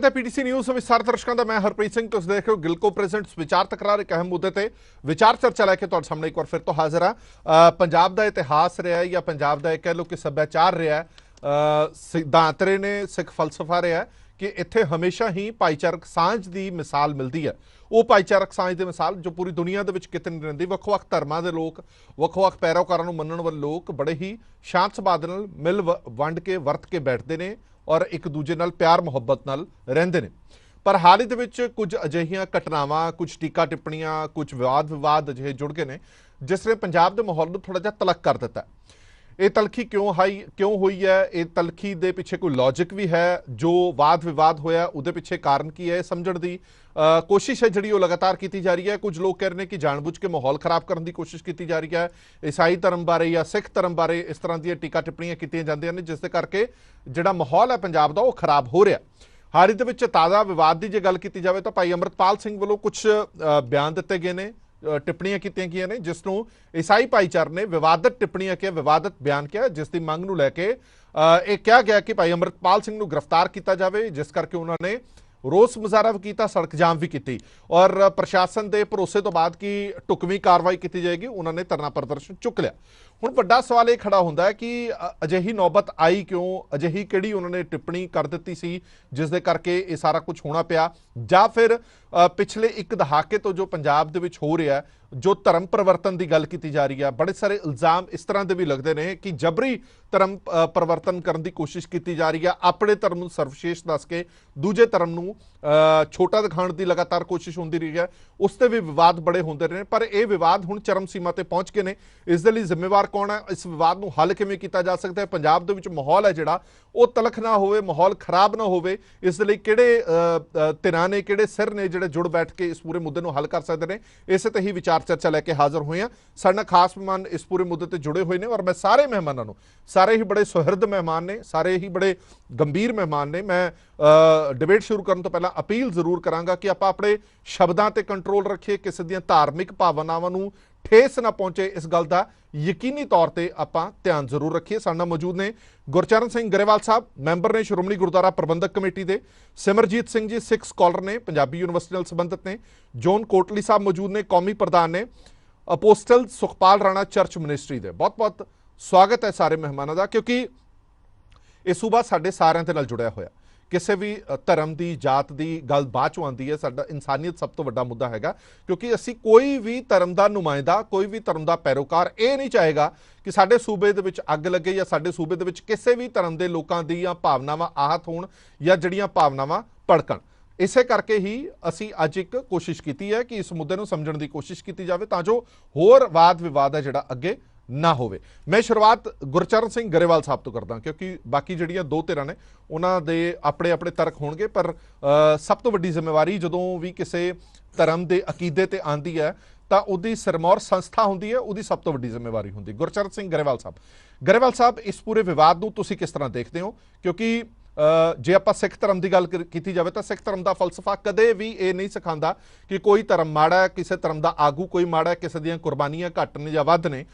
PTC news विस्तार दर्शकों का मैं हरप्रीत सिंह तुम देख रहे हो गिलको प्रेजेंट्स विचार तकरार एक अहम मुद्दे ते विचार चर्चा लैके तुहाडे सामने एक बार फिर तो हाजिर हाँ। पंजाब का इतिहास रहा है या पंजाब का कह लो कि सभ्याचार रहा है, सिद्धांत रहे ने, सिख फलसफा रहा है कि इत्थे हमेशा ही भाईचारक सांझ की मिसाल मिलती है। वो भाईचारक सांझ की मिसाल जो पूरी दुनिया के किते नहीं रहिंदी। वख-वख धर्मां दे लोग, वख-वख पैरोकारां नूं मनण वाले लोग बड़े ही शांत सुभाਅ नाल मिल वंड के वरत के बैठते हैं और एक दूजे नाल प्यार मुहब्बत नाल रहिंदे ने। पर हाल ही दे विच कुछ अजिहियां घटनावां, कुछ टीका टिप्पणियां, कुछ वाद विवाद अजिहे जुड़ गए ने जिस ने पंजाब के माहौल नूं थोड़ा जिहा तलक कर दिता है। ये तलखी क्यों हुई है, ये तलखी दे पिछे कोई लॉजिक भी है, जो वाद विवाद होया उहदे पिछे कारण की है समझण दी कोशिश है जिहड़ी लगातार की जा रही है। कुछ लोग कह रहे हैं कि जानबूझ के माहौल खराब करने की कोशिश की जा रही है, ईसाई धर्म बारे या सिख धर्म बारे इस तरह दी टीका टिप्पणियां कीतियां जांदियां ने जिस दे करके जिहड़ा माहौल है पंजाब दा वो खराब हो रहा। हाल ही दे विच ताज़ा विवाद की जे गल की जाए तो भाई अमृतपाल सिंह वालों कुछ बयान दिते गए ने, टिप्पणियां की गई ने जिसनों ईसाई भाईचारे ने विवादित टिप्पणियां किया, विवादित बयान किया, जिसकी मंग नूं लैके एक कहा गया कि भाई अमृतपाल सिंह नूं गिरफ्तार किया जाए, जिस करके उन्होंने रोस मुजाहरा भी किया, सड़क जाम भी की और प्रशासन के भरोसे तो बाद कि ढुकवीं कार्रवाई की जाएगी उन्होंने धरना प्रदर्शन चुक लिया। हुण वड्डा सवाल ये खड़ा होंदा है कि अजिही नौबत आई क्यों, अजिही किहड़ी उन्होंने टिप्पणी कर दी सी जिस दे करके ये सारा कुछ होना पिया, या फिर पिछले एक दहाके तो जो पंजाब दे विच हो रहा है, जो धर्म परिवर्तन की गल की जा रही है, बड़े सारे इल्जाम इस तरह के भी लगते हैं कि जबरी धर्म परिवर्तन करने की कोशिश की जा रही है, अपने धर्म को सर्वश्रेष्ठ दस के दूजे धर्म को छोटा दिखाने की लगातार कोशिश होती रही है। उसते भी विवाद बड़े होंदे रहे, पर यह विवाद हुण चरम सीमा ते पहुँच गए ने। इस दे लई जिम्मेवार कौन है, इस विवाद को हल किवें किया जा सकता है, पंजाब दे विच माहौल है जिहड़ा वो तलख ना होवे, माहौल खराब ना होवे, इस दे लई किहड़े धिरां ने, किहड़े सिर ने जिहड़े जुड़ बैठ के इस पूरे मुद्दे को हल कर सकते हैं। इसे ते ही विचार चर्चा लैके हाज़र हुए हैं। साडे नाल खास मेहमान इस पूरे मुद्दे ते जुड़े हुए हैं और मैं सारे मेहमानों नूं, सारे ही बड़े सुहृद मेहमान ने, सारे ही बड़े गंभीर मेहमान ने। मैं डिबेट शुरू करने तो पहला अपील जरूर करांगा कि आपां अपने शब्दां ते कंट्रोल रखिए, किसी दी धार्मिक भावनावां नूं ठेस ना पहुंचे, इस गल का यकीनी तौर पर आपां ध्यान जरूर रखिए। साडे नाल मौजूद ने गुरचरण सिंह गरेवाल साहब, मैंबर ने श्रोमणी गुरुद्वारा प्रबंधक कमेटी के, सिमरजीत सिंह जी सिख स्कॉलर ने, पंजाबी यूनिवर्सिटी नाल संबंधित ने, जॉन कोटली साहब मौजूद ने, कौमी प्रधान ने, apostle Sukhpal Rana church ministry के। बहुत बहुत स्वागत है सारे मेहमानों का, क्योंकि ये सूबा साडे सारिਆਂ ਦੇ ਨਾਲ जुड़िया होया। किसी भी धर्म की जात की गल बाद चों आती है, साडा इंसानियत सब तो वड्डा मुद्दा हैगा, क्योंकि असी कोई भी धर्म का नुमाइंदा, कोई भी धर्म का पैरोकार ये नहीं चाहेगा कि साडे सूबे दे विच अग लगे या साडे सूबे दे विच किसी भी धर्म के लोगों दी भावनावां आहत होण या जिहड़ियां भावनावां भड़कण। इसे करके ही असी अज एक कोशिश की है कि इस मुद्दे को समझण की कोशिश की जाए तां जो होर वाद विवाद है जिहड़ा अगे ना होवे। मैं शुरुआत गुरचरण सिंह गरेवाल साहब तो करदा, क्योंकि बाकी जिहड़ियां दो धिरां ने उन्हां दे अपने अपने तर्क होणगे, पर सब तो वड्डी जिम्मेवारी जदों भी किसी धर्म के अकीदे ते आंदी है तां उहदी सिरमौर संस्था हुंदी है, उहदी सब तो वड्डी जिम्मेवारी हुंदी। गुरचरण सिंह गरेवाल साहब इस पूरे विवाद नूं तुसीं किस तरह देखते हो, क्योंकि जे आपां सिख धर्म की गल की जाए तो सिख धर्म का फलसफा कदे भी ये नहीं सिखांदा कि कोई धर्म माड़ा है, किसी धर्म का आगू कोई माड़ा है, किसी दीयां कुर्बानियां घट ने या वध ने।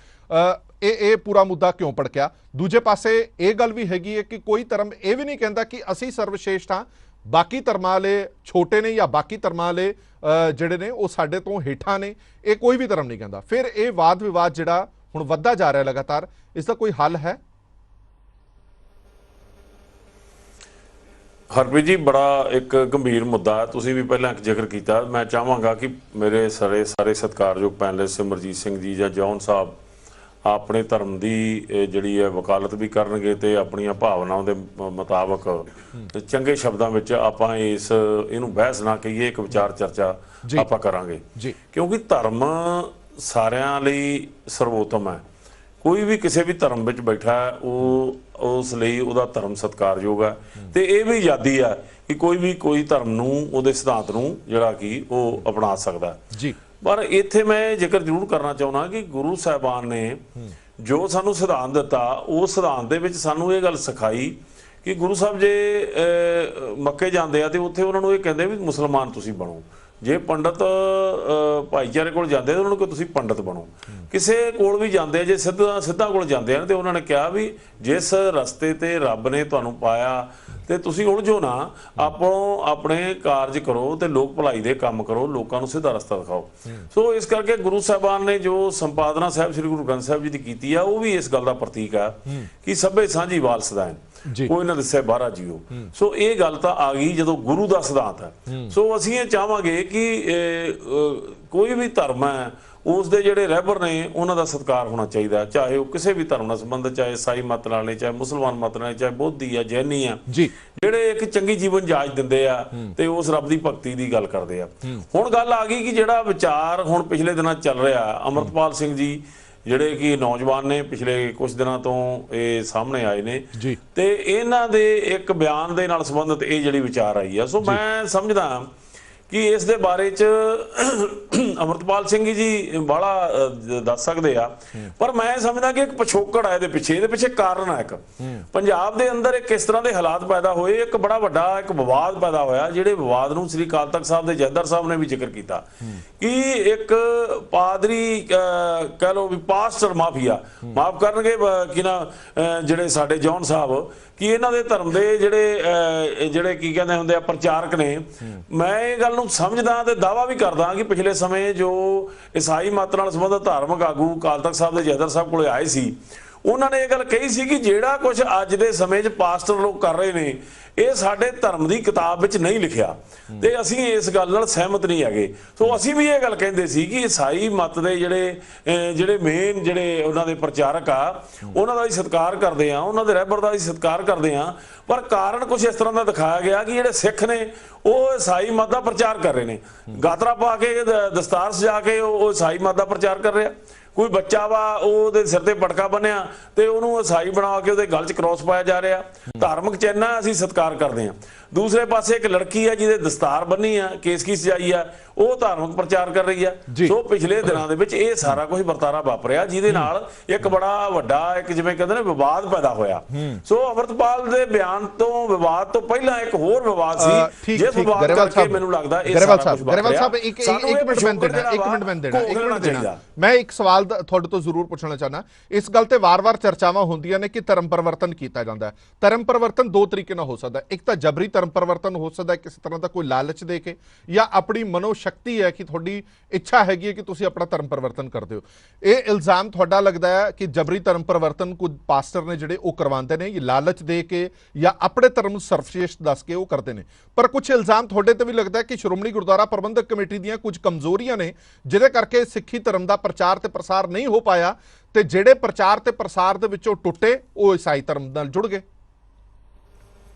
ये पूरा मुद्दा क्यों भड़किया। दूजे पासे ये गल भी हैगी है कि कोई धर्म ये भी नहीं कहता कि असी सर्वश्रेष्ठ हाँ, बाकी धर्मां वाले छोटे ने या बाकी धर्मां वाले जिहड़े ने वो साडे तो हेठां ने, ये कोई भी धर्म नहीं कहता। फिर ये वाद विवाद जिहड़ा हुण वधदा जा रहा है लगातार, इसका कोई हल है? हरप्रीत जी, बड़ा एक गंभीर मुद्दा है, तुसीं भी पहले जिक्र किया। मैं चाहांगा कि मेरे सारे सत्कारयोग पैनलिस्ट सिमरजीत सिंह जी या जॉन साहब अपने धर्म की जिहड़ी है वकालत भी करनगे ते अपनी भावनाओं के मुताबक चंगे शब्दों में आपां इनू बहस ना कहिए, एक विचार चर्चा आपां करांगे, क्योंकि धर्म सारिਆਂ ਲਈ सर्वोत्तम है। कोई भी किसी भी धर्म में बैठा है वो उस लिए उसका धर्म सत्कारयोग है, तो ये भी आज़ादी है कि कोई भी कोई धर्म नूं उहदे सिद्धांत नूं जिहड़ा कि वो अपना सकता है जी। पर इत्थे मैं जिक्र जरूर करना चाहुंदा कि गुरु साहिबान ने जो सानू सिद्धांत दिता, उस सिद्धांत दे विच सानू ये गल सिखाई कि गुरु साहब जे मक्के जाते हैं तो उत्थे उन्होंने ये कहते भी मुसलमान तुसीं बनो, ਜੇ ਪੰਡਤ ਭਾਈਚਾਰੇ ਕੋਲ ਜਾਂਦੇ ਤਾਂ ਉਹਨਾਂ ਨੂੰ ਕਿ ਤੁਸੀਂ ਪੰਡਤ ਬਣੋ, ਕਿਸੇ ਕੋਲ ਵੀ ਜਾਂਦੇ ਜੇ ਸਿੱਧਾ ਕੋਲ ਜਾਂਦੇ ਹਨ ਤੇ ਉਹਨਾਂ ਨੇ ਕਿਹਾ ਵੀ ਜਿਸ ਰਸਤੇ ਤੇ ਰੱਬ ਨੇ ਤੁਹਾਨੂੰ ਪਾਇਆ ਤੇ ਤੁਸੀਂ ਉਲਝੋ ਨਾ, ਆਪਣੇ ਕਾਰਜ ਕਰੋ ਤੇ ਲੋਕ ਭਲਾਈ ਦੇ ਕੰਮ ਕਰੋ, ਲੋਕਾਂ ਨੂੰ ਸਿੱਧਾ ਰਸਤਾ ਦਿਖਾਓ। ਸੋ ਇਸ ਕਰਕੇ ਗੁਰੂ ਸਾਹਿਬਾਨ ਨੇ ਜੋ ਸੰਪਾਦਨਾ ਸਾਹਿਬ ਸ੍ਰੀ ਗੁਰੂ ਗ੍ਰੰਥ ਸਾਹਿਬ ਜੀ ਦੀ ਕੀਤੀ ਆ ਉਹ ਵੀ ਇਸ ਗੱਲ ਦਾ ਪ੍ਰਤੀਕ ਆ ਕਿ ਸਭੇ ਸਾਂਝੀ ਵਾਲਸਦਾ ਹੈ, ਕੋਈ ਨਾ ਦੱਸੇ ਬਾਹਰਾ ਜੀਓ। ਸੋ ਇਹ ਗੱਲ ਤਾਂ ਆ ਗਈ ਜਦੋਂ ਗੁਰੂ ਦਾ ਸਿਧਾਂਤ ਹੈ। ਸੋ ਅਸੀਂ ਇਹ ਚਾਹਾਂਗੇ ਕਿ ਕੋਈ ਵੀ ਧਰਮ ਹੈ ਉਸ ਦੇ ਜਿਹੜੇ ਰਹਿਬਰ ਨੇ ਉਹਨਾਂ ਦਾ ਸਤਿਕਾਰ ਹੋਣਾ ਚਾਹੀਦਾ, ਚਾਹੇ ਉਹ ਕਿਸੇ ਵੀ ਧਰਮ ਨਾਲ ਸੰਬੰਧਿਤ, ਚਾਹੇ ਈਸਾਈ ਮਤ ਨਾਲ ਨੇ, ਚਾਹੇ ਮੁਸਲਮਾਨ ਮਤ ਨਾਲ, ਚਾਹੇ ਬੋਧੀ ਆ, ਜੈਨੀ ਆ, ਜਿਹੜੇ ਇੱਕ ਚੰਗੀ ਜੀਵਨ ਜਾਚ ਦਿੰਦੇ ਆ ਤੇ ਉਸ ਰੱਬ ਦੀ ਭਗਤੀ ਦੀ ਗੱਲ ਕਰਦੇ ਆ। ਹੁਣ ਗੱਲ ਆ ਗਈ ਕਿ ਜਿਹੜਾ ਵਿਚਾਰ ਹੁਣ ਪਿਛਲੇ ਦਿਨਾਂ ਚੱਲ ਰਿਹਾ, ਅਮਰਤਪਾਲ ਸਿੰਘ ਜੀ ਜਿਹੜੇ ਕਿ ਨੌਜਵਾਨ ਨੇ, ਪਿਛਲੇ ਕੁਝ ਦਿਨਾਂ ਤੋਂ ਇਹ ਸਾਹਮਣੇ ਆਏ ਨੇ ਤੇ ਇਹਨਾਂ ਦੇ ਇੱਕ ਬਿਆਨ ਦੇ ਨਾਲ ਸੰਬੰਧਿਤ ਇਹ ਜਿਹੜੀ ਵਿਚਾਰ ਆਈ ਆ। ਸੋ ਮੈਂ ਸਮਝਦਾ ਕਿ ਇਸ ਦੇ ਬਾਰੇ ਚ ਅਮਰਤਪਾਲ ਸਿੰਘ ਜੀ ਬੜਾ ਦੱਸ ਸਕਦੇ ਆ, ਪਰ ਮੈਂ ਸਮਝਦਾ ਕਿ ਇੱਕ ਪਿਛੋਕੜ ਆ ਇਹਦੇ ਪਿੱਛੇ ਕਾਰਨ ਆ। ਇੱਕ ਪੰਜਾਬ ਦੇ ਅੰਦਰ ਇੱਕ ਇਸ ਤਰ੍ਹਾਂ ਦੇ ਹਾਲਾਤ ਪੈਦਾ ਹੋਏ, ਇੱਕ ਬੜਾ ਵੱਡਾ ਇੱਕ ਵਿਵਾਦ ਪੈਦਾ ਹੋਇਆ, ਜਿਹੜੇ ਵਿਵਾਦ ਨੂੰ ਸ੍ਰੀ ਅਕਾਲ ਤਖਤ ਸਾਹਿਬ ਦੇ ਜਥੇਦਾਰ ਸਾਹਿਬ ਨੇ ਵੀ ਜ਼ਿਕਰ ਕੀਤਾ ਕਿ ਇੱਕ ਪਾਦਰੀ ਕਹਿ ਲਓ ਵੀ ਪਾਸਟਰ ਮਾਫੀਆ, ਮਾਫ ਕਰਨਗੇ ਕਿ ਨਾ ਜਿਹੜੇ ਸਾਡੇ ਜੌਨ ਸਾਹਿਬ, ਕਿ ਇਹਨਾਂ ਦੇ ਧਰਮ ਦੇ ਜਿਹੜੇ ਕੀ ਕਹਿੰਦੇ ਹੁੰਦੇ ਆ ਪ੍ਰਚਾਰਕ ਨੇ। ਮੈਂ ਇਹ ਗੱਲ ਨੂੰ ਸਮਝਦਾ ਤੇ ਦਾਅਵਾ ਵੀ ਕਰਦਾ ਕਿ ਪਿਛਲੇ ਸਮੇਂ ਜੋ ਈਸਾਈ ਮਤ ਨਾਲ ਸੰਬੰਧਿਤ ਧਾਰਮਿਕ ਆਗੂ ਅਕਾਲ ਤਖਤ ਸਾਹਿਬ ਦੇ ਜਥੇਦਾਰ ਸਾਹਿਬ ਕੋਲੇ ਆਏ ਸੀ, ਉਹਨਾਂ ਨੇ ਇਹ ਗੱਲ ਕਹੀ ਸੀ ਕਿ ਜਿਹੜਾ ਕੁਝ ਅੱਜ ਦੇ ਸਮੇਂ 'ਚ ਪਾਸਟਰ ਲੋਕ ਕਰ ਰਹੇ ਨੇ ਇਹ ਸਾਡੇ ਧਰਮ ਦੀ ਕਿਤਾਬ ਵਿੱਚ ਨਹੀਂ ਲਿਖਿਆ ਤੇ ਅਸੀਂ ਇਸ ਗੱਲ ਨਾਲ ਸਹਿਮਤ ਨਹੀਂ ਹੈਗੇ। ਸੋ ਅਸੀਂ ਵੀ ਇਹ ਗੱਲ ਕਹਿੰਦੇ ਸੀ ਕਿ ਈਸਾਈ ਮਤ ਦੇ ਜਿਹੜੇ ਮੇਨ ਜਿਹੜੇ ਉਹਨਾਂ ਦੇ ਪ੍ਰਚਾਰਕ ਆ ਉਹਨਾਂ ਦਾ ਵੀ ਸਤਿਕਾਰ ਕਰਦੇ ਆ, ਉਹਨਾਂ ਦੇ ਰਹਿਬਰ ਦਾ ਵੀ ਸਤਿਕਾਰ ਕਰਦੇ ਆ, ਪਰ ਕਾਰਨ ਕੁਝ ਇਸ ਤਰ੍ਹਾਂ ਦਾ ਦਿਖਾਇਆ ਗਿਆ ਕਿ ਜਿਹੜੇ ਸਿੱਖ ਨੇ ਉਹ ਈਸਾਈ ਮਤ ਦਾ ਪ੍ਰਚਾਰ ਕਰ ਰਹੇ ਨੇ, ਗਾਤਰਾ ਪਾ ਕੇ ਦਸਤਾਰ ਸਜਾ ਕੇ ਉਹ ਈਸਾਈ ਮਤ ਦਾ ਪ੍ਰਚਾਰ ਕਰ ਰਿਹਾ। ਕੋਈ ਬੱਚਾ ਵਾ ਉਹਦੇ ਸਿਰ ਤੇ ਪਟਕਾ ਬੰਨਿਆ ਤੇ ਉਹਨੂੰ ਈਸਾਈ ਬਣਾ ਕੇ ਉਹਦੇ ਗਲ 'ਚ ਕ੍ਰੋਸ ਪਾਇਆ ਜਾ ਰਿਹਾ। ਧਾਰਮਿਕ ਚਿੰਨ੍ਹ ਅਸੀਂ ਸਤਿਕਾਰ ਕਰਦੇ ਹਾਂ। ਦੂਸਰੇ ਪਾਸੇ ਇੱਕ ਲੜਕੀ ਹੈ ਜਿਹਦੇ ਦਸਤਾਰ ਬੰਨੀ ਆ, ਕੇਸਕੀ ਸਜਾਈ ਆ, ਉਹ ਧਾਰਮਿਕ ਪ੍ਰਚਾਰ ਕਰ ਰਹੀ ਆ। ਸੋ ਪਿਛਲੇ ਦਿਨਾਂ ਦੇ ਵਿੱਚ ਇਹ ਸਾਰਾ ਕੁਝ ਵਰਤਾਰਾ ਵਾਪਰਿਆ ਜਿਹਦੇ ਨਾਲ ਇੱਕ ਬੜਾ ਵੱਡਾ ਇੱਕ ਜਿਵੇਂ ਕਹਿੰਦੇ ਨੇ ਵਿਵਾਦ ਪੈਦਾ ਹੋਇਆ। ਸੋ ਅਮਰਤਪਾਲ ਦੇ ਬਿਆਨ ਤੋਂ ਵਿਵਾਦ ਤੋਂ ਪਹਿਲਾਂ ਇੱਕ ਹੋਰ ਵਿਵਾਦ ਸੀ, ਜਿਸ ਵਿਵਾਦ ਕਰਕੇ ਮੈਨੂੰ ਲੱਗਦਾ ਇਹ ਸਾਰਾ ਕੁਝ ਵਾਪਰਿਆ। ਗਰੇਵਾਲ ਸਾਹਿਬ ਇੱਕ ਮਿੰਟ ਦੇਣਾ ਮੈਂ ਇੱਕ ਸਵਾਲ ਤੁਹਾਡੇ ਤੋਂ ਜ਼ਰੂਰ ਪੁੱਛਣਾ ਚਾਹਨਾ। ਇਸ ਗੱਲ ਤੇ ਵਾਰ-ਵਾਰ ਚਰਚਾਵਾਂ ਹੁੰਦੀਆਂ ਨੇ ਕਿ ਧਰਮ ਪਰਿਵਰਤਨ ਕੀਤਾ ਜਾਂਦਾ ਹੈ। ਧਰਮ ਪਰਿਵਰਤਨ ਦੋ ਤਰੀਕੇ ਨਾਲ ਹੋ ਸਕਦਾ, ਇੱਕ ਤਾਂ ਜਬਰੀ ਧਰਮ ਪਰਿਵਰਤਨ ਹੋ ਸਕਦਾ ਕਿਸੇ ਤਰ੍ਹਾਂ ਦਾ ਕੋਈ ਲਾਲਚ ਦੇ ਕੇ, ਜਾਂ ਆਪਣੀ ਮਨੋ ਸ਼ਕਤੀ ਹੈ ਕਿ ਤੁਹਾਡੀ ਇੱਛਾ ਹੈਗੀ ਹੈ ਕਿ ਤੁਸੀਂ ਆਪਣਾ ਧਰਮ ਪਰਿਵਰਤਨ ਕਰਦੇ ਹੋ। ਇਹ ਇਲਜ਼ਾਮ ਤੁਹਾਡਾ ਲੱਗਦਾ ਹੈ ਕਿ ਜਬਰੀ ਧਰਮ ਪਰਿਵਰਤਨ ਕੁਝ ਪਾਸਟਰ ਨੇ ਜਿਹੜੇ ਉਹ ਕਰਵਾਉਂਦੇ ਨੇ, ਇਹ ਲਾਲਚ ਦੇ ਕੇ ਜਾਂ ਆਪਣੇ ਧਰਮ ਨੂੰ ਸਰਵਸ਼੍ਰੇਸ਼ਟ ਦੱਸ ਕੇ ਉਹ ਕਰਦੇ ਨੇ। ਪਰ ਕੁਝ ਇਲਜ਼ਾਮ ਤੁਹਾਡੇ ਤੇ ਵੀ ਲੱਗਦਾ ਹੈ ਕਿ ਸ਼੍ਰੋਮਣੀ ਗੁਰਦੁਆਰਾ ਪ੍ਰਬੰਧਕ ਕਮੇਟੀ ਦੀਆਂ ਕੁਝ ਕਮਜ਼ੋਰੀਆਂ ਨੇ ਜਿਹਦੇ ਕਰਕੇ ਸਿੱਖੀ ਧਰਮ ਦਾ ਪ੍ਰਚਾਰ ਤੇ ਪ੍ਰਸਾਰ ਨਹੀਂ ਹੋ ਪਾਇਆ, ਤੇ ਜਿਹੜੇ ਪ੍ਰਚਾਰ ਤੇ ਪ੍ਰਸਾਰ ਦੇ ਵਿੱਚੋਂ ਟੁੱਟੇ ਉਹ ਈਸਾਈ ਧਰਮ ਨਾਲ ਜੁੜ ਗਏ।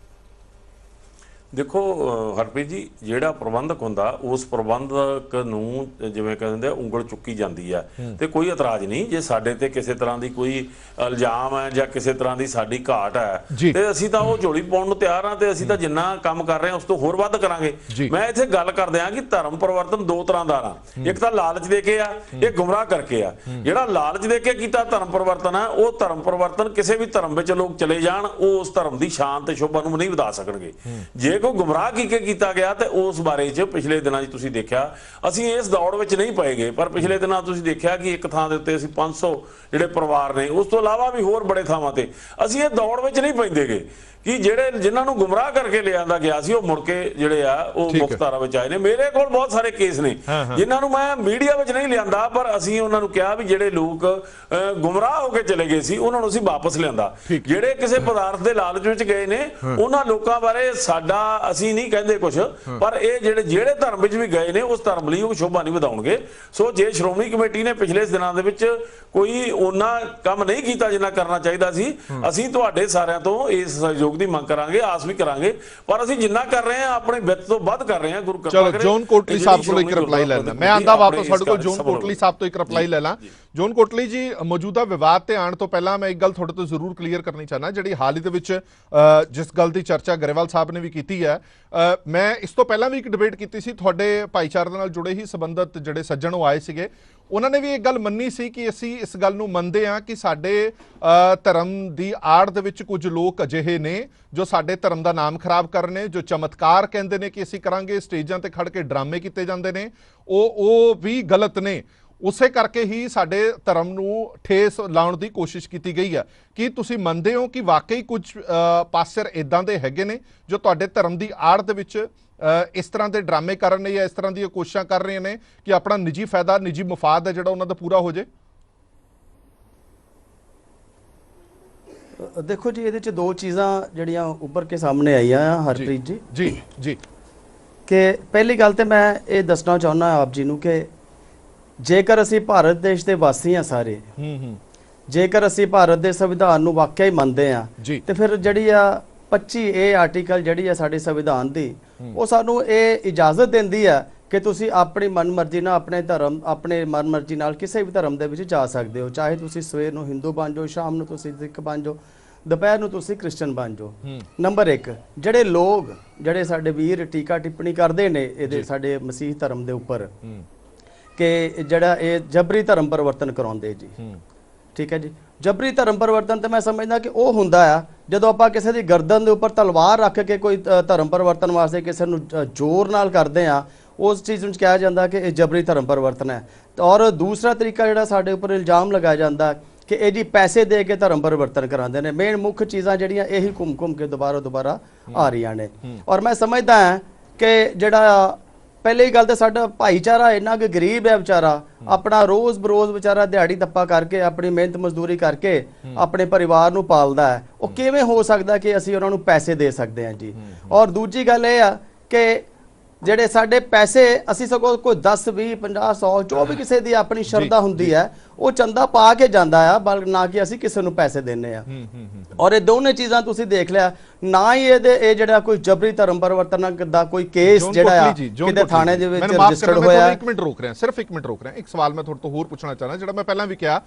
ਦੇਖੋ ਹਰਪ੍ਰੀਤ ਜੀ, ਜਿਹੜਾ ਪ੍ਰਬੰਧਕ ਹੁੰਦਾ ਉਸ ਪ੍ਰਬੰਧਕ ਨੂੰ ਜਿਵੇਂ ਕਹਿੰਦੇ ਆ ਉਂਗਲ ਚੁੱਕੀ ਜਾਂਦੀ ਹੈ ਤੇ ਕੋਈ ਇਤਰਾਜ਼ ਨਹੀਂ। ਜੇ ਸਾਡੇ ਤੇ ਕਿਸੇ ਤਰ੍ਹਾਂ ਦੀ ਕੋਈ ਇਲਜ਼ਾਮ ਹੈ ਜਾਂ ਕਿਸੇ ਤਰ੍ਹਾਂ ਦੀ ਸਾਡੀ ਘਾਟ ਹੈ ਤੇ ਅਸੀਂ ਤਾਂ ਉਹ ਝੋਲੀ ਪਾਉਣ ਨੂੰ ਤਿਆਰ ਹਾਂ ਤੇ ਅਸੀਂ ਤਾਂ ਜਿੰਨਾ ਕੰਮ ਕਰ ਰਹੇ ਹਾਂ ਉਸ ਤੋਂ ਹੋਰ ਵੱਧ ਕਰਾਂਗੇ। ਮੈਂ ਇੱਥੇ ਗੱਲ ਕਰਦੇ ਹਾਂ ਕਿ ਧਰਮ ਪਰਿਵਰਤਨ ਦੋ ਤਰ੍ਹਾਂ ਦਾ ਨਾ, ਇੱਕ ਤਾਂ ਲਾਲਚ ਦੇ ਕੇ ਆ, ਇੱਕ ਗੁੰਮਰਾਹ ਕਰਕੇ ਆ। ਜਿਹੜਾ ਲਾਲਚ ਦੇ ਕੇ ਕੀਤਾ ਧਰਮ ਪਰਿਵਰਤਨ ਹੈ, ਉਹ ਧਰਮ ਪਰਿਵਰਤਨ ਕਿਸੇ ਵੀ ਧਰਮ ਵਿੱਚ ਲੋਕ ਚਲੇ ਜਾਣ ਉਹ ਉਸ ਧਰਮ ਦੀ ਸ਼ਾਨ ਤੇ ਸ਼ੋਭਾ ਨੂੰ ਨਹੀਂ ਵਧਾ ਸਕਣਗੇ। ਜੇ ਕੋਈ ਗੁੰਮਰਾਹ ਕੀਤਾ ਗਿਆ ਤੇ ਉਸ ਬਾਰੇ ਚ ਪਿਛਲੇ ਦਿਨਾਂ 'ਚ ਤੁਸੀਂ ਦੇਖਿਆ ਅਸੀਂ ਇਸ ਦੌੜ ਵਿੱਚ ਨਹੀਂ ਪਏਗੇ, ਪਰ ਪਿਛਲੇ ਦਿਨਾਂ ਤੁਸੀਂ ਦੇਖਿਆ ਕਿ ਇੱਕ ਥਾਂ ਦੇ ਉੱਤੇ ਅਸੀਂ 500 ਜਿਹੜੇ ਪਰਿਵਾਰ ਨੇ, ਉਸ ਤੋਂ ਇਲਾਵਾ ਵੀ ਹੋਰ ਬੜੇ ਥਾਵਾਂ ਤੇ ਅਸੀਂ ਇਹ ਦੌੜ ਵਿੱਚ ਨਹੀਂ ਪੈਂਦੇਗੇ ਕਿ ਜਿਨ੍ਹਾਂ ਨੂੰ ਗੁੰਮਰਾਹ ਕਰਕੇ ਲਿਆਂਦਾ ਗਿਆ ਸੀ ਉਹ ਮੁੜ ਕੇ ਜਿਹੜੇ ਆ ਉਹ ਮੁੱਖ ਧਾਰਾ ਵਿੱਚ ਆਏ ਨੇ। ਮੇਰੇ ਕੋਲ ਬਹੁਤ ਸਾਰੇ ਕੇਸ ਨੇ ਜਿਨ੍ਹਾਂ ਨੂੰ ਮੈਂ ਮੀਡੀਆ ਵਿੱਚ ਨਹੀਂ ਲਿਆਂਦਾ, ਪਰ ਅਸੀਂ ਉਹਨਾਂ ਨੂੰ ਕਿਹਾ ਵੀ ਜਿਹੜੇ ਲੋਕ ਗੁੰਮਰਾਹ ਹੋ ਕੇ ਚਲੇ ਗਏ ਸੀ ਉਹਨਾਂ ਨੂੰ ਅਸੀਂ ਵਾਪਸ ਲਿਆਂਦਾ। ਜਿਹੜੇ ਕਿਸੇ ਪਦਾਰਥ ਦੇ ਲਾਲਚ ਵਿੱਚ ਗਏ ਨੇ ਉਹਨਾਂ ਲੋਕਾਂ ਬਾਰੇ ਸਾਡਾ ਅਸੀਂ ਨਹੀਂ ਕਹਿੰਦੇ ਕੁਝ, ਪਰ ਇਹ ਜਿਹੜੇ ਧਰਮ ਵਿੱਚ ਵੀ ਗਏ ਨੇ ਉਸ ਧਰਮ ਲਈ ਉਹ ਸ਼ੋਭਾ ਨਹੀਂ ਵਧਾਉਣਗੇ। ਸੋ ਜੇ ਸ਼੍ਰੋਮਣੀ ਕਮੇਟੀ ਨੇ ਪਿਛਲੇ ਦਿਨਾਂ ਦੇ ਵਿੱਚ ਕੋਈ ਉਹਨਾਂ ਕੰਮ ਨਹੀਂ ਕੀਤਾ ਜਿੰਨਾ ਕਰਨਾ ਚਾਹੀਦਾ ਸੀ, ਅਸੀਂ ਤੁਹਾਡੇ ਸਾਰਿਆਂ ਤੋਂ ਇਸ ਸਹਿਯੋਗ ਦੀ ਮੰਗ ਕਰਾਂਗੇ, ਆਸ ਵੀ ਕਰਾਂਗੇ, ਪਰ ਅਸੀਂ ਜਿੰਨਾ ਕਰ ਰਹੇ ਹਾਂ ਆਪਣੇ ਵਿੱਤ ਤੋਂ ਵੱਧ ਕਰ ਰਹੇ ਹਾਂ। ਗੁਰੂ ਚਲੋ ਜੋਨ ਕੋਟਲੀ ਸਾਹਿਬ ਕੋਲ ਇੱਕ ਰਿਪਲਾਈ ਲੈ ਲੈਣਾ, ਮੈਂ ਆਂਦਾ ਵਾਪਸ ਸਾਡੇ ਕੋਲ ਜੋਨ ਕੋਟਲੀ ਸਾਹਿਬ ਤੋਂ ਇੱਕ ਰਿਪਲਾਈ ਲੈ ਲਾਂ। ਜੋਨ ਕੋਟਲੀ ਜੀ, ਮੌਜੂਦਾ ਵਿਵਾਦ ਤੇ ਆਉਣ ਤੋਂ ਪਹਿਲਾਂ ਮੈਂ ਇੱਕ ਗੱਲ ਤੁਹਾਡੇ ਤੋਂ ਜ਼ਰੂਰ ਕਲੀਅਰ ਕਰਨੀ ਚਾਹਨਾ, ਜਿਹੜੀ ਹਾਲ ਹੀ ਦੇ ਵਿੱਚ ਜਿਸ ਗੱਲ ਦੀ ਚਰਚਾ ਗਰੇਵਾਲ ਸਾਹਿਬ ਨੇ ਵੀ ਕੀਤੀ ਹੈ, ਮੈਂ ਇਸ ਤੋਂ ਪਹਿਲਾਂ ਵੀ ਇੱਕ ਡਿਬੇਟ ਕੀਤੀ ਸੀ, ਤੁਹਾਡੇ ਭਾਈਚਾਰੇ ਦੇ ਨਾਲ ਜੁੜੇ ਹੀ ਸੰਬੰਧਤ ਜਿਹੜੇ ਸੱਜਣ ਉਹ ਆਏ ਸੀਗੇ, ਉਹਨਾਂ ਨੇ ਵੀ ਇਹ ਗੱਲ ਮੰਨੀ ਸੀ ਕਿ ਅਸੀਂ ਇਸ ਗੱਲ ਨੂੰ ਮੰਨਦੇ ਹਾਂ ਕਿ ਸਾਡੇ ਧਰਮ ਦੀ ਆੜ ਦੇ ਵਿੱਚ ਕੁਝ ਲੋਕ ਅਜਿਹੇ ਨੇ ਜੋ ਸਾਡੇ ਧਰਮ ਦਾ ਨਾਮ ਖਰਾਬ ਕਰ ਰਹੇ ਨੇ, ਜੋ ਚਮਤਕਾਰ ਕਹਿੰਦੇ ਨੇ ਕਿ ਅਸੀਂ ਕਰਾਂਗੇ, ਸਟੇਜਾਂ ਤੇ ਖੜ ਕੇ ਡਰਾਮੇ ਕੀਤੇ ਜਾਂਦੇ ਨੇ, ਉਹ ਵੀ ਗਲਤ ਨੇ। ਉਸੇ ਕਰਕੇ ਹੀ ਸਾਡੇ ਧਰਮ ਨੂੰ ਠੇਸ ਲਾਉਣ ਦੀ ਕੋਸ਼ਿਸ਼ ਕੀਤੀ ਗਈ ਹੈ। ਕੀ ਤੁਸੀਂ ਮੰਨਦੇ ਹੋ ਕਿ ਵਾਕਈ ਕੁਝ ਪਾਸਰ ਇਦਾਂ ਦੇ ਹੈਗੇ ਨੇ ਜੋ ਤੁਹਾਡੇ ਧਰਮ ਦੀ ਆੜ ਦੇ ਵਿੱਚ ਇਸ ਤਰ੍ਹਾਂ ਦੇ ਡਰਾਮੇ ਕਰ ਰਹੇ ਨੇ ਜਾਂ ਇਸ ਤਰ੍ਹਾਂ ਦੀਆਂ ਕੋਸ਼ਿਸ਼ਾਂ ਕਰ ਰਹੇ ਨੇ ਕਿ ਆਪਣਾ ਨਿੱਜੀ ਫਾਇਦਾ, ਨਿੱਜੀ ਮਫਾਦ ਹੈ ਜਿਹੜਾ ਉਹਨਾਂ ਦਾ ਪੂਰਾ ਹੋ ਜਾਏ? ਦੇਖੋ ਜੀ, ਇਹਦੇ ਚ ਦੋ ਚੀਜ਼ਾਂ ਜਿਹੜੀਆਂ ਉੱਭਰ ਕੇ ਸਾਹਮਣੇ ਆਈਆਂ ਹਰਪ੍ਰੀਤ ਜੀ ਜੀ ਜੀ ਕਿ ਪਹਿਲੀ ਗੱਲ ਤੇ ਮੈਂ ਇਹ ਦੱਸਣਾ ਚਾਹੁੰਦਾ ਆਪ ਜੀ ਨੂੰ ਕਿ ਜੇਕਰ ਅਸੀਂ ਭਾਰਤ ਦੇਸ਼ ਦੇ ਵਾਸੀ ਹਾਂ ਸਾਰੇ, ਜੇਕਰ ਅਸੀਂ ਭਾਰਤ ਦੇ ਸੰਵਿਧਾਨ ਨੂੰ ਵਾਕਿਆ ਹੀ ਮੰਨਦੇ ਆ ਤੇ ਫਿਰ ਜਿਹੜੀ ਆ 25A ਆਰਟੀਕਲ ਜਿਹੜੀ ਆ ਸਾਡੇ ਸੰਵਿਧਾਨ ਦੀ, ਉਹ ਸਾਨੂੰ ਇਹ ਇਜਾਜ਼ਤ ਦਿੰਦੀ ਆ ਕਿ ਤੁਸੀਂ ਆਪਣੀ ਮਨਮਰਜ਼ੀ ਨਾਲ ਆਪਣੇ ਮਨਮਰਜ਼ੀ ਨਾਲ ਕਿਸੇ ਵੀ ਧਰਮ ਦੇ ਵਿੱਚ ਜਾ ਸਕਦੇ ਹੋ, ਚਾਹੇ ਤੁਸੀਂ ਸਵੇਰ ਨੂੰ ਹਿੰਦੂ ਬਣ ਜਾਓ, ਸ਼ਾਮ ਨੂੰ ਤੁਸੀਂ ਸਿੱਖ ਬਣ ਜਾਓ, ਦੁਪਹਿਰ ਨੂੰ ਤੁਸੀਂ ਕ੍ਰਿਸਚਨ ਬਣ ਜਾਓ। ਨੰਬਰ 1, ਜਿਹੜੇ ਲੋਕ ਜਿਹੜੇ ਸਾਡੇ ਵੀਰ ਟੀਕਾ ਟਿੱਪਣੀ ਕਰਦੇ ਨੇ ਇਹਦੇ ਸਾਡੇ ਮਸੀਹ ਧਰਮ ਦੇ ਉੱਪਰ ਕਿ ਜਿਹੜਾ ਇਹ ਜਬਰੀ ਧਰਮ ਪਰਿਵਰਤਨ ਕਰਾਉਂਦੇ ਜੀ, ਠੀਕ ਹੈ ਜੀ, ਜਬਰੀ ਧਰਮ ਪਰਿਵਰਤਨ ਤੇ ਮੈਂ ਸਮਝਦਾ ਕਿ ਉਹ ਹੁੰਦਾ ਆ ਜਦੋਂ ਆਪਾਂ ਕਿਸੇ ਦੀ ਗਰਦਨ ਦੇ ਉੱਪਰ ਤਲਵਾਰ ਰੱਖ ਕੇ ਕੋਈ ਧਰਮ ਪਰਿਵਰਤਨ ਵਾਸਤੇ ਕਿਸੇ ਨੂੰ ਜ਼ੋਰ ਨਾਲ ਕਰਦੇ ਆ, ਉਸ ਚੀਜ਼ ਨੂੰ ਕਿਹਾ ਜਾਂਦਾ ਕਿ ਇਹ ਜਬਰੀ ਧਰਮ ਪਰਿਵਰਤਨ ਹੈ। ਔਰ ਦੂਸਰਾ ਤਰੀਕਾ ਜਿਹੜਾ ਸਾਡੇ ਉੱਪਰ ਇਲਜ਼ਾਮ ਲਗਾਇਆ ਜਾਂਦਾ ਕਿ ਇਹ ਜੀ ਪੈਸੇ ਦੇ ਕੇ ਧਰਮ ਪਰਿਵਰਤਨ ਕਰਾਉਂਦੇ ਨੇ। ਮੇਨ ਮੁੱਖ ਚੀਜ਼ਾਂ ਜਿਹੜੀਆਂ ਇਹੀ ਘੁੰਮ ਕੇ ਦੁਬਾਰਾ ਆ ਰਹੀਆਂ ਨੇ। ਔਰ ਮੈਂ ਸਮਝਦਾ ਹਾਂ ਕਿ ਜਿਹੜਾ ਪਹਿਲੀ ਗੱਲ ਤਾਂ ਸਾਡਾ ਭਾਈਚਾਰਾ ਇੰਨਾ ਕਿ ਗਰੀਬ ਹੈ ਵਿਚਾਰਾ, ਆਪਣਾ ਰੋਜ਼ ਬਰੋਜ਼ ਵਿਚਾਰਾ ਦਿਹਾੜੀ ਦੱਪਾ ਕਰਕੇ ਆਪਣੀ ਮਿਹਨਤ ਮਜ਼ਦੂਰੀ ਕਰਕੇ ਆਪਣੇ ਪਰਿਵਾਰ ਨੂੰ ਪਾਲਦਾ ਹੈ, ਉਹ ਕਿਵੇਂ ਹੋ ਸਕਦਾ ਕਿ ਅਸੀਂ ਉਹਨਾਂ ਨੂੰ ਪੈਸੇ ਦੇ ਸਕਦੇ ਹਾਂ ਜੀ। ਔਰ ਦੂਜੀ ਗੱਲ ਇਹ ਆ ਕਿ ਜਿਹੜੇ ਸਾਡੇ ਪੈਸੇ ਅਸੀਂ ਸਗੋਂ ਕੋਈ 10 20 50 100 ਜੋ ਵੀ ਕਿਸੇ ਦੀ ਆਪਣੀ ਸ਼ਰਧਾ ਹੁੰਦੀ ਹੈ ਉਹ ਚੰਦਾ ਪਾ ਕੇ ਜਾਂਦਾ ਆ, ਬਲਕਿ ਨਾ ਕਿ ਅਸੀਂ ਕਿਸੇ ਨੂੰ ਪੈਸੇ ਦਿੰਨੇ ਆ। ਔਰ ਇਹ ਦੋਨੇ ਚੀਜ਼ਾਂ ਤੁਸੀਂ ਦੇਖ ਲਿਆ, ਨਾ ਹੀ ਇਹ ਜਿਹੜਾ ਕੋਈ ਜਬਰੀ ਧਰਮ ਪਰਿਵਰਤਨ ਦਾ ਕੋਈ ਕੇਸ ਜਿਹੜਾ ਆ ਕਿਤੇ ਥਾਣੇ ਦੇ ਵਿੱਚ ਰਜਿਸਟਰਡ ਹੋਇਆ। ਇੱਕ ਮਿੰਟ ਰੋਕ ਰਿਹਾ, ਸਿਰਫ ਇੱਕ ਮਿੰਟ ਰੋਕ ਰਿਹਾ। ਇੱਕ ਸਵਾਲ ਮੈਂ ਤੁਹਾਡੇ ਤੋਂ ਹੋਰ ਪੁੱਛਣਾ ਚਾਹਨਾ, ਜਿਹੜਾ ਮੈਂ ਪਹਿਲਾਂ ਵੀ ਕਿਹਾ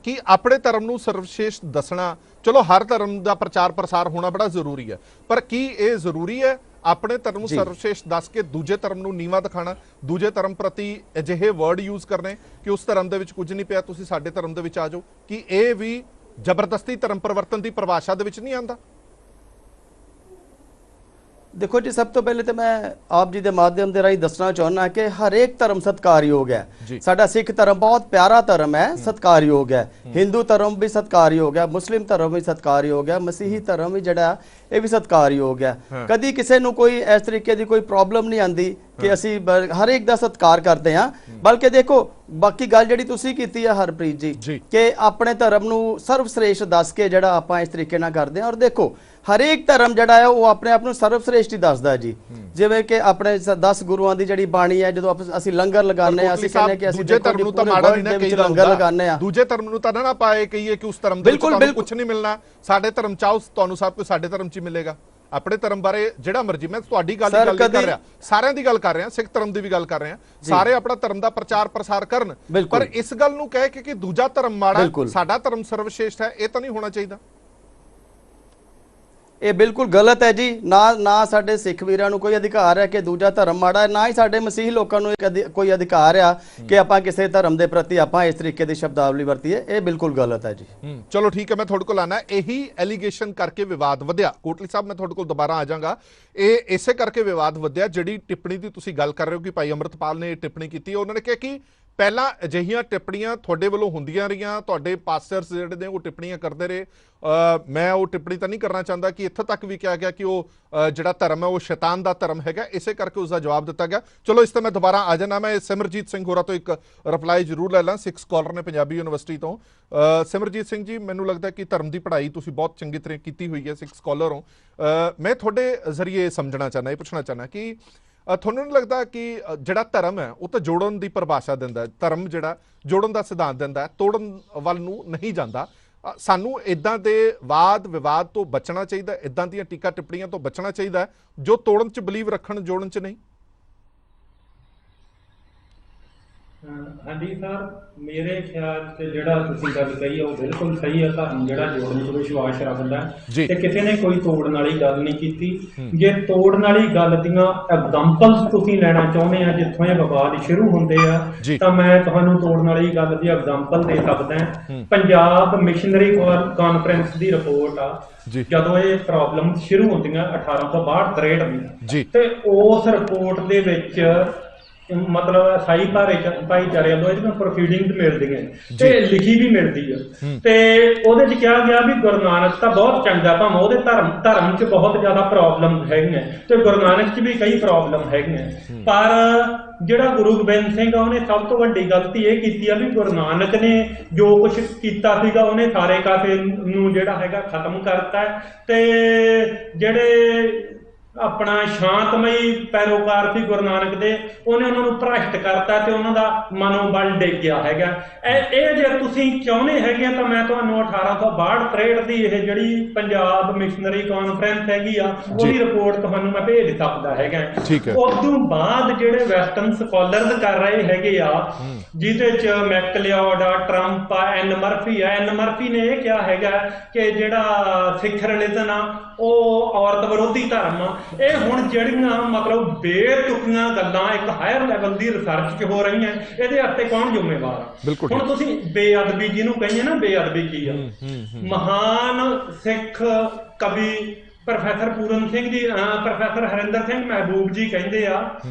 ਕਿ ਆਪਣੇ ਧਰਮ ਨੂੰ ਸਰਵਸ਼੍ਰੇਸ਼ਟ ਦੱਸਣਾ, ਚਲੋ ਹਰ ਧਰਮ ਦਾ ਪ੍ਰਚਾਰ ਪ੍ਰਸਾਰ ਹੋਣਾ ਬੜਾ ਜ਼ਰੂਰੀ ਹੈ, ਪਰ ਕੀ ਇਹ ਜ਼ਰੂਰੀ ਹੈ ਆਪਣੇ ਧਰਮ ਨੂੰ ਸਰਵਸ਼੍ਰੇਸ਼ਟ ਦੱਸ ਕੇ ਦੂਜੇ ਧਰਮ ਨੂੰ ਨੀਵਾਂ ਦਿਖਾਣਾ, ਦੂਜੇ ਧਰਮ ਪ੍ਰਤੀ ਅਜਿਹੇ ਵਰਡ ਯੂਜ਼ ਕਰਨੇ ਕਿ ਉਸ ਧਰਮ ਦੇ ਵਿੱਚ ਕੁਝ ਨਹੀਂ ਪਿਆ, ਤੁਸੀਂ ਸਾਡੇ ਧਰਮ ਦੇ ਵਿੱਚ ਆ ਜਾਓ? ਕਿ ਇਹ ਵੀ ਜ਼ਬਰਦਸਤੀ ਧਰਮ ਪਰਿਵਰਤਨ ਦੀ ਪਰਿਭਾਸ਼ਾ ਦੇ ਵਿੱਚ ਨਹੀਂ ਆਉਂਦਾ? ਦੇਖੋ ਜੀ, ਸਭ ਤੋਂ ਪਹਿਲੇ ਤਾਂ ਮੈਂ ਆਪ ਜੀ ਦੇ ਮਾਧਿਅਮ ਦੇ ਰਾਹੀਂ ਦੱਸਣਾ ਚਾਹੁੰਦਾ ਕਿ ਹਰੇਕ ਧਰਮ ਸਤਿਕਾਰਯੋਗ ਹੈ। ਸਾਡਾ ਸਿੱਖ ਧਰਮ ਬਹੁਤ ਪਿਆਰਾ ਧਰਮ ਹੈ, ਸਤਿਕਾਰਯੋਗ ਹੈ। ਹਿੰਦੂ ਧਰਮ ਵੀ ਸਤਿਕਾਰਯੋਗ ਹੈ, ਮੁਸਲਿਮ ਧਰਮ ਵੀ ਸਤਿਕਾਰਯੋਗ ਹੈ, ਮਸੀਹੀ ਧਰਮ ਵੀ ਜਿਹੜਾ ਇਹ ਵੀ ਸਤਿਕਾਰਯੋਗ ਹੈ। ਕਦੀ ਕਿਸੇ ਨੂੰ ਕੋਈ ਇਸ ਤਰੀਕੇ ਦੀ ਕੋਈ ਪ੍ਰੋਬਲਮ ਨਹੀਂ ਆਂਦੀ ਕਿ ਅਸੀਂ ਹਰੇਕ ਦਾ ਸਤਿਕਾਰ ਕਰਦੇ ਹਾਂ। ਬਲਕਿ ਦੇਖੋ, ਬਾਕੀ ਗੱਲ ਜਿਹੜੀ ਤੁਸੀਂ ਕੀਤੀ ਹੈ ਹਰਪ੍ਰੀਤ ਜੀ ਕਿ ਆਪਣੇ ਧਰਮ ਨੂੰ ਸਰਵਸ਼੍ਰੇਸ਼ਟ ਦੱਸ ਕੇ ਜਿਹੜਾ ਆਪਾਂ ਇਸ ਤਰੀਕੇ ਨਾਲ ਕਰਦੇ ਹਾਂ। ਔਰ ਦੇਖੋ, ਹਰੇਕ ਧਰਮ ਜਿਹੜਾ ਹੈ ਉਹ ਆਪਣੇ ਆਪ ਨੂੰ ਸਰਵਸ਼੍ਰੇਸ਼ਟ ਹੀ ਦੱਸਦਾ ਜੀ। ਜਿਵੇਂ ਕਿ ਆਪਣੇ 10 ਗੁਰੂਆਂ ਦੀ ਜਿਹੜੀ ਬਾਣੀ ਹੈ, ਜਦੋਂ ਅਸੀਂ ਲੰਗਰ ਲਗਾਉਂਦੇ ਹਾਂ, ਅਸੀਂ ਕਹਿੰਦੇ ਕਿ ਅਸੀਂ ਦੂਜੇ ਧਰਮ ਨੂੰ ਤਾਂ ਮਾੜਾ ਨਹੀਂ ਨਾ ਕਹੀਦਾ, ਲੰਗਰ ਲਗਾਉਂਦੇ ਆ, ਦੂਜੇ ਧਰਮ ਨੂੰ ਤਾਂ ਨਾ ਪਾਏ ਕਹੀਏ ਕਿ ਉਸ ਧਰਮ ਦੇ ਵਿੱਚ ਤੁਹਾਨੂੰ ਕੁਝ ਨਹੀਂ ਮਿਲਣਾ, ਸਾਡੇ ਧਰਮ ਚਾਹੋ ਤੁਹਾਨੂੰ ਸਭ ਕੁਝ ਸਾਡੇ ਧਰਮ 'ਚ ਹੀ ਮਿਲੇਗਾ। ਆਪਣੇ ਧਰਮ ਬਾਰੇ ਜਿਹੜਾ ਮਰਜ਼ੀ, ਮੈਂ ਤੁਹਾਡੀ ਗੱਲ ਨਹੀਂ ਕਰ ਰਿਹਾ, ਸਾਰਿਆਂ ਦੀ ਗੱਲ ਕਰ ਰਿਹਾ, ਸਿੱਖ ਧਰਮ ਦੀ ਵੀ ਗੱਲ ਕਰ ਰਿਹਾ, ਸਾਰੇ ਆਪਣਾ ਧਰਮ ਦਾ ਪ੍ਰਚਾਰ ਪ੍ਰਸਾਰ ਕਰਨ, ਪਰ ਇਸ ਗੱਲ ਨੂੰ ਕਹਿ ਕੇ ਕਿ ਦੂਜਾ ਧਰਮ ਮਾੜਾ, ਸਾਡਾ ਧਰਮ ਸਰਵਸ਼੍ਰੇਸ਼ਟ ਹੈ, ਇਹ ਤਾਂ ਨਹੀਂ ਹੋਣਾ ਚਾਹੀਦਾ। ਇਹ ਬਿਲਕੁਲ ਗਲਤ ਹੈ ਜੀ। ਨਾ ਸਾਡੇ ਸਿੱਖ ਵੀਰਾਂ ਨੂੰ ਕੋਈ ਅਧਿਕਾਰ ਹੈ ਕਿ ਦੂਜਾ ਧਰਮ ਮਾੜਾ ਹੈ, ਨਾ ਹੀ ਸਾਡੇ ਮਸੀਹ ਲੋਕਾਂ ਨੂੰ ਕੋਈ ਅਧਿਕਾਰ ਆ ਕਿ ਆਪਾਂ ਕਿਸੇ ਧਰਮ ਦੇ ਪ੍ਰਤੀ ਆਪਾਂ ਇਸ ਤਰੀਕੇ ਦੀ ਸ਼ਬਦਾਵਲੀ ਵਰਤੀਏ। ਇਹ ਬਿਲਕੁਲ ਗਲਤ ਹੈ ਜੀ। ਚਲੋ ਠੀਕ ਹੈ, ਮੈਂ ਤੁਹਾਡੇ ਕੋਲ ਆਣਾ, ਇਹੀ ਐਲੀਗੇਸ਼ਨ ਕਰਕੇ ਵਿਵਾਦ ਵਧਿਆ। ਕੋਟਲੀ ਸਾਹਿਬ, ਮੈਂ ਤੁਹਾਡੇ ਕੋਲ ਦੁਬਾਰਾ ਆ ਜਾਵਾਂਗਾ। ਇਹ ਇਸੇ ਕਰਕੇ ਵਿਵਾਦ ਵਧਿਆ ਜਿਹੜੀ ਟਿੱਪਣੀ ਦੀ ਤੁਸੀਂ ਗੱਲ ਕਰ ਰਹੇ ਹੋ ਕਿ ਭਾਈ ਅੰਮ੍ਰਿਤਪਾਲ ਨੇ ਟਿੱਪਣੀ ਕੀਤੀ। ਉਹਨਾਂ ਨੇ ਕਿਹਾ ਕਿ ਪਹਿਲਾਂ ਅਜਿਹੀਆਂ ਟਿੱਪਣੀਆਂ ਤੁਹਾਡੇ ਵੱਲੋਂ ਹੁੰਦੀਆਂ ਰਹੀਆਂ, ਤੁਹਾਡੇ ਪਾਸਟਰਸ ਜਿਹੜੇ ਨੇ ਉਹ ਟਿੱਪਣੀਆਂ ਕਰਦੇ ਰਹੇ, ਮੈਂ ਉਹ ਟਿੱਪਣੀ ਤਾਂ ਨਹੀਂ ਕਰਨਾ ਚਾਹੁੰਦਾ ਕਿ ਇੱਥੋਂ ਤੱਕ ਵੀ ਕਿਹਾ ਗਿਆ ਕਿ ਉਹ ਜਿਹੜਾ ਧਰਮ ਹੈ ਉਹ ਸ਼ੈਤਾਨ ਦਾ ਧਰਮ ਹੈਗਾ, ਇਸੇ ਕਰਕੇ ਉਸ ਦਾ ਜਵਾਬ ਦਿੱਤਾ ਗਿਆ। ਚਲੋ ਇਸ ਤੇ ਮੈਂ ਦੁਬਾਰਾ ਆ ਜਾਣਾ। ਮੈਂ ਸਿਮਰਜੀਤ ਸਿੰਘ ਹੋਰਾਂ ਤੋਂ ਇੱਕ ਰਿਪਲਾਈ ਜ਼ਰੂਰ ਲੈ ਲਾਂ, ਸਿੱਖ ਸਕਾਲਰ ਨੇ ਪੰਜਾਬੀ ਯੂਨੀਵਰਸਿਟੀ ਤੋਂ। ਸਿਮਰਜੀਤ ਸਿੰਘ ਜੀ, ਮੈਨੂੰ ਲੱਗਦਾ ਕਿ ਧਰਮ ਦੀ ਪੜ੍ਹਾਈ ਤੁਸੀਂ ਬਹੁਤ ਚੰਗੀ ਤਰ੍ਹਾਂ ਕੀਤੀ ਹੋਈ ਹੈ, ਸਿੱਖ ਸਕਾਲਰ ਹੋ। ਮੈਂ ਤੁਹਾਡੇ ਜ਼ਰੀਏ ਸਮਝਣਾ ਚਾਹੁੰਦਾ, ਇਹ ਪੁੱਛਣਾ ਚਾਹੁੰਦਾ ਕਿ ਤੁਹਾਨੂੰ ਨਹੀਂ ਲੱਗਦਾ ਕਿ ਜਿਹੜਾ ਧਰਮ ਹੈ ਉਹ ਤਾਂ ਜੋੜਨ ਦੀ ਪਰਿਭਾਸ਼ਾ ਦਿੰਦਾ, ਧਰਮ ਜਿਹੜਾ ਜੋੜਨ ਦਾ ਸਿਧਾਂਤ ਦਿੰਦਾ, ਤੋੜਨ ਵੱਲ ਨੂੰ ਨਹੀਂ ਜਾਂਦਾ। ਸਾਨੂੰ ਇਦਾਂ ਦੇ ਵਾਦ ਵਿਵਾਦ ਤੋਂ ਬਚਣਾ ਚਾਹੀਦਾ, ਇਦਾਂ ਦੀਆਂ ਟੀਕਾ ਟਿੱਪਣੀਆਂ ਤੋਂ ਬਚਣਾ ਚਾਹੀਦਾ ਜੋ ਤੋੜਨ 'ਚ ਬਲੀਵ ਰੱਖਣ, ਜੋੜਨ 'ਚ ਨਹੀਂ। हाँ जी सर, मेरे ख्याल से ਜਿਹੜਾ ਤੁਸੀਂ ਗੱਲ ਕਹੀ ਉਹ ਬਿਲਕੁਲ ਸਹੀ ਹੈ। ਧਰਮ ਜਿਹੜਾ ਜੋੜਨ 'ਚ ਵਿਸ਼ਵਾਸ ਰੱਖਦਾ ਜੀ। ਤੇ ਕਿਸੇ ਨੇ ਕੋਈ ਤੋੜਨ ਵਾਲੀ ਗੱਲ ਨਹੀਂ ਕੀਤੀ। ਜੇ ਤੋੜਨ ਵਾਲੀ ਗੱਲ ਦੀਆਂ ਐਗਜ਼ਾਮਪਲਸ ਤੁਸੀਂ ਲੈਣਾ ਚਾਹੁੰਦੇ ਆ ਜਿੱਥੋਂ ਇਹ ਵਿਵਾਦ ਸ਼ੁਰੂ ਹੁੰਦੇ ਆ, ਤਾਂ ਮੈਂ ਤੁਹਾਨੂੰ ਤੋੜਨ ਵਾਲੀ ਗੱਲ ਦੀ ਐਗਜ਼ਾਮਪਲ ਦੇ ਸਕਦਾ। ਪੰਜਾਬ ਮਿਸ਼ਨਰੀ ਕਾਨਫਰੰਸ ਦੀ ਰਿਪੋਰਟ ਆ, ਜਦੋਂ ਇਹ ਪ੍ਰੋਬਲਮ ਸ਼ੁਰੂ ਹੁੰਦੀਆਂ 1862-63 ਦੀਆਂ, ਤੇ ਉਸ ਰਿਪੋਰਟ ਦੇ ਵਿੱਚ ਮਤਲਬ ਈਸਾਈ ਭਾਈਚਾਰੇ ਵੱਲੋਂ ਇਹਦੀਆਂ ਪ੍ਰੋਸੀਡਿੰਗਸ ਮਿਲਦੀਆਂ ਤੇ ਲਿਖੀ ਵੀ ਮਿਲਦੀ ਆ, ਤੇ ਉਹਦੇ 'ਚ ਕਿਹਾ ਗਿਆ ਵੀ ਗੁਰੂ ਨਾਨਕ ਤਾਂ ਬਹੁਤ ਚੰਗਾ, ਭਾਵੇਂ ਉਹਦੇ ਧਰਮ 'ਚ ਬਹੁਤ ਜ਼ਿਆਦਾ ਪ੍ਰੋਬਲਮ ਹੈਗੀਆਂ ਤੇ ਗੁਰੂ ਨਾਨਕ 'ਚ ਵੀ ਕਈ ਪ੍ਰੋਬਲਮ ਹੈਗੀਆਂ, ਪਰ ਜਿਹੜਾ ਗੁਰੂ ਗੋਬਿੰਦ ਸਿੰਘ ਆ ਉਹਨੇ ਸਭ ਤੋਂ ਵੱਡੀ ਗਲਤੀ ਇਹ ਕੀਤੀ ਆ ਵੀ ਗੁਰੂ ਨਾਨਕ ਨੇ ਜੋ ਕੁਝ ਕੀਤਾ ਸੀਗਾ ਉਹਨੇ ਸਾਰੇ ਕਾਫੇ ਨੂੰ ਜਿਹੜਾ ਹੈਗਾ ਖਤਮ ਕਰਤਾ, ਤੇ ਜਿਹੜੇ ਆਪਣਾ ਸ਼ਾਂਤਮਈ ਪੈਰੋਕਾਰ ਸੀ ਗੁਰੂ ਨਾਨਕ ਦੇ ਉਹਨੇ ਉਹਨਾਂ ਨੂੰ ਭ੍ਰਸ਼ਟ ਕਰਤਾ ਤੇ ਉਹਨਾਂ ਦਾ ਮਨੋਬਲ ਡਿੱਗ ਗਿਆ ਹੈਗਾ। ਇਹ ਜੇ ਤੁਸੀਂ ਚਾਹੁੰਦੇ ਹੈਗੇ ਤਾਂ ਮੈਂ ਤੁਹਾਨੂੰ 1862-63 ਦੀ ਇਹ ਜਿਹੜੀ ਪੰਜਾਬ ਮਿਸ਼ਨਰੀ ਕਾਨਫਰੰਸ ਹੈਗੀ ਆ ਉਹਦੀ ਰਿਪੋਰਟ ਤੁਹਾਨੂੰ ਮੈਂ ਭੇਜ ਸਕਦਾ ਹੈਗਾ। ਉਸ ਤੋਂ ਬਾਅਦ ਜਿਹੜੇ ਵੈਸਟਰਨ ਸਕਾਲਰਸ ਕਰ ਰਹੇ ਹੈਗੇ ਆ, ਜਿਹਦੇ ਚ ਮੈਕਲਿਓਡ ਆ, ਟਰੰਪ ਆ, ਐਨ ਮਰਫੀ ਨੇ ਇਹ ਕਿਹਾ ਹੈਗਾ ਕਿ ਜਿਹੜਾ ਸਿੱਖ ਰਿਲੀਜਨ ਆ ਉਹ ਔਰਤ ਵਿਰੋਧੀ ਧਰਮ ਆ। ਇਹ ਹੁਣ ਜਿਹੜੀਆਂ ਮਤਲਬ ਬੇਤੁਕੀਆਂ ਗੱਲਾਂ ਇੱਕ ਹਾਇਰ ਲੈਵਲ ਦੀ ਰਿਸਰਚ 'ਚ ਹੋ ਰਹੀਆਂ, ਇਹਦੇ ਉੱਤੇ ਕੌਣ ਜ਼ਿੰਮੇਵਾਰ ਆ? ਹੁਣ ਤੁਸੀਂ ਬੇਅਦਬੀ ਜਿਹਨੂੰ ਕਹੀਏ ਨਾ, ਬੇਅਦਬੀ ਕੀ ਆ? ਮਹਾਨ ਸਿੱਖ ਕਵੀ ਪ੍ਰੋਫੈਸਰ ਪੂਰਨ ਸਿੰਘ ਜੀ, ਪ੍ਰੋਫੈਸਰ ਹਰਿੰਦਰ ਸਿੰਘ ਮਹਿਬੂਬ ਜੀ ਕਹਿੰਦੇ ਆ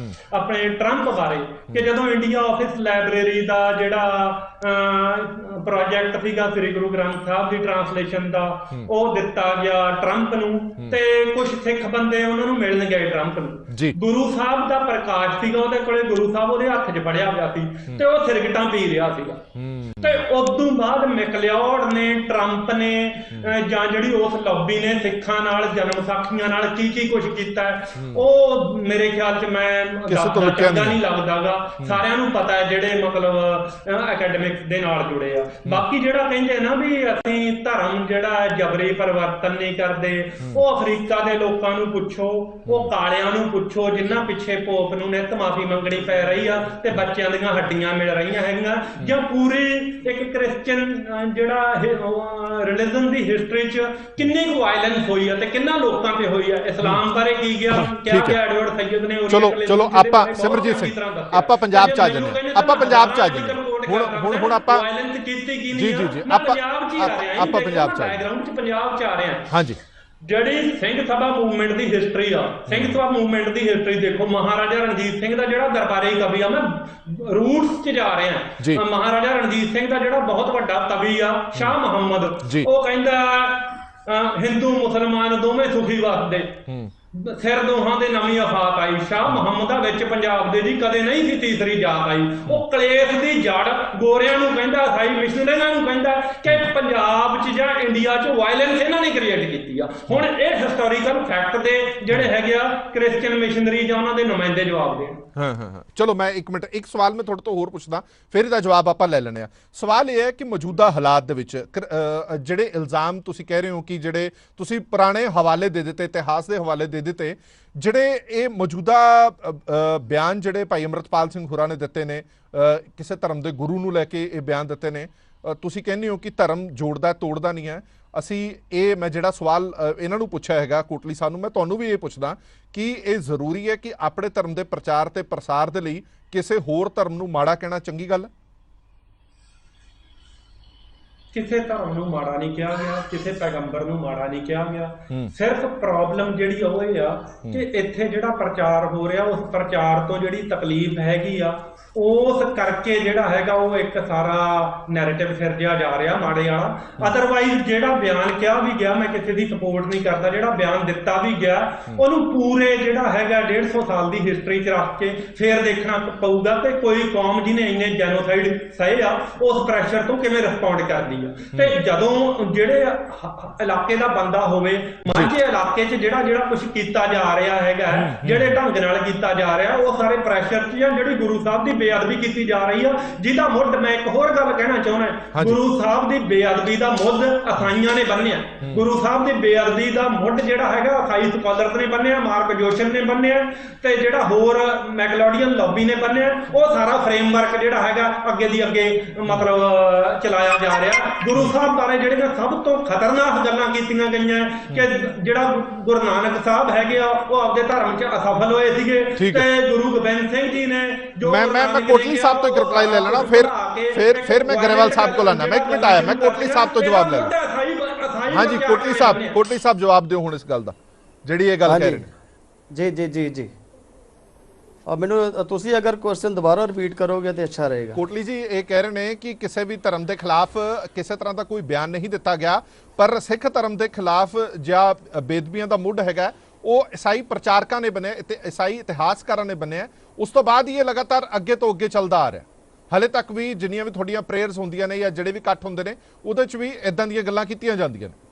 ਆਪਣੇ ਟਰੰਪ ਬਾਰੇ ਕਿ ਜਦੋਂ ਇੰਡੀਆ ਆਫਿਸ ਲਾਇਬ੍ਰੇਰੀ ਦਾ ਜਿਹੜਾ ਪ੍ਰੋਜੈਕਟ ਸੀਗਾ ਸ੍ਰੀ ਗੁਰੂ ਗ੍ਰੰਥ ਸਾਹਿਬ ਦੀ ਟ੍ਰਾਂਸਲੇਸ਼ਨ ਦਾ, ਉਹ ਦਿੱਤਾ ਗਿਆ ਟਰੰਪ ਨੂੰ, ਤੇ ਕੁਝ ਸਿੱਖ ਬੰਦੇ ਉਹਨਾਂ ਨੂੰ ਮਿਲਣ ਗਏ ਟਰੰਪ ਨੂੰ। ਗੁਰੂ ਸਾਹਿਬ ਦਾ ਪ੍ਰਕਾਸ਼ ਸੀਗਾ ਉਹਦੇ ਕੋਲੇ, ਗੁਰੂ ਸਾਹਿਬ ਉਹਦੇ ਹੱਥ 'ਚ ਫੜਿਆ ਹੋਇਆ ਸੀ ਤੇ ਉਹ ਸਿਰਗਟਾਂ ਪੀ ਰਿਹਾ ਸੀਗਾ। ਤੇ ਉਦੋਂ ਬਾਅਦ ਮੈਕਲਿਓਡ ਨੇ, ਟਰੰਪ ਨੇ, ਜਾਂ ਜਿਹੜੀ ਉਸ ਲੌਬੀ ਨੇ ਸਿੱਖਾਂ ਨਾਲ ਜਨਮ ਸਾਖੀਆਂ ਨਾਲ ਕੀ ਕੁਝ ਕੀਤਾ, ਉਹ ਮੇਰੇ ਖਿਆਲ 'ਚ ਮੈਂ ਚੰਗਾ ਨਹੀਂ ਲੱਗਦਾਗਾ। ਸਾਰਿਆਂ ਨੂੰ ਪਤਾ ਹੈ ਜਿਹੜੇ ਮਤਲਬ ਅਕੈਡਮਿਕਸ ਦੇ ਨਾਲ ਜੁੜੇ ਆ। ਬਾਕੀ ਜਿਹੜਾ ਕਹਿੰਦੇ ਨਾ ਵੀ ਅਸੀਂ ਧਰਮ ਜਿਹੜਾ ਜਬਰੀ ਪਰਿਵਰਤਨ ਨਹੀਂ ਕਰਦੇ, ਉਹ ਅਫਰੀਕਾ ਦੇ ਲੋਕਾਂ ਨੂੰ ਪੁੱਛੋ, ਉਹ ਕਾਲਿਆਂ ਨੂੰ ਪੁੱਛੋ ਜਿਨ੍ਹਾਂ ਪਿੱਛੇ ਪੋਪ ਨੂੰ ਨਿੱਤ ਮਾਫੀ ਮੰਗਣੀ ਪੈ ਰਹੀ ਆ ਤੇ ਬੱਚਿਆਂ ਦੀਆਂ ਹੱਡੀਆਂ ਮਿਲ ਰਹੀਆਂ ਹੈਗੀਆਂ, ਜਾਂ ਪੂਰੀ ਇੱਕ ਕ੍ਰਿਸਚਨ ਜਿਹੜਾ ਰਿਲੀਜਨ ਦੀ ਹਿਸਟਰੀ 'ਚ ਕਿੰਨੀ ਕੁ ਵਾਇਲੈਂਸ ਹੋਈ ਆ ਤੇ ਕਿੰਨਾ ਲੋਕਾਂ ਤੇ ਹੋਈ ਆ। ਇਸਲਾਮ ਬਾਰੇ ਕੀ ਗਿਆ, ਕਿਹਾ ਕਿ ਐਡਵਰਡ ਸੈਯਦ ਨੇ। ਚਲੋ ਆਪਾਂ ਸਿਮਰਜੀਤ ਸਿੰਘ ਆਪਾਂ ਪੰਜਾਬ 'ਚ ਆ ਜਾਂਦੇ ਹਾਂ, ਆਪਾਂ ਪੰਜਾਬ 'ਚ ਆ ਜਾਂਦੇ ਹਾਂ। ਹੁਣ ਆਪਾਂ ਵਾਇਲੈਂਸ ਕੀਤੀ ਕੀ ਨਹੀਂ, ਜੀ ਆਪਾਂ ਪੰਜਾਬ 'ਚ ਬੈਕਗ੍ਰਾਉਂਡ 'ਚ ਪੰਜਾਬ 'ਚ ਆ ਰਹੇ ਹਾਂ। ਹਾਂਜੀ, ਜਿਹੜੀ ਸਿੰਘ ਸਭਾ ਮੂਵਮੈਂਟ ਦੀ ਹਿਸਟਰੀ ਆ, ਸਿੰਘ ਸਭਾ ਮੂਵਮੈਂਟ ਦੀ ਹਿਸਟਰੀ ਦੇਖੋ। ਮਹਾਰਾਜਾ ਰਣਜੀਤ ਸਿੰਘ ਦਾ ਜਿਹੜਾ ਦਰਬਾਰੀ ਕਵੀ ਆ, ਮੈਂ ਰੂਟਸ 'ਚ ਜਾ ਰਿਹਾ। ਮਹਾਰਾਜਾ ਰਣਜੀਤ ਸਿੰਘ ਦਾ ਜਿਹੜਾ ਬਹੁਤ ਵੱਡਾ ਕਵੀ ਆ ਸ਼ਾਹ ਮੁਹੰਮਦ, ਉਹ ਕਹਿੰਦਾ ਹਿੰਦੂ ਮੁਸਲਮਾਨ ਦੋਵੇਂ ਸੁਖੀ ਵਸਦੇ, ਸਿਰ ਦੋਹਾਂ ਦੇ ਨਵੀਂ ਆਫਾਤ ਆਈ। ਸ਼ਾਹ ਮੁਹੰਮਦਾ ਵਿੱਚ ਪੰਜਾਬ ਦੇ ਜੀ ਕਦੇ ਨਹੀਂ ਸੀ ਤੀਸਰੀ ਜਾਤ ਆਈ। ਉਹ ਕਲੇਸ਼ ਦੀ ਜੜ ਗੋਰਿਆਂ ਨੂੰ ਕਹਿੰਦਾ, ਈਸਾਈ ਮਿਸ਼ਨਰੀਆਂ ਨੂੰ ਕਹਿੰਦਾ ਕਿ ਪੰਜਾਬ 'ਚ ਜਾਂ ਇੰਡੀਆ 'ਚ ਵਾਇਲੈਂਸ ਇਹਨਾਂ ਨੇ ਕ੍ਰੀਏਟ ਕੀਤੀ ਆ। ਹੁਣ ਇਹ ਹਿਸਟੋਰੀਕਲ ਫੈਕਟ ਦੇ ਜਿਹੜੇ ਹੈਗੇ ਆ ਕ੍ਰਿਸਚੀਅਨ ਮਿਸ਼ਨਰੀ ਜਾਂ ਉਹਨਾਂ ਦੇ ਨੁਮਾਇੰਦੇ ਜਵਾਬ ਦੇਣ। ਚਲੋ ਮੈਂ ਇੱਕ ਮਿੰਟ, ਇੱਕ ਸਵਾਲ ਮੈਂ ਤੁਹਾਡੇ ਤੋਂ ਹੋਰ ਪੁੱਛਦਾ, ਫਿਰ ਇਹਦਾ ਜਵਾਬ ਆਪਾਂ ਲੈ ਲੈਣੇ ਆ। ਸਵਾਲ ਇਹ ਹੈ ਕਿ ਮੌਜੂਦਾ ਹਾਲਾਤ ਦੇ ਵਿੱਚ ਜਿਹੜੇ ਇਲਜ਼ਾਮ ਤੁਸੀਂ ਕਹਿ ਰਹੇ ਹੋ ਕਿ ਜਿਹੜੇ ਤੁਸੀਂ ਪੁਰਾਣੇ ਹਵਾਲੇ ਦੇ ਦਿੱਤੇ, ਇਤਿਹਾਸ ਦੇ ਹਵਾਲੇ ਦੇ ਦਿੱਤੇ, ਜਿਹੜੇ ਇਹ ਮੌਜੂਦਾ ਬਿਆਨ ਜਿਹੜੇ ਭਾਈ ਅੰਮ੍ਰਿਤਪਾਲ ਸਿੰਘ ਹੋਰਾਂ ਨੇ ਦਿੱਤੇ ਨੇ, ਕਿਸੇ ਧਰਮ ਦੇ ਗੁਰੂ ਨੂੰ ਲੈ ਕੇ ਇਹ ਬਿਆਨ ਦਿੱਤੇ ਨੇ, ਤੁਸੀਂ ਕਹਿੰਦੇ ਹੋ ਕਿ ਧਰਮ ਜੋੜਦਾ ਤੋੜਦਾ ਨਹੀਂ ਹੈ। ਅਸੀਂ ਇਹ ਮੈਂ ਜਿਹੜਾ ਸਵਾਲ ਇਹਨਾਂ ਨੂੰ ਪੁੱਛਿਆ ਹੈਗਾ ਕੋਟਲੀ ਸਾਹਿਬ ਨੂੰ, ਮੈਂ ਤੁਹਾਨੂੰ ਵੀ ਇਹ ਪੁੱਛਦਾ ਕਿ ਇਹ ਜ਼ਰੂਰੀ ਹੈ ਕਿ ਆਪਣੇ ਧਰਮ ਦੇ ਪ੍ਰਚਾਰ ਤੇ ਪ੍ਰਸਾਰ ਦੇ ਲਈ ਕਿਸੇ ਹੋਰ ਧਰਮ ਨੂੰ ਮਾੜਾ ਕਹਿਣਾ ਚੰਗੀ ਗੱਲ ਹੈ? ਕਿਸੇ ਧਰਮ ਨੂੰ ਮਾੜਾ ਨਹੀਂ ਕਿਹਾ ਗਿਆ, ਕਿਸੇ ਪੈਗੰਬਰ ਨੂੰ ਮਾੜਾ ਨਹੀਂ ਕਿਹਾ ਗਿਆ। ਸਿਰਫ ਪ੍ਰੋਬਲਮ ਜਿਹੜੀ ਉਹ ਇਹ ਆ ਕਿ ਇੱਥੇ ਜਿਹੜਾ ਪ੍ਰਚਾਰ ਹੋ ਰਿਹਾ, ਉਸ ਪ੍ਰਚਾਰ ਤੋਂ ਜਿਹੜੀ ਤਕਲੀਫ ਹੈਗੀ ਆ, ਉਸ ਕਰਕੇ ਜਿਹੜਾ ਹੈਗਾ ਉਹ ਇੱਕ ਸਾਰਾ ਨੈਰੇਟਿਵ ਸਿਰਜਿਆ ਜਾ ਰਿਹਾ ਮਾੜੇ ਵਾਲਾ। ਅਦਰਵਾਈਜ਼ ਜਿਹੜਾ ਬਿਆਨ ਕਿਹਾ ਵੀ ਗਿਆ, ਮੈਂ ਕਿਸੇ ਦੀ ਸਪੋਰਟ ਨਹੀਂ ਕਰਦਾ, ਜਿਹੜਾ ਬਿਆਨ ਦਿੱਤਾ ਵੀ ਗਿਆ ਉਹਨੂੰ ਪੂਰੇ ਜਿਹੜਾ ਹੈਗਾ 150 ਸਾਲ ਦੀ ਹਿਸਟਰੀ 'ਚ ਰੱਖ ਕੇ ਫੇਰ ਦੇਖਣਾ ਪਊਗਾ ਕਿ ਕੋਈ ਕੌਮ ਜਿਹਨੇ ਇੰਨੇ ਜੈਨੋਸਾਈਡ ਸਹੇ ਆ ਉਸ ਪ੍ਰੈਸ਼ਰ ਤੋਂ ਕਿਵੇਂ ਰਿਸਪੌਂਡ ਕਰਦੀ ਆ। ਤੇ ਜਦੋਂ ਜਿਹੜੇ ਇਲਾਕੇ ਦਾ ਬੰਦਾ ਹੋਵੇ, ਮਾਝੇ ਇਲਾਕੇ 'ਚ ਜਿਹੜਾ ਕੁਝ ਕੀਤਾ ਜਾ ਰਿਹਾ ਹੈਗਾ, ਜਿਹੜੇ ਢੰਗ ਨਾਲ ਕੀਤਾ ਜਾ ਰਿਹਾ, ਉਹ ਸਾਰੇ ਪ੍ਰੈਸ਼ਰ 'ਚ ਆ। ਜਿਹੜੀ ਗੁਰੂ ਸਾਹਿਬ ਦੀ ਬੇਅਦਬੀ ਕੀਤੀ ਜਾ ਰਹੀ ਆ, ਜਿਹਦਾ ਮੁੱਢ ਮੈਂ ਇੱਕ ਹੋਰ ਗੱਲ ਕਹਿਣਾ ਚਾਹੁੰਦਾ, ਗੁਰੂ ਸਾਹਿਬ ਦੀ ਬੇਅਦਬੀ ਦਾ ਮੁੱਢ ਅਥਾਈਆਂ ਨੇ ਬੰਨਿਆ। ਗੁਰੂ ਸਾਹਿਬ ਦੀ ਬੇਅਦਬੀ ਦਾ ਮੁੱਢ ਜਿਹੜਾ ਹੈਗਾ ਅਥਾਈ ਸਕਾਲਰਸ ਨੇ ਬੰਨਿਆ, ਮਾਰਕ ਜੋਸ਼ਨ ਨੇ ਬੰਨਿਆ, ਤੇ ਜਿਹੜਾ ਹੋਰ ਮੈਕਲੋਡੀਅਨ ਲੌਬੀ ਨੇ ਬੰਨਿਆ। ਉਹ ਸਾਰਾ ਫਰੇਮਵਰਕ ਜਿਹੜਾ ਹੈਗਾ ਅੱਗੇ ਦੀ ਅੱਗੇ ਮਤਲਬ ਚਲਾਇਆ ਜਾ ਰਿਹਾ। ਗੁਰੂ ਸਾਹਿਬ ਬਾਰੇ ਜਿਹੜੀਆਂ ਸਭ ਤੋਂ ਖਤਰਨਾਕ ਗੱਲਾਂ ਕੀਤੀਆਂ ਗਈਆਂ ਕਿ ਜਿਹੜਾ ਗੁਰੂ ਨਾਨਕ ਸਾਹਿਬ ਹੈਗੇ ਆ ਉਹ ਆਪਦੇ ਧਰਮ 'ਚ ਅਸਫਲ ਹੋਏ ਸੀਗੇ, ਤੇ ਗੁਰੂ ਗੋਬਿੰਦ ਸਿੰਘ ਜੀ ਨੇ ਜੋ ਮੈਂ ਕੋਟਲੀ ਸਾਹਿਬ ਤੋਂ ਇੱਕ ਰਿਪਲਾਈ ਲੈ ਲੈਣਾ, ਫਿਰ ਮੈਂ ਗਰੇਵਾਲ ਸਾਹਿਬ ਕੋਲ ਆਣਾ। ਮੈਂ ਇੱਕ ਮਿੰਟ ਆਇਆ, ਮੈਂ ਕੋਟਲੀ ਸਾਹਿਬ ਤੋਂ ਜਵਾਬ ਲੈ ਲਾਂ। ਹਾਂਜੀ ਕੋਟਲੀ ਸਾਹਿਬ ਜਵਾਬ ਦਿਓ ਹੁਣ ਇਸ ਗੱਲ ਦਾ, ਜਿਹੜੀ ਇਹ ਗੱਲ ਕਹਿ ਰਹੇ ਨੇ। ਜੀ और मैनू तुसी अगर क्वेश्चन दोबारा रिपीट करोगे तो अच्छा रहेगा। कोटली जी ये कह रहे हैं कि किसी भी धर्म के खिलाफ किसी तरह का कोई बयान नहीं दिता गया, पर सिख धर्म के खिलाफ जो बेदबियां का मुੱਢ हैगा वो ईसाई प्रचारकों ने बने, ईसाई इतिहासकारों ने बने। उस तो बाद ये लगातार अगे तो अगे चलता आ रहा। हले तक भी जिन्नियां भी थोड़ियां प्रेयर्स होंदियां ने या जिहड़े भी इकट्ठ होंदे ने उहदे च भी इदां दीयां गल्लां कीतीआं जांदियां ने।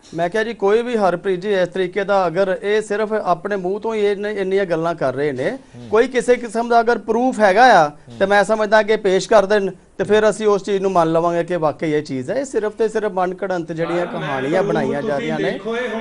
मैं क्या जी कोई भी हरप्रीत जी इस तरीके का अगर ये सिर्फ अपने मूँह तो ही इन्नियां गल्लां कर रहे ने, कोई किसी किस्म का अगर प्रूफ हैगा आ तो मैं समझदा कि पेश कर देन तो फिर असी उस चीज़ मान लवांगे कि वाकई ये चीज़ है। सिर्फ तो सिर्फ मन घड़ंत जड़ियां कहानियां बनाई जा रही ने।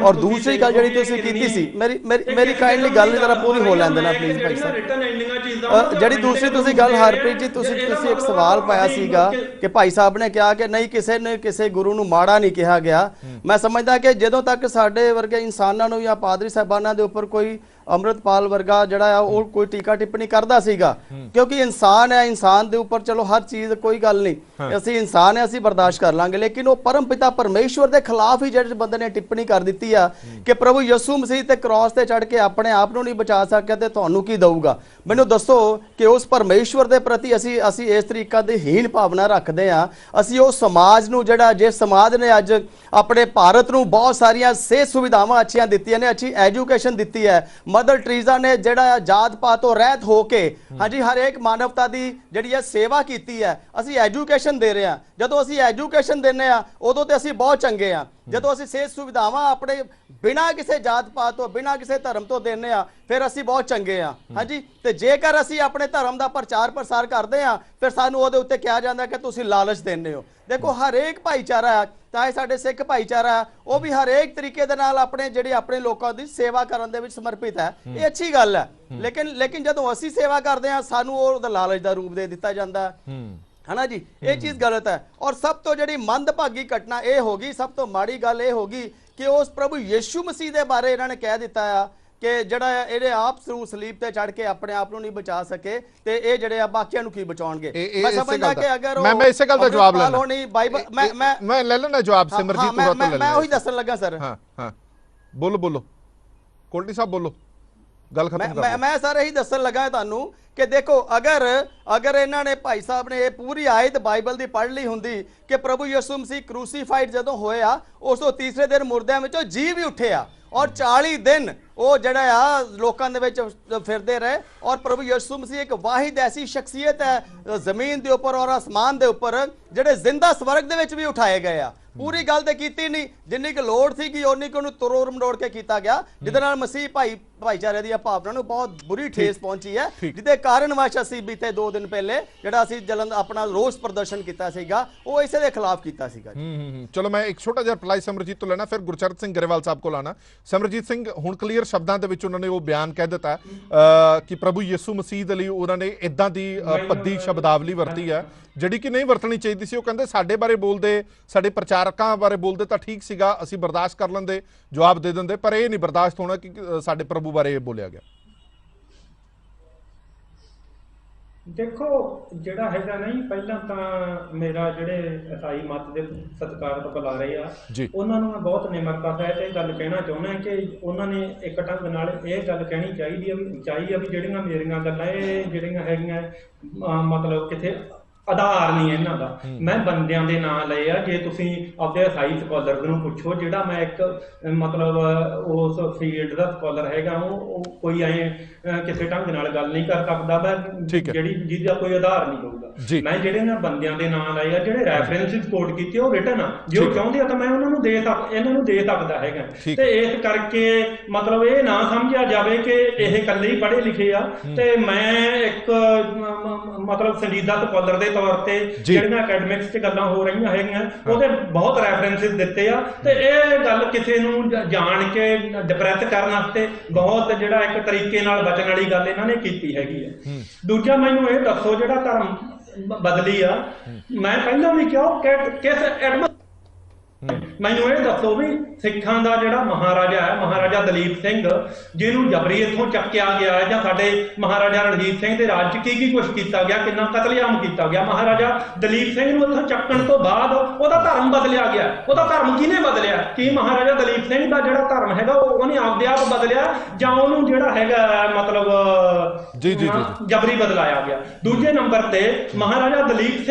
और दूसरी गल जी तुसीं कीती सी, मेरी काइंडली गल जरा पूरी हो लैंदे ना प्लीज़ भाई साहब। जी दूसरी तुसीं गल हरप्रीत जी तुसीं एक सवाल पाया सीगा कि भाई साहब ने कहा कि नहीं किसी ने किसी गुरु नूं माड़ा नहीं कहा गया। मैं समझदा कि जदों तक साडे वर्गे इंसानां नूं या पादरी साहिबानां दे उपर कोई अमृतपाल वर्गा जड़ा वो कोई टीका टिप्पणी करता सीगा, क्योंकि इंसान है, इंसान दे ऊपर चलो हर चीज कोई गल नहीं, असी इंसान है असी बर्दाश्त कर लांगे। लेकिन वो परम पिता परमेश्वर के खिलाफ ही जिस बंदे ने टिप्पणी कर दी है कि प्रभु यसू मसीह ते क्रॉस ते चढ़ के अपने आप नूं नहीं बचा सकिया ते तुहानूं की दऊगा। मैनूं दसो कि उस परमेश्वर के प्रति असी इस तरीका दी हीन भावना रखते हैं। असी उस समाज नूं जिहड़ा जिस समाज ने अज अपने भारत नूं बहुत सारियां सेहत सुविधावां अच्छियां दित्तियां ने, अच्छी एजुकेशन दित्ती है। मदर टेरेसा ने जिहड़ा जात पात तो रहत हो के हाँ जी हर एक मानवता की जिहड़ी सेवा की है। असी एजुकेशन दे रहे हैं, जदों असी एजुकेशन देने उदों ते असी बहुत चंगे हैं। जदों असी सेहत सुविधावां अपने बिना किसी जात पात तो बिना किसी धर्म तो देने फिर असी बहुत चंगे हाँ। हाँ जी ते जेकर असी अपने धर्म का प्रचार प्रसार करते हैं फिर सानू उहदे उत्ते कहा जाता कि तुसी लालच देने हो। देखो हर एक भाईचारा है, चाहे साडे सिख भाईचारा है, वो भी हर एक तरीके दे नाल अपने जिहड़े अपने लोगों की सेवा करन दे विच समर्पित है। ये अच्छी गल है, लेकिन जदों असी सेवा करते हैं सानू वो लालच का रूप दे दिता जाता है ना जी। ये चीज़ गलत है। और सब तो जिहड़ी मंदभागी घटना ये होगी, सब तो माड़ी गल ये होगी कि उस प्रभु यीशु मसीह के बारे इन्होंने कह दिता है कि जड़ा ये आप सलीब ते चढ़ के अपने आप को नहीं बचा सके ते ये जड़े बाकियां नूं की बचाउणगे। मैं समझदा कि अगर मैं इसे गल दा जवाब लेना होनी बाइबल मैं ले लेना जवाब सिमरजीत पूरा तो ले लेना। मैं वही दसन लगा सर। हां हां बोलो कोटली साहब बोलो गल खत्म कर। मैं सर यही दसन लगा तुहानू कि देखो अगर इन्होंने भाई साहब ने पूरी आयत बाइबल की पढ़ ली होंदी कि प्रभु यीशु मसीह क्रूसीफाइड जदों होया उस तो तीसरे दिन मुर्दियां विचों जी भी उठे और 40 दिन वो जड़ा लोगों दे विच फिरदे रहे। और प्रभु यीशु मसीह एक वाहिद ऐसी शख्सियत है जमीन के उपर और आसमान के उपर जिहड़े जिंदा स्वर्ग दे विच भी उठाए गए। पूरी गल तो की नहीं, जिन्नी की लोड़ थी उन्नी को तरोड़ मरोड़ के किया गया, जिहदे नाल मसीह भाईचारे दी भावना नूं बहुत बुरी ठेस पहुंची है, जिहदे कारण वश असीं बीते 2 दिन पहले जिहड़ा असीं जलन अपना रोष प्रदर्शन किया सीगा वो इसे दे खिलाफ किया सीगा। चलो मैं एक छोटा जिहा रिप्लाई सिमरजीत तो लेना, फिर गुरचरण सिंह गरेवाल साहब को लाना। सिमरजीत सिंह हुण क्लीयर शब्दां दे विच उन्होंने वो बयान कह दिता कि प्रभु यीशु मसीह दे लई उन्होंने इदां दी भद्दी शब्दावली वरती है जिहड़ी कि नहीं वरतनी चाहिए सी। वो कहंदे साडे बारे बोलदे साडे प्रचारकां बारे बोलदे तां ठीक सीगा, असीं बर्दाश्त कर लैंदे जवाब दे दिंदे, पर यह नहीं बर्दाश्त होना कि साडे प्रभु बारे बोलिया गया। देखो जिहड़ा हैगा नहीं पहला तां मेरा जिहड़े ईसाई मत दे सत्कारत बुलारे आ उन्हां नूं मैं बहुत निमरता सहित ये गल कहना चाहुंदा कि उन्हां ने एक ढंग नाल ये गल कहनी चाहिए भी जिहड़ियां मेरियां गल्लां ये जिहड़ियां हैगियां मतलब किथे ਆਧਾਰ ਨਹੀਂ ਇਹਨਾਂ ਦਾ। ਮੈਂ ਬੰਦਿਆਂ ਦੇ ਨਾਂ ਲਏ ਆ। ਜੇ ਤੁਸੀਂ ਆਪਦੇ ਹਾਈ ਸਕਾਲਰ ਨੂੰ ਪੁੱਛੋ, ਜਿਹੜਾ ਮੈਂ ਇੱਕ ਮਤਲਬ ਉਸ ਫੀਲਡ ਦਾ ਸਕਾਲਰ ਹੈਗਾ, ਉਹ ਕੋਈ ਐ ਕਿਸੇ ਢੰਗ ਨਾਲ ਗੱਲ ਨਹੀਂ ਕਰ ਸਕਦਾ ਮੈਂ ਜਿਹੜੀ ਜਿਹਦਾ ਕੋਈ ਆਧਾਰ ਨਹੀਂ ਹੋਊਗਾ। ਮੈਂ ਜਿਹੜੇ ਨਾ ਬੰਦਿਆਂ ਦੇ ਨਾਂ ਲਏ ਆ, ਜਿਹੜੇ ਰੈਫਰੈਂਸਿਸ ਕੋਟ ਕੀਤੇ ਉਹ ਰਿਟਨ ਆ, ਜੇ ਉਹ ਚਾਹੁੰਦੇ ਆ ਤਾਂ ਮੈਂ ਉਹਨਾਂ ਨੂੰ ਇਹਨਾਂ ਨੂੰ ਦੇ ਸਕਦਾ ਹੈਗਾ। ਤੇ ਇਸ ਕਰਕੇ ਮਤਲਬ ਇਹ ਨਾ ਸਮਝਿਆ ਜਾਵੇ ਕਿ ਇਹ ਇਕੱਲੇ ਹੀ ਪੜ੍ਹੇ ਲਿਖੇ ਆ। ਤੇ ਮੈਂ ਇੱਕ ਮਤਲਬ ਸੰਜੀਦਾ ਸਕਾਲਰ ਦੇ ਤੌਰ ਤੇ ਜਿਹੜੀਆਂ ਅਕੈਡਮਿਕਸ 'ਚ ਗੱਲਾਂ ਹੋ ਰਹੀਆਂ ਹੈਗੀਆਂ ਉਹਦੇ ਬਹੁਤ ਰੈਫਰੈਂਸਿਸ ਦਿੱਤੇ ਆ। ਤੇ ਇਹ ਗੱਲ ਕਿਸੇ ਨੂੰ ਜਾਣ ਕੇ ਡਿਪਰੈਸ ਕਰਨ ਵਾਸਤੇ ਬਹੁਤ ਜਿਹੜਾ ਇੱਕ ਤਰੀਕੇ ਨਾਲ ਬਚਣ ਵਾਲੀ ਗੱਲ ਇਹਨਾਂ ਨੇ ਕੀਤੀ ਹੈਗੀ ਹੈ। ਦੂਜਾ ਮੈਨੂੰ ਇਹ ਦੱਸੋ, ਜਿਹੜਾ ਧਰਮ ਬਦਲੀ ਆ, ਮੈਂ ਪਹਿਲਾਂ ਵੀ ਕਿਹਾ ਕਿਸ ਮੈਨੂੰ ਇਹ ਦੱਸੋ ਵੀ ਸਿੱਖਾਂ ਦਾ ਜਿਹੜਾ ਮਹਾਰਾਜਾ ਹੈ, ਮਹਾਰਾਜਾ ਦਲੀਪ ਸਿੰਘ, ਜਿਹਨੂੰ ਜਬਰੀ ਇੱਥੋਂ ਚੱਕਿਆ ਗਿਆ ਹੈ, ਜਾਂ ਸਾਡੇ ਮਹਾਰਾਜਾ ਰਣਜੀਤ ਸਿੰਘ ਦੇ ਰਾਜ 'ਚ ਕੀ ਕੁਛ ਕੀਤਾ ਗਿਆ, ਕਿੰਨਾ ਕਤਲੇਆਮ ਕੀਤਾ ਗਿਆ। ਮਹਾਰਾਜਾ ਦਲੀਪ ਸਿੰਘ ਨੂੰ ਇੱਥੋਂ ਚੱਕਣ ਤੋਂ ਬਾਅਦ ਉਹਦਾ ਧਰਮ ਬਦਲਿਆ ਗਿਆ। ਉਹਦਾ ਧਰਮ ਕਿਹਨੇ ਬਦਲਿਆ? ਕੀ ਮਹਾਰਾਜਾ ਦਲੀਪ ਸਿੰਘ ਦਾ ਜਿਹੜਾ ਧਰਮ ਹੈਗਾ ਉਹਨੇ ਆਪਦੇ ਆਪ ਬਦਲਿਆ, ਜਾਂ ਉਹਨੂੰ ਜਿਹੜਾ ਹੈਗਾ ਮਤਲਬ ਜਬਰੀ ਬਦਲਾਇਆ ਗਿਆ? ਦੂਜੇ ਨੰਬਰ ਤੇ ਮਹਾਰਾਜਾ ਦਲੀਪ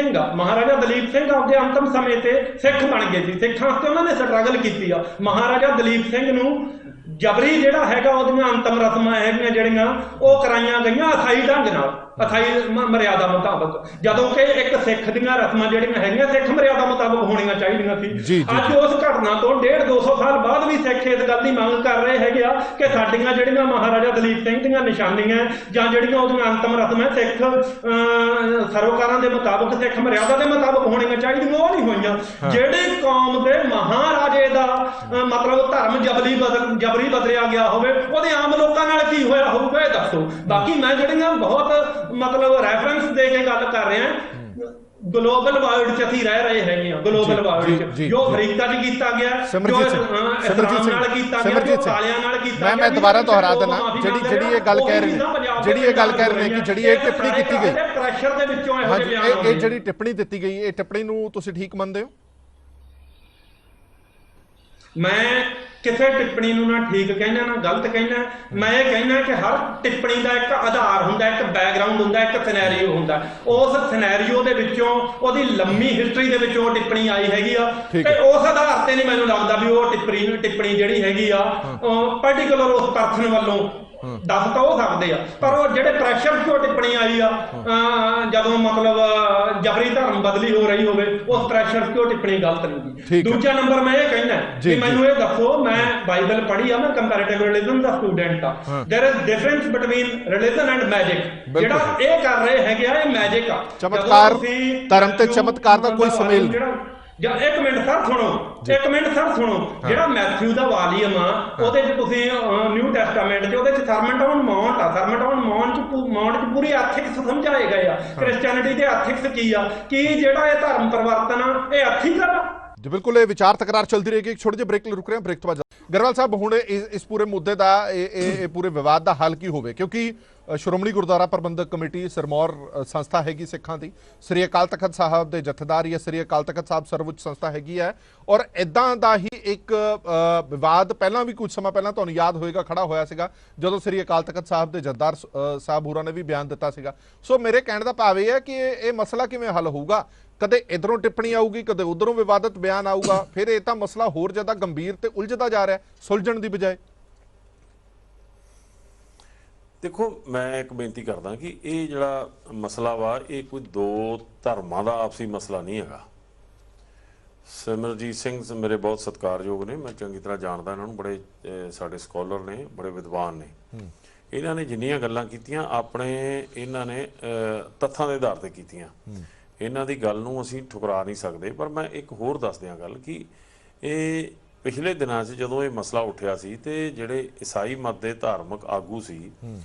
ਸਿੰਘ ਆਪਦੇ ਅੰਤਮ ਸਮੇਂ ਤੇ ਸਿੱਖ ਬਣ ਗਏ ਸੀ। ਸਿੱਖਾਂ ਵਾਸਤੇ ਉਹਨਾਂ ਨੇ ਸਟਰਗਲ ਕੀਤੀ ਆ। ਮਹਾਰਾਜਾ ਦਲੀਪ ਸਿੰਘ ਨੂੰ ਜਬਰੀ ਜਿਹੜਾ ਹੈਗਾ ਉਹਦੀਆਂ ਅੰਤਮ ਰਸਮਾਂ ਹੈਗੀਆਂ ਜਿਹੜੀਆਂ ਉਹ ਕਰਾਈਆਂ ਗਈਆਂ ਅਥਾਈ ਢੰਗ ਨਾਲ, ਅਥਾਈ ਮਰਿਆਦਾ ਮੁਤਾਬਕ, ਜਦੋਂ ਕਿ ਇੱਕ ਸਿੱਖ ਦੀਆਂ ਰਸਮਾਂ ਜਿਹੜੀਆਂ ਹੈਗੀਆਂ ਸਿੱਖ ਮਰਿਆਦਾ ਮੁਤਾਬਕ ਹੋਣੀਆਂ ਚਾਹੀਦੀਆਂ ਸੀ। ਅੱਜ ਉਸ ਘਟਨਾ ਤੋਂ 150-200 ਸਾਲ ਬਾਅਦ ਵੀ ਸਿੱਖ ਇਸ ਗੱਲ ਦੀ ਮੰਗ ਕਰ ਰਹੇ ਹੈਗੇ ਆ ਕਿ ਸਾਡੀਆਂ ਜਿਹੜੀਆਂ ਮਹਾਰਾਜਾ ਦਲੀਪ ਸਿੰਘ ਦੀਆਂ ਨਿਸ਼ਾਨੀਆਂ ਜਾਂ ਜਿਹੜੀਆਂ ਉਹਦੀਆਂ ਅੰਤਮ ਰਸਮਾਂ ਸਿੱਖ ਸਰੋਕਾਰਾਂ ਦੇ ਮੁਤਾਬਕ, ਸਿੱਖ ਮਰਿਆਦਾ ਦੇ ਮੁਤਾਬਕ ਹੋਣੀਆਂ ਚਾਹੀਦੀਆਂ, ਉਹ ਨਹੀਂ ਹੋਈਆਂ। ਜਿਹੜੀ ਕੌਮ ਦੇ ਮਹਾਰਾਜੇ ਦਾ ਮਤਲਬ ਧਰਮ ਜਬਰੀ ਬਦਲਿਆ ਗਿਆ ਹੋਵੇ, ਉਹਦੇ ਆਮ ਲੋਕਾਂ ਨਾਲ ਕੀ ਹੋਇਆ ਹੋਊਗਾ ਇਹ ਦੱਸੋ। ਬਾਕੀ ਮੈਂ ਜਿਹੜੀਆਂ ਬਹੁਤ ਮਤਲਬ ਰੈਫਰੈਂਸ ਦੇ ਕੇ ਗੱਲ ਕਰ ਰਿਹਾ, ਗਲੋਬਲ ਵਰਲਡ 'ਚ ਅਸੀਂ ਰਹਿ ਰਹੇ ਹੈਗੇ ਆ। ਗਲੋਬਲ ਵਰਲਡ 'ਚ ਜੋ ਅਫਰੀਕਾ 'ਚ ਕੀਤਾ ਗਿਆ, ਜੋ ਇਸਲਾਮ ਨਾਲ ਕੀਤਾ ਗਿਆ, ਜੋ ਕਾਲਿਆਂ ਨਾਲ ਕੀਤਾ ਗਿਆ। ਮੈਂ ਦੁਬਾਰਾ ਦੁਹਰਾ ਦੇਣਾ, ਜਿਹੜੀ ਇਹ ਗੱਲ ਕਹਿ ਰਹੇ ਨੇ ਕਿ ਜਿਹੜੀ ਇਹ ਟਿੱਪਣੀ ਕੀਤੀ ਗਈ, ਪ੍ਰੈਸ਼ਰ ਦੇ ਵਿੱਚੋਂ ਇਹ ਜਿਹੜੀ ਟਿੱਪਣੀ ਦਿੱਤੀ ਗਈ, ਇਹ ਟਿੱਪਣੀ ਨੂੰ ਤੁਸੀਂ ਠੀਕ ਮੰਨਦੇ ਹੋ? ਮੈਂ ਕਿਸੇ ਟਿੱਪਣੀ ਨੂੰ ਨਾ ਠੀਕ ਕਹਿਣਾ ਨਾ ਗਲਤ ਕਹਿਣਾ। ਮੈਂ ਇਹ ਕਹਿਣਾ ਕਿ ਹਰ ਟਿੱਪਣੀ ਦਾ ਇੱਕ ਆਧਾਰ ਹੁੰਦਾ, ਇੱਕ ਬੈਕਗ੍ਰਾਉਂਡ ਹੁੰਦਾ, ਇੱਕ ਸਿਨੈਰੀਓ ਹੁੰਦਾ। ਉਸ ਸਿਨੈਰੀਓ ਦੇ ਵਿੱਚੋਂ, ਉਹਦੀ ਲੰਮੀ ਹਿਸਟਰੀ ਦੇ ਵਿੱਚੋਂ ਉਹ ਟਿੱਪਣੀ ਆਈ ਹੈਗੀ ਆ, ਤੇ ਉਸ ਆਧਾਰ ਤੇ ਨਹੀਂ ਮੈਨੂੰ ਲੱਗਦਾ ਵੀ ਉਹ ਟਿੱਪਣੀ ਜਿਹੜੀ ਹੈਗੀ ਆ ਪਾਰਟਿਕੂਲਰ ਉਸ ਪਰਸਨ ਵੱਲੋਂ ਦੱਸ ਤਾਂ ਹੋ ਸਕਦੇ ਆ, ਪਰ ਉਹ ਜਿਹੜੇ ਪ੍ਰੈਸ਼ਰ 'ਚੋਂ ਟਿੱਪਣੀ ਆਈ ਆ, ਜਦੋਂ ਮਤਲਬ ਜਬਰੀ ਧਰਮ ਬਦਲੀ ਹੋ ਰਹੀ ਹੋਵੇ, ਉਸ ਪ੍ਰੈਸ਼ਰ 'ਚੋਂ ਟਿੱਪਣੀ ਗਲਤ ਨਹੀਂ। ਦੂਜਾ ਨੰਬਰ ਮੈਂ ਇਹ ਕਹਿੰਦਾ ਕਿ ਮੈਨੂੰ ਇਹ ਦੱਸੋ, ਮੈਂ ਬਾਈਬਲ ਪੜ੍ਹੀ ਆ, ਮੈਂ ਕੰਪੈਰੀਟਿਵ ਰਿਲੀਜਨ ਦਾ ਸਟੂਡੈਂਟ ਆ। There is difference between religion and magic. ਜਿਹੜਾ ਇਹ ਕਰ ਰਹੇ ਹੈਗੇ ਆ, ਇਹ ਮੈਜਿਕ ਆ। ਚਮਤਕਾਰ, ਧਰਮ ਤੇ ਚਮਤਕਾਰ ਦਾ ਕੋਈ ਸੁਮੇਲ ਨਹੀਂ। ਇੱਕ ਮਿੰਟ ਸਰ ਸੁਣੋ, ਜਿਹੜਾ ਮੈਥਿਊ ਦਾ ਵਾਲੀਅਮ ਆ, ਉਹਦੇ 'ਚ ਤੁਸੀਂ ਨਿਊ ਟੈਸਟਾਮੈਂਟ 'ਚ ਉਹਦੇ 'ਚ ਸਰਮਨ ਔਨ ਮਾਊਂਟ ਆ। ਸਰਮਨ ਔਨ ਮਾਊਂਟ 'ਚ ਪੂਰੀ ਐਥਿਕਸ ਸਮਝਾਏ ਗਏ ਆ। ਕ੍ਰਿਸਚੀਅਨਿਟੀ ਦੇ ਐਥਿਕਸ ਕੀ ਆ, ਕੀ ਜਿਹੜਾ ਇਹ ਧਰਮ ਪਰਿਵਰਤਨ ਆ, ਇਹ ਐਥਿਕਲ ਆ। ਜੀ ਬਿਲਕੁਲ, ਇਹ ਵਿਚਾਰ ਤਕਰਾਰ ਚੱਲਦੀ ਰਹੇਗੀ। ਇੱਕ ਛੋਟੇ ਜਿਹੇ ਬ੍ਰੇਕ ਲਈ ਰੁਕ ਰਹੇ ਹਾਂ। ਬ੍ਰੇਕ ਤੋਂ ਬਾਅਦ ਗਰੇਵਾਲ ਸਾਹਿਬ, ਹੁਣ ਇਸ ਪੂਰੇ ਮੁੱਦੇ ਦਾ, ਇਹ ਪੂਰੇ ਵਿਵਾਦ ਦਾ ਹੱਲ ਕੀ ਹੋਵੇ? ਕਿਉਂਕਿ ਸ਼੍ਰੋਮਣੀ ਗੁਰਦੁਆਰਾ ਪ੍ਰਬੰਧਕ ਕਮੇਟੀ ਸਿਰਮੌਰ ਸੰਸਥਾ ਹੈਗੀ ਸਿੱਖਾਂ ਦੀ, ਸ੍ਰੀ ਅਕਾਲ ਤਖਤ ਸਾਹਿਬ ਦੇ ਜਥੇਦਾਰ ਜਾਂ ਸ੍ਰੀ ਅਕਾਲ ਤਖਤ ਸਾਹਿਬ ਸਰਵਉੱਚ ਸੰਸਥਾ ਹੈਗੀ ਹੈ, ਔਰ ਇਦਾਂ ਦਾ ਹੀ ਇੱਕ ਵਿਵਾਦ ਪਹਿਲਾਂ ਵੀ ਕੁਝ ਸਮਾਂ ਪਹਿਲਾਂ ਤੁਹਾਨੂੰ ਯਾਦ ਹੋਏਗਾ ਖੜਾ ਹੋਇਆ ਸੀਗਾ, ਜਦੋਂ ਸ੍ਰੀ ਅਕਾਲ ਤਖਤ ਸਾਹਿਬ ਦੇ ਜਥੇਦਾਰ ਸਾਹਿਬ ਹੋਰਾਂ ਨੇ ਵੀ ਬਿਆਨ ਦਿੱਤਾ ਸੀਗਾ। ਸੋ ਮੇਰੇ ਕਹਿਣ ਦਾ ਭਾਵ ਇਹ ਹੈ ਕਿ ਇਹ ਮਸਲਾ ਕਿਵੇਂ ਹੱਲ ਹੋਊਗਾ? ਕਦੇ ਇਧਰੋਂ ਟਿੱਪਣੀ ਆਊਗੀ, ਕਦੇ ਉਧਰੋਂ ਵਿਵਾਦਤ ਬਿਆਨ ਆਊਗਾ, ਫਿਰ ਇਹ ਤਾਂ ਮਸਲਾ ਹੋਰ ਜ਼ਿਆਦਾ ਗੰਭੀਰ ਤੇ ਉਲਝਦਾ ਜਾ ਰਿਹਾ, ਸੁਲਝਣ ਦੀ ਬਜਾਏ। ਦੇਖੋ, ਮੈਂ ਇੱਕ ਬੇਨਤੀ ਕਰਦਾ ਕਿ ਇਹ ਜਿਹੜਾ ਮਸਲਾ ਵਾ, ਇਹ ਕੋਈ ਦੋ ਧਰਮਾਂ ਦਾ ਆਪਸੀ ਮਸਲਾ ਨਹੀਂ ਹੈਗਾ। ਸਿਮਰਜੀਤ ਸਿੰਘ ਮੇਰੇ ਬਹੁਤ ਸਤਿਕਾਰਯੋਗ ਨੇ, ਮੈਂ ਚੰਗੀ ਤਰ੍ਹਾਂ ਜਾਣਦਾ ਇਹਨਾਂ ਨੂੰ, ਬੜੇ ਸਾਡੇ ਸਕਾਲਰ ਨੇ, ਬੜੇ ਵਿਦਵਾਨ ਨੇ। ਇਹਨਾਂ ਨੇ ਜਿੰਨੀਆਂ ਗੱਲਾਂ ਕੀਤੀਆਂ ਆਪਣੇ ਇਹਨਾਂ ਨੇ ਤੱਥਾਂ ਦੇ ਆਧਾਰ ਤੇ ਕੀਤੀਆਂ। ਇਹਨਾਂ ਦੀ ਗੱਲ ਨੂੰ ਅਸੀਂ ਠੁਕਰਾ ਨਹੀਂ ਸਕਦੇ। ਪਰ ਮੈਂ ਇੱਕ ਹੋਰ ਦੱਸ ਦਿਆਂ ਗੱਲ ਕਿ ਇਹ ਪਿਛਲੇ ਦਿਨਾਂ 'ਚ ਜਦੋਂ ਇਹ ਮਸਲਾ ਉੱਠਿਆ ਸੀ ਤੇ ਜਿਹੜੇ ਈਸਾਈ ਮਤ ਦੇ ਧਾਰਮਿਕ ਆਗੂ ਸੀ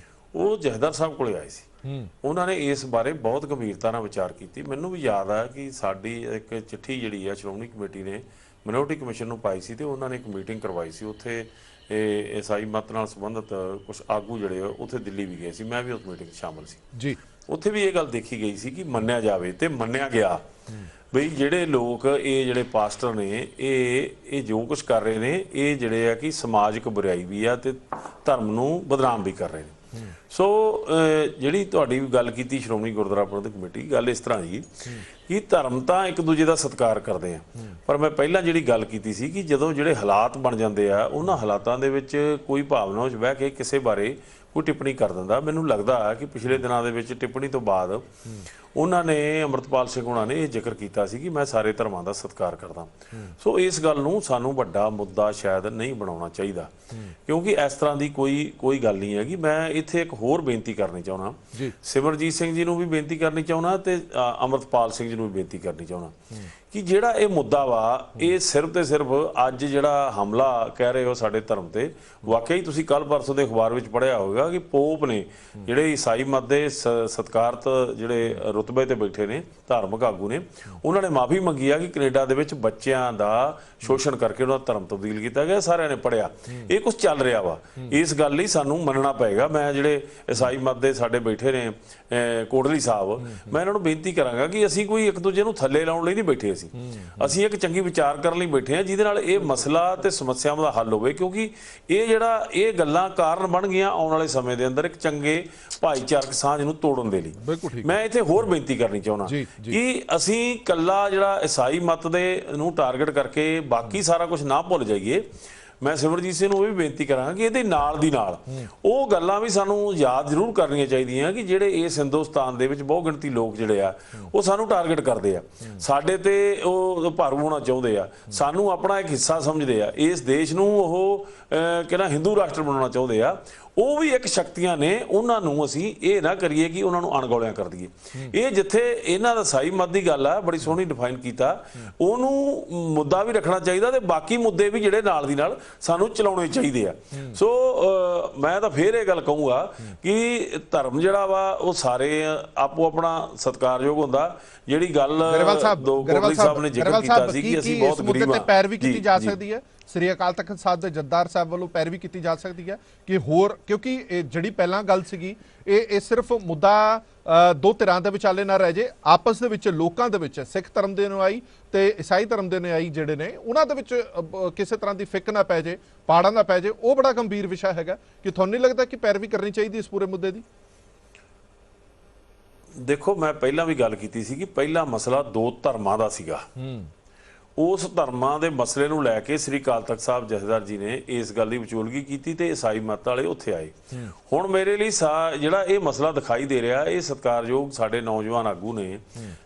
ਉਹ ਜਥੇਦਾਰ ਸਾਹਿਬ ਕੋਲੇ ਆਏ ਸੀ। ਉਹਨਾਂ ਨੇ ਇਸ ਬਾਰੇ ਬਹੁਤ ਗੰਭੀਰਤਾ ਨਾਲ ਵਿਚਾਰ ਕੀਤੀ। ਮੈਨੂੰ ਵੀ ਯਾਦ ਆ ਕਿ ਸਾਡੀ ਇੱਕ ਚਿੱਠੀ ਜਿਹੜੀ ਆ ਸ਼੍ਰੋਮਣੀ ਕਮੇਟੀ ਨੇ ਮਿਨੋਰਟੀ ਕਮਿਸ਼ਨ ਨੂੰ ਪਾਈ ਸੀ ਤੇ ਉਹਨਾਂ ਨੇ ਇੱਕ ਮੀਟਿੰਗ ਕਰਵਾਈ ਸੀ। ਉੱਥੇ ਇਹ ਈਸਾਈ ਮਤ ਨਾਲ ਸੰਬੰਧਿਤ ਕੁਝ ਆਗੂ ਜਿਹੜੇ ਉੱਥੇ ਦਿੱਲੀ ਵੀ ਗਏ ਸੀ, ਮੈਂ ਵੀ ਉਸ ਮੀਟਿੰਗ 'ਚ ਸ਼ਾਮਲ ਸੀ ਜੀ। ਉੱਥੇ ਵੀ ਇਹ ਗੱਲ ਦੇਖੀ ਗਈ ਸੀ ਕਿ ਮੰਨਿਆ ਜਾਵੇ ਤੇ ਮੰਨਿਆ ਗਿਆ ਬਈ ਜਿਹੜੇ ਲੋਕ, ਇਹ ਜਿਹੜੇ ਪਾਸਟਰ ਨੇ, ਇਹ ਜੋ ਕੁਝ ਕਰ ਰਹੇ ਨੇ, ਇਹ ਜਿਹੜੇ ਆ ਕਿ ਸਮਾਜਿਕ ਬੁਰਾਈ ਵੀ ਆ ਤੇ ਧਰਮ ਨੂੰ ਬਦਨਾਮ ਵੀ ਕਰ ਰਹੇ ਨੇ। ਸੋ ਜਿਹੜੀ ਤੁਹਾਡੀ ਗੱਲ ਕੀਤੀ ਸ਼੍ਰੋਮਣੀ ਗੁਰਦੁਆਰਾ ਪ੍ਰਬੰਧਕ ਕਮੇਟੀ, ਗੱਲ ਇਸ ਤਰ੍ਹਾਂ ਜੀ ਕਿ ਧਰਮ ਤਾਂ ਇੱਕ ਦੂਜੇ ਦਾ ਸਤਿਕਾਰ ਕਰਦੇ ਆ, ਪਰ ਮੈਂ ਪਹਿਲਾਂ ਜਿਹੜੀ ਗੱਲ ਕੀਤੀ ਸੀ ਕਿ ਜਦੋਂ ਜਿਹੜੇ ਹਾਲਾਤ ਬਣ ਜਾਂਦੇ ਆ ਉਹਨਾਂ ਹਾਲਾਤਾਂ ਦੇ ਵਿੱਚ ਕੋਈ ਭਾਵਨਾ ਵਿੱਚ ਬਹਿ ਕੇ ਕਿਸੇ ਬਾਰੇ ਕੋਈ ਟਿੱਪਣੀ ਕਰ ਦਿੰਦਾ। ਮੈਨੂੰ ਲੱਗਦਾ ਕਿ ਪਿਛਲੇ ਦਿਨਾਂ ਦੇ ਵਿੱਚ ਟਿੱਪਣੀ ਤੋਂ ਬਾਅਦ ਉਹਨਾਂ ਨੇ, ਅੰਮ੍ਰਿਤਪਾਲ ਸਿੰਘ ਹੋਣਾ ਨੇ ਇਹ ਜ਼ਿਕਰ ਕੀਤਾ ਸੀ ਕਿ ਮੈਂ ਸਾਰੇ ਧਰਮਾਂ ਦਾ ਸਤਿਕਾਰ ਕਰਦਾ। ਸੋ ਇਸ ਗੱਲ ਨੂੰ ਸਾਨੂੰ ਵੱਡਾ ਮੁੱਦਾ ਸ਼ਾਇਦ ਨਹੀਂ ਬਣਾਉਣਾ ਚਾਹੀਦਾ, ਕਿਉਂਕਿ ਇਸ ਤਰ੍ਹਾਂ ਦੀ ਕੋਈ ਗੱਲ ਨਹੀਂ ਹੈਗੀ। ਮੈਂ ਇੱਥੇ ਇੱਕ ਹੋਰ ਬੇਨਤੀ ਕਰਨੀ ਚਾਹੁੰਦਾ, ਸਿਮਰਜੀਤ ਸਿੰਘ ਜੀ ਨੂੰ ਵੀ ਬੇਨਤੀ ਕਰਨੀ ਚਾਹੁੰਦਾ ਤੇ ਅੰਮ੍ਰਿਤਪਾਲ ਸਿੰਘ ਜੀ ਨੂੰ ਵੀ ਬੇਨਤੀ ਕਰਨੀ ਚਾਹੁੰਦਾ ਕਿ ਜਿਹੜਾ ਇਹ ਮੁੱਦਾ ਵਾ, ਇਹ ਸਿਰਫ ਤੇ ਸਿਰਫ ਅੱਜ ਜਿਹੜਾ ਹਮਲਾ ਕਹਿ ਰਹੇ ਹੋ ਸਾਡੇ ਧਰਮ ਤੇ, ਵਾਕਈ ਤੁਸੀਂ ਕੱਲ ਪਰਸੋਂ ਦੇ ਅਖਬਾਰ ਵਿੱਚ ਪੜ੍ਹਿਆ ਹੋਵੇਗਾ ਕਿ ਪੋਪ ਨੇ, ਜਿਹੜੇ ਈਸਾਈ ਮਤ ਦੇ ਸਤਿਕਾਰਤ ਜਿਹੜੇ ਰੁਤਬੇ ਤੇ ਬੈਠੇ ਨੇ ਧਾਰਮਿਕ ਆਗੂ ਨੇ, ਉਹਨਾਂ ਨੇ ਮਾਫੀ ਮੰਗੀ ਆ ਕਿ ਕੈਨੇਡਾ ਦੇ ਵਿੱਚ ਬੱਚਿਆਂ ਦਾ ਸ਼ੋਸ਼ਣ ਕਰਕੇ ਉਹਨਾਂ ਦਾ ਧਰਮ ਤਬਦੀਲ ਕੀਤਾ ਗਿਆ। ਸਾਰਿਆਂ ਨੇ ਪੜ੍ਹਿਆ, ਇਹ ਕੁਝ ਚੱਲ ਰਿਹਾ ਵਾ। ਇਸ ਗੱਲ ਲਈ ਸਾਨੂੰ ਮੰਨਣਾ ਪਏਗਾ। ਮੈਂ ਜਿਹੜੇ ਈਸਾਈ ਮਤ ਦੇ ਸਾਡੇ ਬੈਠੇ ਨੇ ਕੋਟਲੀ ਸਾਹਿਬ, ਮੈਂ ਇਹਨਾਂ ਨੂੰ ਬੇਨਤੀ ਕਰਾਂਗਾ ਕਿ ਅਸੀਂ ਕੋਈ ਇੱਕ ਦੂਜੇ ਨੂੰ ਥੱਲੇ ਲਾਉਣ ਲਈ ਨਹੀਂ ਬੈਠੇ, ਅਸੀਂ ਇੱਕ ਚੰਗੀ ਵਿਚਾਰ ਕਰਨ ਲਈ ਬੈਠੇ ਹਾਂ ਜਿਹਦੇ ਨਾਲ ਇਹ ਮਸਲਾ ਤੇ ਸਮੱਸਿਆਵਾਂ ਦਾ ਹੱਲ ਹੋਵੇ, ਕਿਉਂਕਿ ਇਹ ਗੱਲਾਂ ਕਾਰਨ ਬਣ ਗਈਆਂ ਆਉਣ ਵਾਲੇ ਸਮੇਂ ਦੇ ਅੰਦਰ ਇੱਕ ਚੰਗੇ ਭਾਈਚਾਰਕ ਸਾਂਝ ਨੂੰ ਤੋੜਨ ਦੇ ਲਈ। ਮੈਂ ਇੱਥੇ ਹੋਰ ਬੇਨਤੀ ਕਰਨੀ ਚਾਹੁੰਦਾ ਕਿ ਅਸੀਂ ਕੱਲਾ ਜਿਹੜਾ ਈਸਾਈ ਮਤ ਦੇ ਨੂੰ ਟਾਰਗੇਟ ਕਰਕੇ ਬਾਕੀ ਸਾਰਾ ਕੁਝ ਨਾ ਭੁੱਲ ਜਾਈਏ। ਮੈਂ ਸਿਮਰਜੀਤ ਸਿੰਘ ਨੂੰ ਇਹ ਵੀ ਬੇਨਤੀ ਕਰਾਂਗਾ ਕਿ ਇਹਦੇ ਨਾਲ ਦੀ ਨਾਲ ਉਹ ਗੱਲਾਂ ਵੀ ਸਾਨੂੰ ਯਾਦ ਜ਼ਰੂਰ ਕਰਨੀਆਂ ਚਾਹੀਦੀਆਂ ਕਿ ਜਿਹੜੇ ਇਸ ਹਿੰਦੁਸਤਾਨ ਦੇ ਵਿੱਚ ਬਹੁ ਗਿਣਤੀ ਲੋਕ ਜਿਹੜੇ ਆ ਉਹ ਸਾਨੂੰ ਟਾਰਗੇਟ ਕਰਦੇ ਆ, ਸਾਡੇ ਤੇ ਉਹ ਭਾਰੂ ਹੋਣਾ ਚਾਹੁੰਦੇ ਆ, ਸਾਨੂੰ ਆਪਣਾ ਇੱਕ ਹਿੱਸਾ ਸਮਝਦੇ ਆ, ਇਸ ਦੇਸ਼ ਨੂੰ ਉਹ ਕਹਿੰਦਾ ਹਿੰਦੂ ਰਾਸ਼ਟਰ ਬਣਾਉਣਾ ਚਾਹੁੰਦੇ ਆ। ਉਹ ਵੀ ਇੱਕ ਸ਼ਕਤੀਆਂ ਨੇ, ਉਹਨਾਂ ਨੂੰ ਅਸੀਂ ਇਹ ਨਾ ਕਰੀਏ ਕਿ ਉਹਨਾਂ ਨੂੰ ਅਣਗੌਲਿਆਂ ਕਰ ਦਈਏ। ਇਹ ਜਿੱਥੇ ਇਹਨਾਂ ਦਾ ਈਸਾਈ ਮਤ ਦੀ ਗੱਲ ਆ, ਬੜੀ ਸੋਹਣੀ ਡਿਫਾਈਨ ਕੀਤਾ, ਉਹਨੂੰ ਮੁੱਦਾ ਵੀ ਰੱਖਣਾ ਚਾਹੀਦਾ ਤੇ ਬਾਕੀ ਮੁੱਦੇ ਵੀ ਜਿਹੜੇ ਨਾਲ ਦੀ ਨਾਲ ਸਾਨੂੰ ਚਲਾਉਣੇ ਚਾਹੀਦੇ ਆ। ਸੋ ਮੈਂ ਤਾਂ ਫੇਰ ਇਹ ਗੱਲ ਕਹੂੰਗਾ ਕਿ ਧਰਮ ਜਿਹੜਾ ਵਾ ਉਹ ਸਾਰੇ ਆਪੋ ਆਪਣਾ ਸਤਿਕਾਰਯੋਗ ਹੁੰਦਾ। ਜਿਹੜੀ ਗੱਲ ਕੋਟਲੀ ਸਾਹਿਬ ਨੇ ਜ਼ਿਕਰ ਕੀਤਾ ਸੀ ਕਿ ਅਸੀਂ ਬਹੁਤ ਗਰੀਬ ਹਾਂ, ਪੈਰਵੀ ਕੀਤੀ ਜਾ ਸਕਦੀ ਹੈ, ਸ੍ਰੀ ਅਕਾਲ ਤਖਤ ਸਾਹਿਬ ਦੇ ਜੱਥੇਦਾਰ ਸਾਹਿਬ ਵੱਲੋਂ ਪੈਰਵੀ ਕੀਤੀ ਜਾ ਸਕਦੀ ਹੈ ਕਿ ਹੋਰ, ਕਿਉਂਕਿ ਇਹ ਜਿਹੜੀ ਪਹਿਲਾਂ ਗੱਲ ਸੀਗੀ ਇਹ ਸਿਰਫ ਮੁੱਦਾ ਦੋ ਧਿਰਾਂ ਦੇ ਵਿਚਾਲੇ ਨਾ ਰਹਿ ਜੇ, ਆਪਸ ਦੇ ਵਿੱਚ ਲੋਕਾਂ ਦੇ ਵਿੱਚ, ਸਿੱਖ ਧਰਮ ਦੇ ਅਨੁਆਈ ਤੇ ਈਸਾਈ ਧਰਮ ਦੇ ਅਨੁਆਈ ਜਿਹੜੇ ਨੇ ਉਹਨਾਂ ਦੇ ਵਿੱਚ ਕਿਸੇ ਤਰ੍ਹਾਂ ਦੀ ਫਿੱਕ ਨਾ ਪੈ ਜੇ, ਪਾੜਾ ਨਾ ਪੈ ਜੇ। ਉਹ ਬੜਾ ਗੰਭੀਰ ਵਿਸ਼ਾ ਹੈਗਾ ਕਿ ਤੁਹਾਨੂੰ ਨਹੀਂ ਲੱਗਦਾ ਕਿ ਪੈਰਵੀ ਕਰਨੀ ਚਾਹੀਦੀ ਇਸ ਪੂਰੇ ਮੁੱਦੇ ਦੀ? ਦੇਖੋ, ਮੈਂ ਪਹਿਲਾਂ ਵੀ ਗੱਲ ਕੀਤੀ ਸੀ ਕਿ ਪਹਿਲਾ ਮਸਲਾ ਦੋ ਧਰਮਾਂ ਦਾ ਸੀਗਾ। ਉਸ ਧਰਮਾਂ ਦੇ ਮਸਲੇ ਨੂੰ ਲੈ ਕੇ ਸ੍ਰੀ ਅਕਾਲ ਤਖਤ ਸਾਹਿਬ ਜਥੇਦਾਰ ਜੀ ਨੇ ਇਸ ਗੱਲ ਦੀ ਵਿਚੋਲਗੀ ਕੀਤੀ ਤੇ ਈਸਾਈ ਮਤ ਵਾਲੇ ਉੱਥੇ ਆਏ। ਹੁਣ ਮੇਰੇ ਲਈ ਜਿਹੜਾ ਇਹ ਮਸਲਾ ਦਿਖਾਈ ਦੇ ਰਿਹਾ, ਇਹ ਸਤਿਕਾਰਯੋਗ ਸਾਡੇ ਨੌਜਵਾਨ ਆਗੂ ਨੇ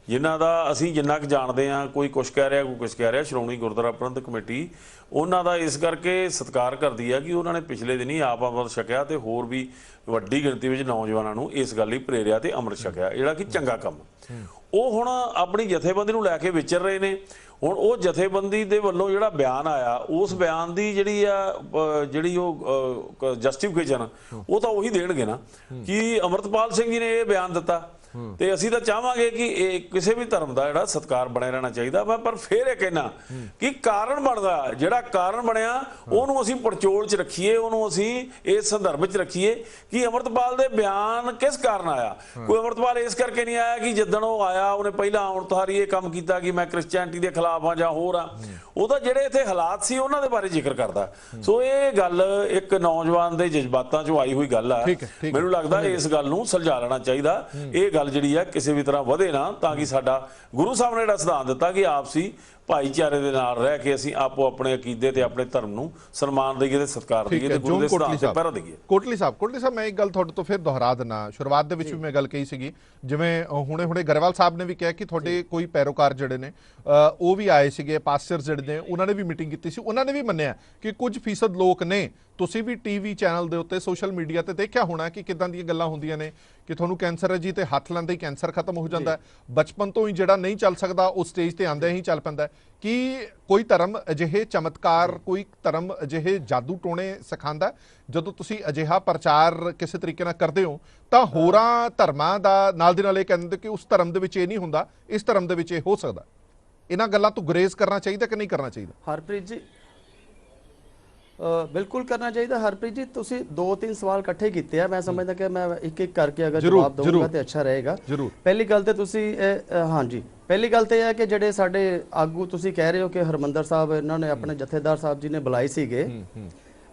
ਜਿਨ੍ਹਾਂ ਦਾ ਅਸੀਂ ਜਿੰਨਾ ਕੁ ਜਾਣਦੇ ਹਾਂ, ਕੋਈ ਕੁਛ ਕਹਿ ਰਿਹਾ, ਕੋਈ ਕੁਛ ਕਹਿ ਰਿਹਾ। ਸ਼੍ਰੋਮਣੀ ਗੁਰਦੁਆਰਾ ਪ੍ਰਬੰਧਕ ਕਮੇਟੀ ਉਹਨਾਂ ਦਾ ਇਸ ਕਰਕੇ ਸਤਿਕਾਰ ਕਰਦੀ ਹੈ ਕਿ ਉਹਨਾਂ ਨੇ ਪਿਛਲੇ ਦਿਨੀ ਆਪ ਅੰਮ੍ਰਿਤ ਛਕਿਆ ਤੇ ਹੋਰ ਵੀ ਵੱਡੀ ਗਿਣਤੀ ਵਿੱਚ ਨੌਜਵਾਨਾਂ ਨੂੰ ਇਸ ਗੱਲ ਲਈ ਪ੍ਰੇਰਿਆ ਤੇ ਅੰਮ੍ਰਿਤ ਛਕਿਆ, ਜਿਹੜਾ ਕਿ ਚੰਗਾ ਕੰਮ। ਉਹ ਹੁਣ ਆਪਣੀ ਜਥੇਬੰਦੀ ਨੂੰ ਲੈ ਕੇ ਵਿਚਰ ਰਹੇ ਨੇ। ਹੁਣ ਉਹ ਜਥੇਬੰਦੀ ਦੇ ਵੱਲੋਂ ਜਿਹੜਾ ਬਿਆਨ ਆਇਆ, ਉਸ ਬਿਆਨ ਦੀ ਜਿਹੜੀ ਉਹ ਜਸਟੀਫਿਕੇਸ਼ਨ ਉਹ ਤਾਂ ਉਹੀ ਦੇਣਗੇ ਨਾ ਕਿ ਅੰਮ੍ਰਿਤਪਾਲ ਸਿੰਘ ਜੀ ਨੇ ਇਹ ਬਿਆਨ ਦਿੱਤਾ ਤੇ ਅਸੀਂ ਤਾਂ ਚਾਹਾਂਗੇ ਕਿ ਇਹ ਕਿਸੇ ਵੀ ਧਰਮ ਦਾ ਜਿਹੜਾ ਸਤਿਕਾਰ ਬਣਿਆ ਰਹਿਣਾ ਚਾਹੀਦਾ। ਪਰ ਫਿਰ ਇਹ ਕਹਿਣਾ ਕਿ ਕਾਰਨ ਬਣਦਾ, ਜਿਹੜਾ ਕਾਰਨ ਬਣਿਆ ਉਹਨੂੰ ਅਸੀਂ ਪੜਚੋਲ 'ਚ ਰੱਖੀਏ, ਉਹਨੂੰ ਅਸੀਂ ਇਸ ਸੰਦਰਭ 'ਚ ਰੱਖੀਏ ਕਿ ਅੰਮ੍ਰਿਤਪਾਲ ਦੇ ਬਿਆਨ ਕਿਸ ਕਾਰਨ ਆਇਆ। ਕੋਈ ਅੰਮ੍ਰਿਤਪਾਲ ਇਸ ਕਰਕੇ ਨਹੀਂ ਆਇਆ ਕਿ ਜਿੱਦਣ ਉਹ ਆਇਆ ਉਹਨੇ ਪਹਿਲਾਂ ਆਉਣ ਤੋਂ ਸਾਰੀ ਇਹ ਕੰਮ ਕੀਤਾ ਕਿ ਮੈਂ ਕ੍ਰਿਸਚੀਅਨਟੀ ਦੇ ਖਿਲਾਫ ਆ ਜਾਂ ਹੋਰ ਆ। ਉਹ ਤਾਂ ਜਿਹੜੇ ਇੱਥੇ ਹਾਲਾਤ ਸੀ ਉਹਨਾਂ ਦੇ ਬਾਰੇ ਜ਼ਿਕਰ ਕਰਦਾ। ਸੋ ਇਹ ਗੱਲ ਇੱਕ ਨੌਜਵਾਨ ਦੇ ਜਜ਼ਬਾਤਾਂ 'ਚੋਂ ਆਈ ਹੋਈ ਗੱਲ ਆ। ਮੈਨੂੰ ਲੱਗਦਾ ਇਸ ਗੱਲ ਨੂੰ ਸੁਲਝਾ ਲੈਣਾ ਚਾਹੀਦਾ। ਇਹ ਗੱਲ ਜਿਹੜੀ ਆ ਕਿਸੇ ਵੀ ਤਰ੍ਹਾਂ ਵਧੇ ਨਾ, ਤਾਂ ਕਿ ਸਾਡਾ ਗੁਰੂ ਸਾਹਿਬ ਨੇ ਜਿਹੜਾ ਸਿਧਾਂਤ ਦਿੱਤਾ ਕਿ ਆਪਸੀ ਭਾਈਚਾਰੇ ਦੇ ਨਾਲ ਰਹਿ ਕੇ ਅਸੀਂ ਆਪੋ ਆਪਣੇ ਅਕੀਦੇ ਤੇ ਆਪਣੇ ਧਰਮ ਨੂੰ ਸਨਮਾਨ ਦਈਏ ਤੇ ਸਤਿਕਾਰ ਦਈਏ ਤੇ ਗੁਰੂ ਦੇ ਸਿਧਾਂਤ ਤੇ ਪਹਿਰਾ ਦਈਏ। ਕੋਟਲੀ ਸਾਹਿਬ ਮੈਂ ਇੱਕ ਗੱਲ ਤੁਹਾਡੇ ਤੋਂ ਫਿਰ ਦੁਹਰਾ ਦਿੰਨਾ। ਸ਼ੁਰੂਆਤ ਦੇ ਵਿੱਚ ਵੀ ਮੈਂ ਗੱਲ ਕਹੀ ਸੀਗੀ, ਜਿਵੇਂ ਹੁਣੇ ਗਰੇਵਾਲ ਸਾਹਿਬ ਨੇ ਵੀ ਕਿਹਾ ਕਿ ਤੁਹਾਡੇ ਕੋਈ ਪੈਰੋਕਾਰ ਜਿਹੜੇ ਨੇ ਉਹ ਵੀ ਆਏ ਸੀਗੇ, ਪਾਸਟਰ ਜਿਹੜੇ ਨੇ ਉਹਨਾਂ ਨੇ ਵੀ ਮੀਟਿੰਗ ਕੀਤੀ ਸੀ, ਉਹਨਾਂ ਨੇ ਵੀ ਮੰਨਿਆ ਕਿ ਕੁਝ ਫੀਸਦ ਲੋਕ ਨੇ, ਤੁਸੀਂ ਵੀ ਟੀਵੀ ਚੈਨਲ ਦੇ ਉੱਤੇ ਸੋਸ਼ਲ ਮੀਡੀਆ ਤੇ ਦੇਖਿਆ ਹੋਣਾ ਕਿ ਕਿੱਦਾਂ ਦੀਆਂ ਗੱਲਾਂ ਹੁੰਦੀਆਂ ਨੇ ਕਿ ਤੁਹਾਨੂੰ ਕੈਂਸਰ ਹੈ ਜੀ ਤੇ ਹੱਥ ਲਾਉਂਦੇ ਹੀ ਕੈਂਸਰ ਖਤਮ ਹੋ ਜਾਂਦਾ। ਬਚਪਨ ਤੋਂ ਹੀ ਜਿਹੜਾ ਨਹੀਂ ਚੱਲ ਸਕਦਾ ਉਹ ਸਟੇਜ ਤੇ ਆਉਂਦਿਆਂ ਹੀ ਚੱਲ ਪੈਂਦਾ। ਕਿ ਕੋਈ ਧਰਮ ਅਜਿਹੇ ਚਮਤਕਾਰ, ਕੋਈ ਧਰਮ ਅਜਿਹੇ ਜਾਦੂ ਟੋਣੇ ਸਿਖਾਉਂਦਾ? ਜਦੋਂ ਤੁਸੀਂ ਅਜਿਹਾ ਪ੍ਰਚਾਰ ਕਿਸੇ ਤਰੀਕੇ ਨਾਲ ਕਰਦੇ ਹੋ ਤਾਂ ਹੋਰਾਂ ਧਰਮਾਂ ਦਾ ਨਾਲ ਦੀ ਨਾਲ ਇਹ ਕਹਿੰਦੇ ਕਿ ਉਸ ਧਰਮ ਦੇ ਵਿੱਚ ਇਹ ਨਹੀਂ ਹੁੰਦਾ, ਇਸ ਧਰਮ ਦੇ ਵਿੱਚ ਇਹ ਹੋ ਸਕਦਾ। ਇਹਨਾਂ ਗੱਲਾਂ ਤੋਂ ਗੁਰੇਜ਼ ਕਰਨਾ ਚਾਹੀਦਾ ਕਿ ਨਹੀਂ ਕਰਨਾ ਚਾਹੀਦਾ? ਹਰਪ੍ਰੀਤ ਜੀ, ਬਿਲਕੁਲ ਕਰਨਾ ਚਾਹੀਦਾ। ਹਰਪ੍ਰੀਤ ਜੀ, ਤੁਸੀਂ 2-3 ਸਵਾਲ ਇਕੱਠੇ ਕੀਤੇ ਆ, ਮੈਂ ਸਮਝਦਾ ਕਿ ਮੈਂ ਇੱਕ ਇੱਕ ਕਰਕੇ ਅਗਰ ਜਵਾਬ ਦਊਂਗਾ ਤੇ ਅੱਛਾ ਰਹੇਗਾ। ਪਹਿਲੀ ਗੱਲ ਤੇ ਤੁਸੀਂ ਹਾਂਜੀ, ਪਹਿਲੀ ਗੱਲ ਤੇ ਇਹ ਹੈ ਕਿ ਜਿਹੜੇ ਸਾਡੇ ਆਗੂ ਤੁਸੀਂ ਕਹਿ ਰਹੇ ਹੋ ਕਿ ਹਰਮੰਦਰ ਸਾਹਿਬ ਇਹਨਾਂ ਨੇ ਆਪਣੇ ਜਥੇਦਾਰ ਸਾਹਿਬ ਜੀ ਨੇ ਬੁਲਾਏ ਸੀਗੇ।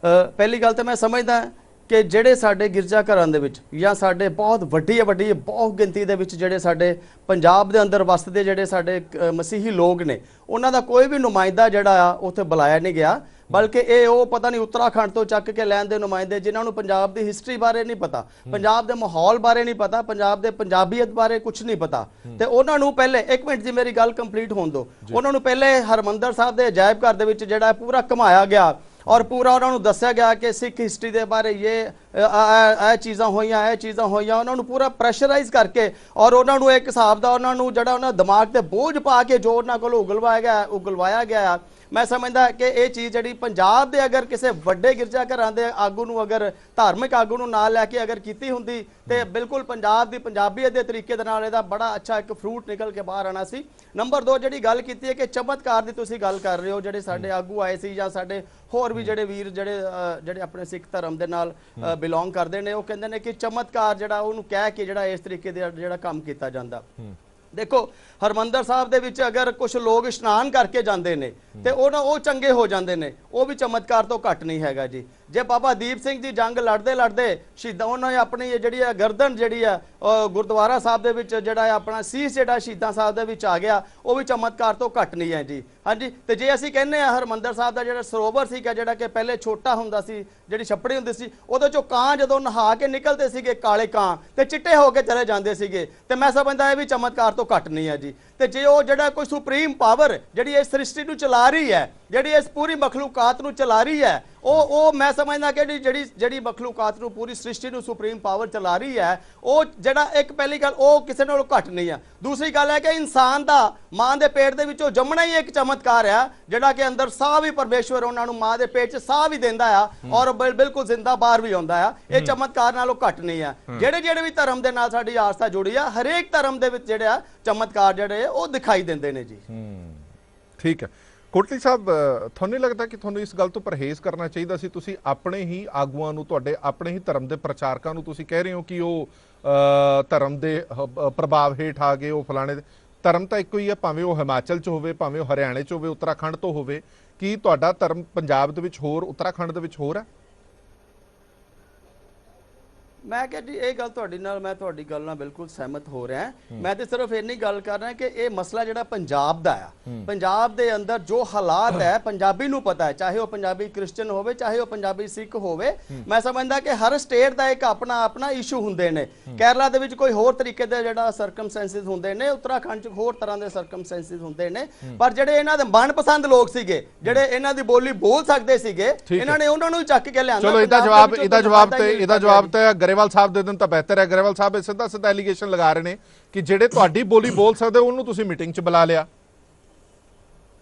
ਪਹਿਲੀ ਗੱਲ ਤੇ ਮੈਂ ਸਮਝਦਾ ਕਿ ਜਿਹੜੇ ਸਾਡੇ ਗਿਰਜਾ ਘਰਾਂ ਦੇ ਵਿੱਚ ਜਾਂ ਸਾਡੇ ਬਹੁਤ ਵੱਡੀ ਬਹੁਤ ਗਿਣਤੀ ਦੇ ਵਿੱਚ ਜਿਹੜੇ ਸਾਡੇ ਪੰਜਾਬ ਦੇ ਅੰਦਰ ਵਸਦੇ ਜਿਹੜੇ ਸਾਡੇ ਮਸੀਹੀ ਲੋਕ ਨੇ, ਉਹਨਾਂ ਦਾ ਕੋਈ ਵੀ ਨੁਮਾਇੰਦਾ ਜਿਹੜਾ ਆ ਉੱਥੇ ਬੁਲਾਇਆ ਨਹੀਂ ਗਿਆ, ਬਲਕਿ ਇਹ ਉਹ ਪਤਾ ਨਹੀਂ ਉੱਤਰਾਖੰਡ ਤੋਂ ਚੱਕ ਕੇ ਲੈਣ ਦੇ ਨੁਮਾਇੰਦੇ ਜਿਨ੍ਹਾਂ ਨੂੰ ਪੰਜਾਬ ਦੀ ਹਿਸਟਰੀ ਬਾਰੇ ਨਹੀਂ ਪਤਾ, ਪੰਜਾਬ ਦੇ ਮਾਹੌਲ ਬਾਰੇ ਨਹੀਂ ਪਤਾ, ਪੰਜਾਬ ਦੇ ਪੰਜਾਬੀਅਤ ਬਾਰੇ ਕੁਝ ਨਹੀਂ ਪਤਾ। ਤੇ ਉਹਨਾਂ ਨੂੰ ਪਹਿਲੇ, ਇੱਕ ਮਿੰਟ ਜੀ ਮੇਰੀ ਗੱਲ ਕੰਪਲੀਟ ਹੋਣ ਦਿਓ, ਉਹਨਾਂ ਨੂੰ ਪਹਿਲੇ ਹਰਮੰਦਰ ਸਾਹਿਬ ਦੇ ਅਜਾਇਬ ਘਰ ਦੇ ਵਿੱਚ ਜਿਹੜਾ ਪੂਰਾ ਘੁਮਾਇਆ ਗਿਆ ਔਰ ਪੂਰਾ ਉਹਨਾਂ ਨੂੰ ਦੱਸਿਆ ਗਿਆ ਕਿ ਸਿੱਖ ਹਿਸਟਰੀ ਦੇ ਬਾਰੇ ਇਹ ਚੀਜ਼ਾਂ ਹੋਈਆਂ, ਉਹਨਾਂ ਨੂੰ ਪੂਰਾ ਪ੍ਰੈਸ਼ਰਾਈਜ਼ ਕਰਕੇ ਔਰ ਉਹਨਾਂ ਨੂੰ ਇੱਕ ਹਿਸਾਬ ਦਾ ਉਹਨਾਂ ਨੂੰ ਜਿਹੜਾ ਉਹਨਾਂ ਦਿਮਾਗ ਤੇ ਬੋਝ ਪਾ ਕੇ ਜੋ ਉਹਨਾਂ ਕੋਲ ਉਗਲਵਾਇਆ ਗਿਆ। ਮੈਂ ਸਮਝਦਾ ਕਿ ਇਹ ਚੀਜ਼ ਜਿਹੜੀ ਪੰਜਾਬ ਦੇ ਅਗਰ ਕਿਸੇ ਵੱਡੇ ਗਿਰਜਾ ਘਰਾਂ ਦੇ ਆਗੂ ਨੂੰ, ਅਗਰ ਧਾਰਮਿਕ ਆਗੂ ਨੂੰ ਨਾਲ ਲੈ ਕੇ ਅਗਰ ਕੀਤੀ ਹੁੰਦੀ ਤੇ ਬਿਲਕੁਲ ਪੰਜਾਬ ਦੀ ਪੰਜਾਬੀਅਤ ਦੇ ਤਰੀਕੇ ਦੇ ਨਾਲ ਇਹਦਾ ਬੜਾ ਅੱਛਾ ਇੱਕ ਫਰੂਟ ਨਿਕਲ ਕੇ ਬਾਹਰ ਆਣਾ ਸੀ। ਨੰਬਰ 2 ਜਿਹੜੀ ਗੱਲ ਕੀਤੀ ਹੈ ਕਿ ਚਮਤਕਾਰ ਦੀ ਤੁਸੀਂ ਗੱਲ ਕਰ ਰਹੇ ਹੋ, ਜਿਹੜੇ ਸਾਡੇ ਆਗੂ ਆਏ ਸੀ ਜਾਂ ਸਾਡੇ ਹੋਰ ਵੀ ਜਿਹੜੇ ਵੀਰ ਜਿਹੜੇ ਆਪਣੇ ਸਿੱਖ ਧਰਮ ਦੇ ਨਾਲ ਬਿਲੋਂਗ ਕਰਦੇ ਨੇ, ਉਹ ਕਹਿੰਦੇ ਨੇ ਕਿ ਚਮਤਕਾਰ ਜਿਹੜਾ ਉਹਨੂੰ ਕਹਿ ਕੇ ਜਿਹੜਾ ਇਸ ਤਰੀਕੇ ਦੇ ਜਿਹੜਾ ਕੰਮ ਕੀਤਾ ਜਾਂਦਾ। ਦੇਖੋ ਹਰਮੰਦਰ ਸਾਹਿਬ ਦੇ ਵਿੱਚ ਅਗਰ ਕੁਝ ਲੋਕ ਇਸ਼ਨਾਨ ਕਰਕੇ ਜਾਂਦੇ ਨੇ ਤੇ ਉਹ ਚੰਗੇ ਹੋ ਜਾਂਦੇ ਨੇ, ਉਹ ਵੀ ਚਮਤਕਾਰ ਤੋਂ ਘੱਟ ਨਹੀਂ ਹੈਗਾ ਜੀ। ਜੇ ਬਾਬਾ ਦੀਪ ਸਿੰਘ ਜੀ ਜੰਗ ਲੜਦੇ ਸ਼ਹੀਦਾਂ ਉਹਨਾਂ ਨੇ ਆਪਣੀ ਜਿਹੜੀ ਗਰਦਨ ਜਿਹੜੀ ਆ ਗੁਰਦੁਆਰਾ ਸਾਹਿਬ ਦੇ ਵਿੱਚ ਜਿਹੜਾ ਆਪਣਾ ਸੀਸ ਜਿਹੜਾ ਸ਼ਹੀਦਾਂ ਸਾਹਿਬ ਦੇ ਵਿੱਚ ਆ ਗਿਆ, ਉਹ ਵੀ ਚਮਤਕਾਰ ਤੋਂ ਘੱਟ ਨਹੀਂ ਹੈ ਜੀ। ਹਾਂਜੀ, ਤੇ ਜੇ ਅਸੀਂ ਕਹਿੰਦੇ ਆ ਹਰਮੰਦਰ ਸਾਹਿਬ ਦਾ ਜਿਹੜਾ ਸਰੋਵਰ ਸੀਗਾ ਜਿਹੜਾ ਕਿ ਪਹਿਲੇ ਛੋਟਾ ਹੁੰਦਾ ਸੀ, ਜਿਹੜੀ ਛੱਪੜੀ ਹੁੰਦੀ ਸੀ, ਉਹਦੇ ਚੋਂ ਕਾਂ ਜਦੋਂ ਨਹਾ ਕੇ ਨਿਕਲਦੇ ਸੀਗੇ ਕਾਲੇ ਕਾਂ ਤੇ ਚਿੱਟੇ ਹੋ ਕੇ ਚਲੇ ਜਾਂਦੇ ਸੀਗੇ, ਤੇ ਮੈਂ ਸਮਝਦਾ ਇਹ ਵੀ ਚਮਤਕਾਰ ਤੋਂ ਘੱਟ ਨਹੀਂ ਹੈ ਜੀ। ਤੇ ਜੇ ਉਹ ਜਿਹੜਾ ਕੋਈ ਸੁਪਰੀਮ ਪਾਵਰ ਜਿਹੜੀ ਇਸ ਸ੍ਰਿਸ਼ਟੀ ਨੂੰ ਚਲਾ ਰਹੀ ਹੈ, ਜਿਹੜੀ ਇਸ ਪੂਰੀ ਮਖਲੂਕਾਤ ਨੂੰ ਚਲਾ ਰਹੀ ਹੈ, ਉਹ ਮੈਂ ਸਮਝਦਾ ਕਿ ਜਿਹੜੀ ਮਖਲੂਕਾਤ ਨੂੰ ਪੂਰੀ ਸ੍ਰਿਸ਼ਟੀ ਨੂੰ ਸੁਪਰੀਮ ਪਾਵਰ ਚਲਾ ਰਹੀ ਹੈ, ਉਹ ਜਿਹੜਾ ਇੱਕ ਪਹਿਲੀ ਗੱਲ ਉਹ ਕਿਸੇ ਨਾਲੋਂ ਘੱਟ ਨਹੀਂ ਆ। ਦੂਸਰੀ ਗੱਲ ਹੈ ਕਿ ਇਨਸਾਨ ਦਾ ਮਾਂ ਦੇ ਪੇਟ ਦੇ ਵਿੱਚੋਂ ਜੰਮਣਾ ਹੀ ਇੱਕ ਚਮਤਕਾਰ ਆ, ਜਿਹੜਾ ਕਿ ਅੰਦਰ ਸਾਹ ਵੀ ਪਰਮੇਸ਼ਵਰ ਉਹਨਾਂ ਨੂੰ ਮਾਂ ਦੇ ਪੇਟ 'ਚ ਸਾਹ ਵੀ ਦਿੰਦਾ ਆ ਔਰ ਬਿਲਕੁਲ ਜ਼ਿੰਦਾ ਬਾਹਰ ਵੀ ਆਉਂਦਾ ਆ। ਇਹ ਚਮਤਕਾਰ ਨਾਲੋਂ ਘੱਟ ਨਹੀਂ ਆ। ਜਿਹੜੇ ਵੀ ਧਰਮ ਦੇ ਨਾਲ ਸਾਡੀ ਆਸਥਾ ਜੁੜੀ ਆ, ਹਰੇਕ ਧਰਮ ਦੇ ਵਿੱਚ ਜਿਹੜੇ ਆ ਚਮਤਕਾਰ ਜਿਹੜੇ ਉਹ ਦਿਖਾਈ ਦਿੰਦੇ ਨੇ ਜੀ। ਠੀਕ ਹੈ ਕੋਟਲੀ ਸਾਹਿਬ, ਤੁਹਾਨੂੰ ਨਹੀਂ ਲੱਗਦਾ ਕਿ ਤੁਹਾਨੂੰ ਇਸ ਗੱਲ ਤੋਂ ਪਰਹੇਜ਼ ਕਰਨਾ ਚਾਹੀਦਾ ਸੀ? ਤੁਸੀਂ ਆਪਣੇ ਹੀ ਆਗੂਆਂ ਨੂੰ, ਤੁਹਾਡੇ ਆਪਣੇ ਹੀ ਧਰਮ ਦੇ ਪ੍ਰਚਾਰਕਾਂ ਨੂੰ ਤੁਸੀਂ ਕਹਿ ਰਹੇ ਹੋ ਕਿ ਉਹ ਧਰਮ ਦੇ ਪ੍ਰਭਾਵ ਹੇਠ ਆ ਗਏ, ਉਹ ਫਲਾਣੇ ਧਰਮ ਤਾਂ ਇੱਕੋ ਹੀ ਹੈ, ਭਾਵੇਂ ਉਹ ਹਿਮਾਚਲ 'ਚ ਹੋਵੇ, ਭਾਵੇਂ ਉਹ ਹਰਿਆਣੇ 'ਚ ਹੋਵੇ, ਉੱਤਰਾਖੰਡ ਤੋਂ ਹੋਵੇ। ਕੀ ਤੁਹਾਡਾ ਧਰਮ ਪੰਜਾਬ ਦੇ ਵਿੱਚ ਹੋਰ, ਉੱਤਰਾਖੰਡ ਦੇ ਵਿੱਚ ਹੋਰ ਹੈ? ਮੈਂ ਕਿਹਾ ਜੀ ਇਹ ਗੱਲ ਤੁਹਾਡੀ ਗੱਲ ਨਾਲ ਬਿਲਕੁਲ ਸਹਿਮਤ ਹੋ ਰਿਹਾ। ਮੈਂ ਤੇ ਸਿਰਫ ਇੰਨੀ ਗੱਲ ਕਰ ਰਿਹਾ ਕਿ ਇਹ ਮਸਲਾ ਜਿਹੜਾ ਪੰਜਾਬ ਦਾ ਆ, ਪੰਜਾਬ ਦੇ ਅੰਦਰ ਜੋ ਹਾਲਾਤ ਹੈ ਪੰਜਾਬੀ ਨੂੰ ਪਤਾ ਹੈ, ਚਾਹੇ ਉਹ ਪੰਜਾਬੀ ਕ੍ਰਿਸਚਨ ਹੋਵੇ, ਚਾਹੇ ਉਹ ਪੰਜਾਬੀ ਸਿੱਖ ਹੋਵੇ। ਮੈਂ ਸਮਝਦਾ ਕਿ ਹਰ ਸਟੇਟ ਦਾ ਇੱਕ ਆਪਣਾ ਇਸ਼ੂ ਹੁੰਦੇ ਨੇ। ਕੇਰਲਾ ਦੇ ਵਿੱਚ ਕੋਈ ਹੋਰ ਤਰੀਕੇ ਦੇ ਜਿਹੜਾ ਸਰਕਮਸਟੈਂਸਿਸ ਹੁੰਦੇ ਨੇ, ਉੱਤਰਾਖੰਡ 'ਚ ਹੋਰ ਤਰ੍ਹਾਂ ਦੇ ਸਰਕਮਸਟੈਂਸਿਸ ਹੁੰਦੇ ਨੇ, ਪਰ ਜਿਹੜੇ ਇਹਨਾਂ ਦੇ ਮਨਪਸੰਦ ਲੋਕ ਸੀਗੇ, ਜਿਹੜੇ ਇਹਨਾਂ ਦੀ ਬੋਲੀ ਬੋਲ ਸਕਦੇ ਸੀਗੇ, ਇਹਨਾਂ ਨੇ ਉਹਨਾਂ ਨੂੰ ਚੱਕ ਕੇ ਲਿਆਂਦਾ। ਚਲੋ ਇਹਦਾ ਜਵਾਬ ਤੇ ਗਰੇਵਾਲ ਸਾਹਿਬ ਦੇ ਦਿਨ ਤਾਂ ਬਿਹਤਰ ਹੈ। ਗਰੇਵਾਲ ਸਾਹਿਬ ਇਹ ਸਿੱਧਾ ਐਲੀਗੇਸ਼ਨ ਲਗਾ ਰਹੇ ਨੇ ਕਿ ਜਿਹੜੇ ਤੁਹਾਡੀ ਬੋਲੀ ਬੋਲ ਸਕਦੇ ਉਹਨੂੰ ਤੁਸੀਂ ਮੀਟਿੰਗ 'ਚ ਬੁਲਾ ਲਿਆ।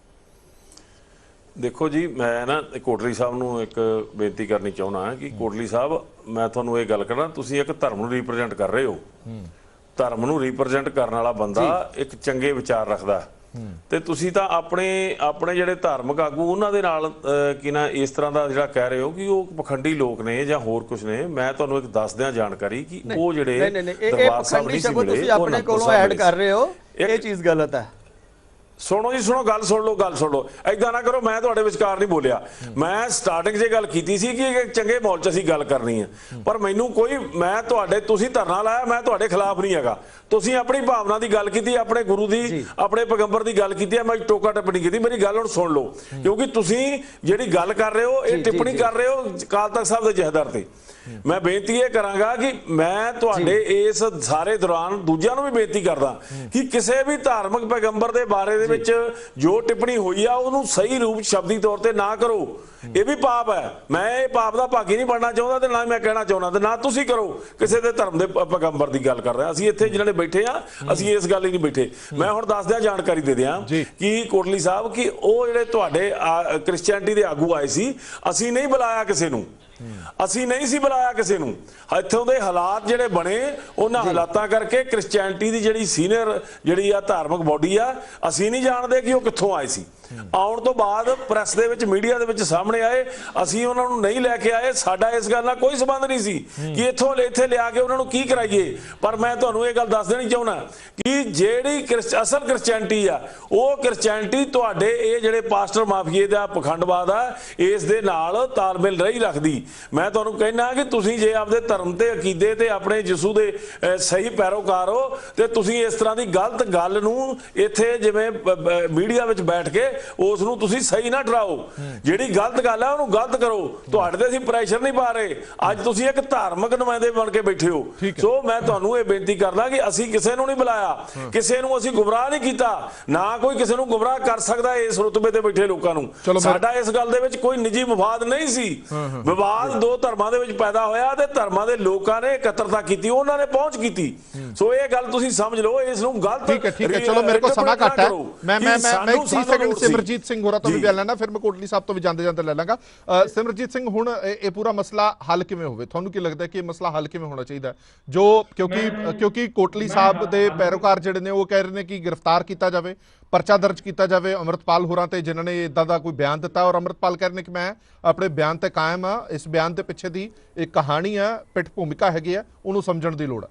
ਦੇਖੋ ਜੀ, ਮੈਂ ਨਾ ਕੋਟਲੀ ਸਾਹਿਬ ਨੂੰ ਇੱਕ ਬੇਨਤੀ ਕਰਨੀ ਚਾਹੁੰਦਾ ਕਿ ਕੋਟਲੀ ਸਾਹਿਬ, ਮੈਂ ਤੁਹਾਨੂੰ ਇਹ ਗੱਲ ਕਰਨਾ, ਤੁਸੀਂ ਇੱਕ ਧਰਮ ਨੂੰ ਰਿਪਰੈਜ਼ੈਂਟ ਕਰ ਰਹੇ ਹੋ। ਧਰਮ ਨੂੰ ਰਿਪਰੈਜ਼ੈਂਟ ਕਰਨ ਵਾਲਾ ਬੰਦਾ ਇੱਕ ਚੰਗੇ ਵਿਚਾਰ ਰੱਖਦਾ, ਤੇ ਤੁਸੀਂ ਤਾਂ ਆਪਣੇ ਜਿਹੜੇ ਧਾਰਮਿਕ ਆਗੂ ਉਹਨਾਂ ਦੇ ਨਾਲ ਕੀ ਨਾ ਇਸ ਤਰ੍ਹਾਂ ਦਾ ਜਿਹੜਾ ਕਹਿ ਰਹੇ ਹੋ ਕਿ ਉਹ ਪਖੰਡੀ ਲੋਕ ਨੇ ਜਾਂ ਹੋਰ ਕੁਝ ਨੇ। ਮੈਂ ਤੁਹਾਨੂੰ ਇੱਕ ਦੱਸ ਦਿਆਂ ਜਾਣਕਾਰੀ ਕਿ ਉਹ ਜਿਹੜੇ ਦਰਬਾਰ ਸਾਹਿਬ ਨਹੀਂ ਸੀ ਮਿਲੇ, ਤੁਸੀਂ ਆਪਣੇ ਕੋਲੋਂ ਐਡ ਕਰ ਰਹੇ ਹੋ, ਇਹ ਚੀਜ਼ ਗਲਤ ਹੈ। ਸੁਣੋ ਜੀ, ਸੁਣੋ, ਗੱਲ ਸੁਣ ਲਓ। ਏਦਾਂ ਨਾ ਕਰੋ, ਮੈਂ ਤੁਹਾਡੇ ਵਿਚਕਾਰ ਨਹੀਂ ਬੋਲਿਆ। ਮੈਂ ਸਟਾਰਟਿੰਗ 'ਚ ਗੱਲ ਕੀਤੀ ਸੀ ਕਿ ਚੰਗੇ ਮਾਹੌਲ 'ਚ ਅਸੀਂ ਗੱਲ ਕਰਨੀ ਹੈ, ਪਰ ਮੈਨੂੰ ਤੁਸੀਂ ਧਰਨਾ ਲਾਇਆ, ਮੈਂ ਤੁਹਾਡੇ ਖਿਲਾਫ ਨਹੀਂ ਹੈਗਾ। ਤੁਸੀਂ ਆਪਣੀ ਭਾਵਨਾ ਦੀ ਗੱਲ ਕੀਤੀ, ਆਪਣੇ ਗੁਰੂ ਦੀ, ਆਪਣੇ ਪੈਗੰਬਰ ਦੀ ਗੱਲ ਕੀਤੀ, ਮੈਂ ਟੋਕਾ ਟਿੱਪਣੀ ਕੀਤੀ। ਮੇਰੀ ਗੱਲ ਹੁਣ ਸੁਣ ਲਓ, ਕਿਉਂਕਿ ਤੁਸੀਂ ਜਿਹੜੀ ਗੱਲ ਕਰ ਰਹੇ ਹੋ, ਇਹ ਟਿੱਪਣੀ ਕਰ ਰਹੇ ਹੋ ਅਕਾਲ ਤਖਤ ਸਾਹਿਬ ਦੇ ਜਥੇਦਾਰ ਤੇ। ਮੈਂ ਬੇਨਤੀ ਇਹ ਕਰਾਂਗਾ ਕਿ ਮੈਂ ਤੁਹਾਡੇ ਇਸ ਸਾਰੇ ਦੌਰਾਨ ਦੂਜਿਆਂ ਨੂੰ ਵੀ ਬੇਨਤੀ ਕਰਦਾ ਕਿ ਕਿਸੇ ਵੀ ਧਾਰਮਿਕ ਪੈਗੰਬਰ ਦੇ ਬਾਰੇ ਦੇ ਵਿੱਚ ਜੋ ਟਿੱਪਣੀ ਹੋਈ ਆ ਉਹਨੂੰ ਸਹੀ ਰੂਪ ਸ਼ਬਦੀ ਤੌਰ ਤੇ ਨਾ ਕਰੋ। ਇਹ ਵੀ ਪਾਪ ਹੈ। ਮੈਂ ਇਹ ਪਾਪ ਦਾ ਭਾਗੀ ਨਹੀਂ ਬਣਨਾ ਚਾਹੁੰਦਾ, ਤੇ ਨਾ ਮੈਂ ਕਹਿਣਾ ਚਾਹੁੰਦਾ, ਤੇ ਨਾ ਤੁਸੀਂ ਕਰੋ। ਕਿਸੇ ਦੇ ਧਰਮ ਦੇ ਪੈਗੰਬਰ ਦੀ ਗੱਲ ਕਰ ਰਿਹਾ। ਅਸੀਂ ਇੱਥੇ ਜਿਹਨਾਂ ਨੇ ਬੈਠੇ ਆ, ਅਸੀਂ ਇਸ ਗੱਲ ਹੀ ਨਹੀਂ ਬੈਠੇ। ਮੈਂ ਹੁਣ ਦੱਸ ਦਿਆਂ, ਜਾਣਕਾਰੀ ਦੇ ਦਿਆਂ ਕਿ ਕੋਟਲੀ ਸਾਹਿਬ ਕਿ ਉਹ ਜਿਹੜੇ ਤੁਹਾਡੇ ਕ੍ਰਿਸਚੀਅਨਟੀ ਦੇ ਆਗੂ ਆਏ ਸੀ, ਅਸੀਂ ਨਹੀਂ ਬੁਲਾਇਆ ਕਿਸੇ ਨੂੰ, ਅਸੀਂ ਨਹੀਂ ਸੀ ਬੁਲਾਇਆ ਕਿਸੇ ਨੂੰ। ਇੱਥੋਂ ਦੇ ਹਾਲਾਤ ਜਿਹੜੇ ਬਣੇ, ਉਹਨਾਂ ਹਾਲਾਤਾਂ ਕਰਕੇ ਕ੍ਰਿਸਚੀਅਨਟੀ ਦੀ ਜਿਹੜੀ ਸੀਨੀਅਰ ਜਿਹੜੀ ਆ ਧਾਰਮਿਕ ਬੋਡੀ ਆ, ਅਸੀਂ ਨਹੀਂ ਜਾਣਦੇ ਕਿ ਉਹ ਕਿੱਥੋਂ ਆਏ ਸੀ। ਆਉਣ ਤੋਂ ਬਾਅਦ ਪ੍ਰੈਸ ਦੇ ਵਿੱਚ, ਮੀਡੀਆ ਦੇ ਵਿੱਚ ਸਾਹਮਣੇ ਸਾਹਮਣੇ ਆਏ, ਅਸੀਂ ਉਹਨਾਂ ਨੂੰ ਨਹੀਂ ਲੈ ਕੇ ਆਏ। ਸਾਡਾ ਇਸ ਗੱਲ ਨਾਲ ਕੋਈ ਸੰਬੰਧ ਨਹੀਂ ਸੀ ਕਿ ਇੱਥੇ ਲਿਆ ਕੇ ਉਹਨਾਂ ਨੂੰ ਕੀ ਕਰਾਈਏ। ਪਰ ਮੈਂ ਤੁਹਾਨੂੰ ਇਹ ਗੱਲ ਦੱਸ ਦੇਣੀ ਚਾਹੁੰਦਾ ਕਿ ਜਿਹੜੀ ਅਸਲ ਕ੍ਰਿਸਚੈਨਿਟੀ ਆ, ਉਹ ਕ੍ਰਿਸਚੈਨਿਟੀ ਤੁਹਾਡੇ ਇਹ ਜਿਹੜੇ ਪਾਸਟਰ ਮਾਫੀਏ ਦਾ ਪਖੰਡਵਾਦ ਆ, ਇਸ ਦੇ ਨਾਲ ਤਾਲਮੇਲ ਨਹੀਂ ਰੱਖਦੀ। ਮੈਂ ਤੁਹਾਨੂੰ ਕਹਿਣਾ ਕਿ ਤੁਸੀਂ ਜੇ ਆਪਦੇ ਧਰਮ ਤੇ ਅਕੀਦੇ ਤੇ ਆਪਣੇ ਯਿਸੂ ਦੇ ਸਹੀ ਪੈਰੋਕਾਰ ਹੋ ਤੇ ਤੁਸੀਂ ਇਸ ਤਰ੍ਹਾਂ ਦੀ ਗਲਤ ਗੱਲ ਨੂੰ ਇੱਥੇ ਜਿਵੇਂ ਮੀਡੀਆ ਵਿੱਚ ਬੈਠ ਕੇ ਉਸ ਨੂੰ ਤੁਸੀਂ ਸਹੀ ਨਾ ਠਹਿਰਾਓ। ਜਿਹੜੀ ਗਲਤ ਗੱਲ ਆ ਉਹਨੂੰ ਗਲਤ ਕਰੋ। ਤੁਹਾਡੇ ਤੇ ਅਸੀਂ ਪ੍ਰੈਸ਼ਰ ਨਹੀਂ ਪਾ ਰਹੇ। ਅੱਜ ਤੁਸੀਂ ਇੱਕ ਧਾਰਮਿਕ ਨੁਮਾਇੰਦੇ ਬਣ ਕੇ ਬੈਠੇ ਹੋ। ਸੋ ਮੈਂ ਤੁਹਾਨੂੰ ਇਹ ਬੇਨਤੀ ਕਰਦਾ ਕਿ ਅਸੀਂ ਕਿਸੇ ਨੂੰ ਨਹੀਂ ਬੁਲਾਇਆ, ਕਿਸੇ ਨੂੰ ਅਸੀਂ ਗੁੰਮਰਾਹ ਨਹੀਂ ਕੀਤਾ, ਨਾ ਕੋਈ ਕਿਸੇ ਨੂੰ ਗੁੰਮਰਾਹ ਕਰ ਸਕਦਾ ਇਸ ਰੁਤਬੇ ਤੇ ਬੈਠੇ ਲੋਕਾਂ ਨੂੰ। ਸਾਡਾ ਇਸ ਗੱਲ ਦੇ ਵਿੱਚ ਕੋਈ ਨਿੱਜੀ ਵਿਵਾਦ ਨਹੀਂ ਸੀ। ਵਿਵਾਦ ਦੋ ਧਰਮਾਂ ਦੇ ਵਿੱਚ ਪੈਦਾ ਹੋਇਆ ਤੇ ਧਰਮਾਂ ਦੇ ਲੋਕਾਂ ਨੇ ਇਕੱਤਰਤਾ ਕੀਤੀ, ਉਹਨਾਂ ਨੇ ਪਹੁੰਚ ਕੀਤੀ। ਸੋ ਇਹ ਗੱਲ ਤੁਸੀਂ ਸਮਝ ਲਓ, ਇਸ ਨੂੰ ਗਲਤ। ਠੀਕ ਹੈ ਚਲੋ ਮੇਰੇ ਕੋਲ ਸਮਾਂ ਘੱਟ ਹੈ। ਮੈਂ 30 ਸੈਕਿੰਡ ਸਿਮਰਜੀਤ ਸਿੰਘ ਹੋਰਾਂ ਤੋਂ ਵੀ ਬਿਆਨ ਲੈਣਾ, ਫਿਰ ਮੈਂ ਕੋਟਲੀ ਸਾਹਿਬ ਤੋਂ ਵੀ ਜਾਂਦੇ ਲੈ ਲਾਂਗਾ। ਸਿਮਰਜੀਤ ਸਿੰਘ, ਹੁਣ ਇਹ ਪੂਰਾ ਮਸਲਾ ਹੱਲ ਕਿਵੇਂ ਹੋਵੇ? ਤੁਹਾਨੂੰ ਕੀ ਲੱਗਦਾ ਕਿ ਇਹ ਮਸਲਾ ਹੱਲ ਕਿਵੇਂ ਹੋਣਾ ਚਾਹੀਦਾ? ਜੋ ਕਿਉਂਕਿ ਕੋਟਲੀ ਸਾਹਿਬ ਦੇ ਪੈਰੋਕਾਰ ਜਿਹੜੇ ਨੇ ਉਹ ਕਹਿ ਰਹੇ ਨੇ ਕਿ ਗ੍ਰਿਫਤਾਰ ਕੀਤਾ ਜਾਵੇ, ਪਰਚਾ ਦਰਜ ਕੀਤਾ ਜਾਵੇ ਅੰਮ੍ਰਿਤਪਾਲ ਹੋਰਾਂ ਤੇ ਜਿਨ੍ਹਾਂ ਨੇ ਇਦਾਂ ਦਾ ਕੋਈ ਬਿਆਨ ਦਿੱਤਾ, ਔਰ ਅੰਮ੍ਰਿਤਪਾਲ ਕਹਿ ਰਹੇ ਨੇ ਕਿ ਮੈਂ ਆਪਣੇ ਬਿਆਨ ਤੇ ਕਾਇਮ ਆ। ਇਸ ਬਿਆਨ ਦੇ ਪਿੱਛੇ ਦੀ ਇੱਕ ਕਹਾਣੀ ਆ, ਪਿੱਠ ਭੂਮਿਕਾ ਹੈਗੀ ਆ, ਉਹਨੂੰ ਸਮਝਣ ਦੀ ਲੋੜ ਆ।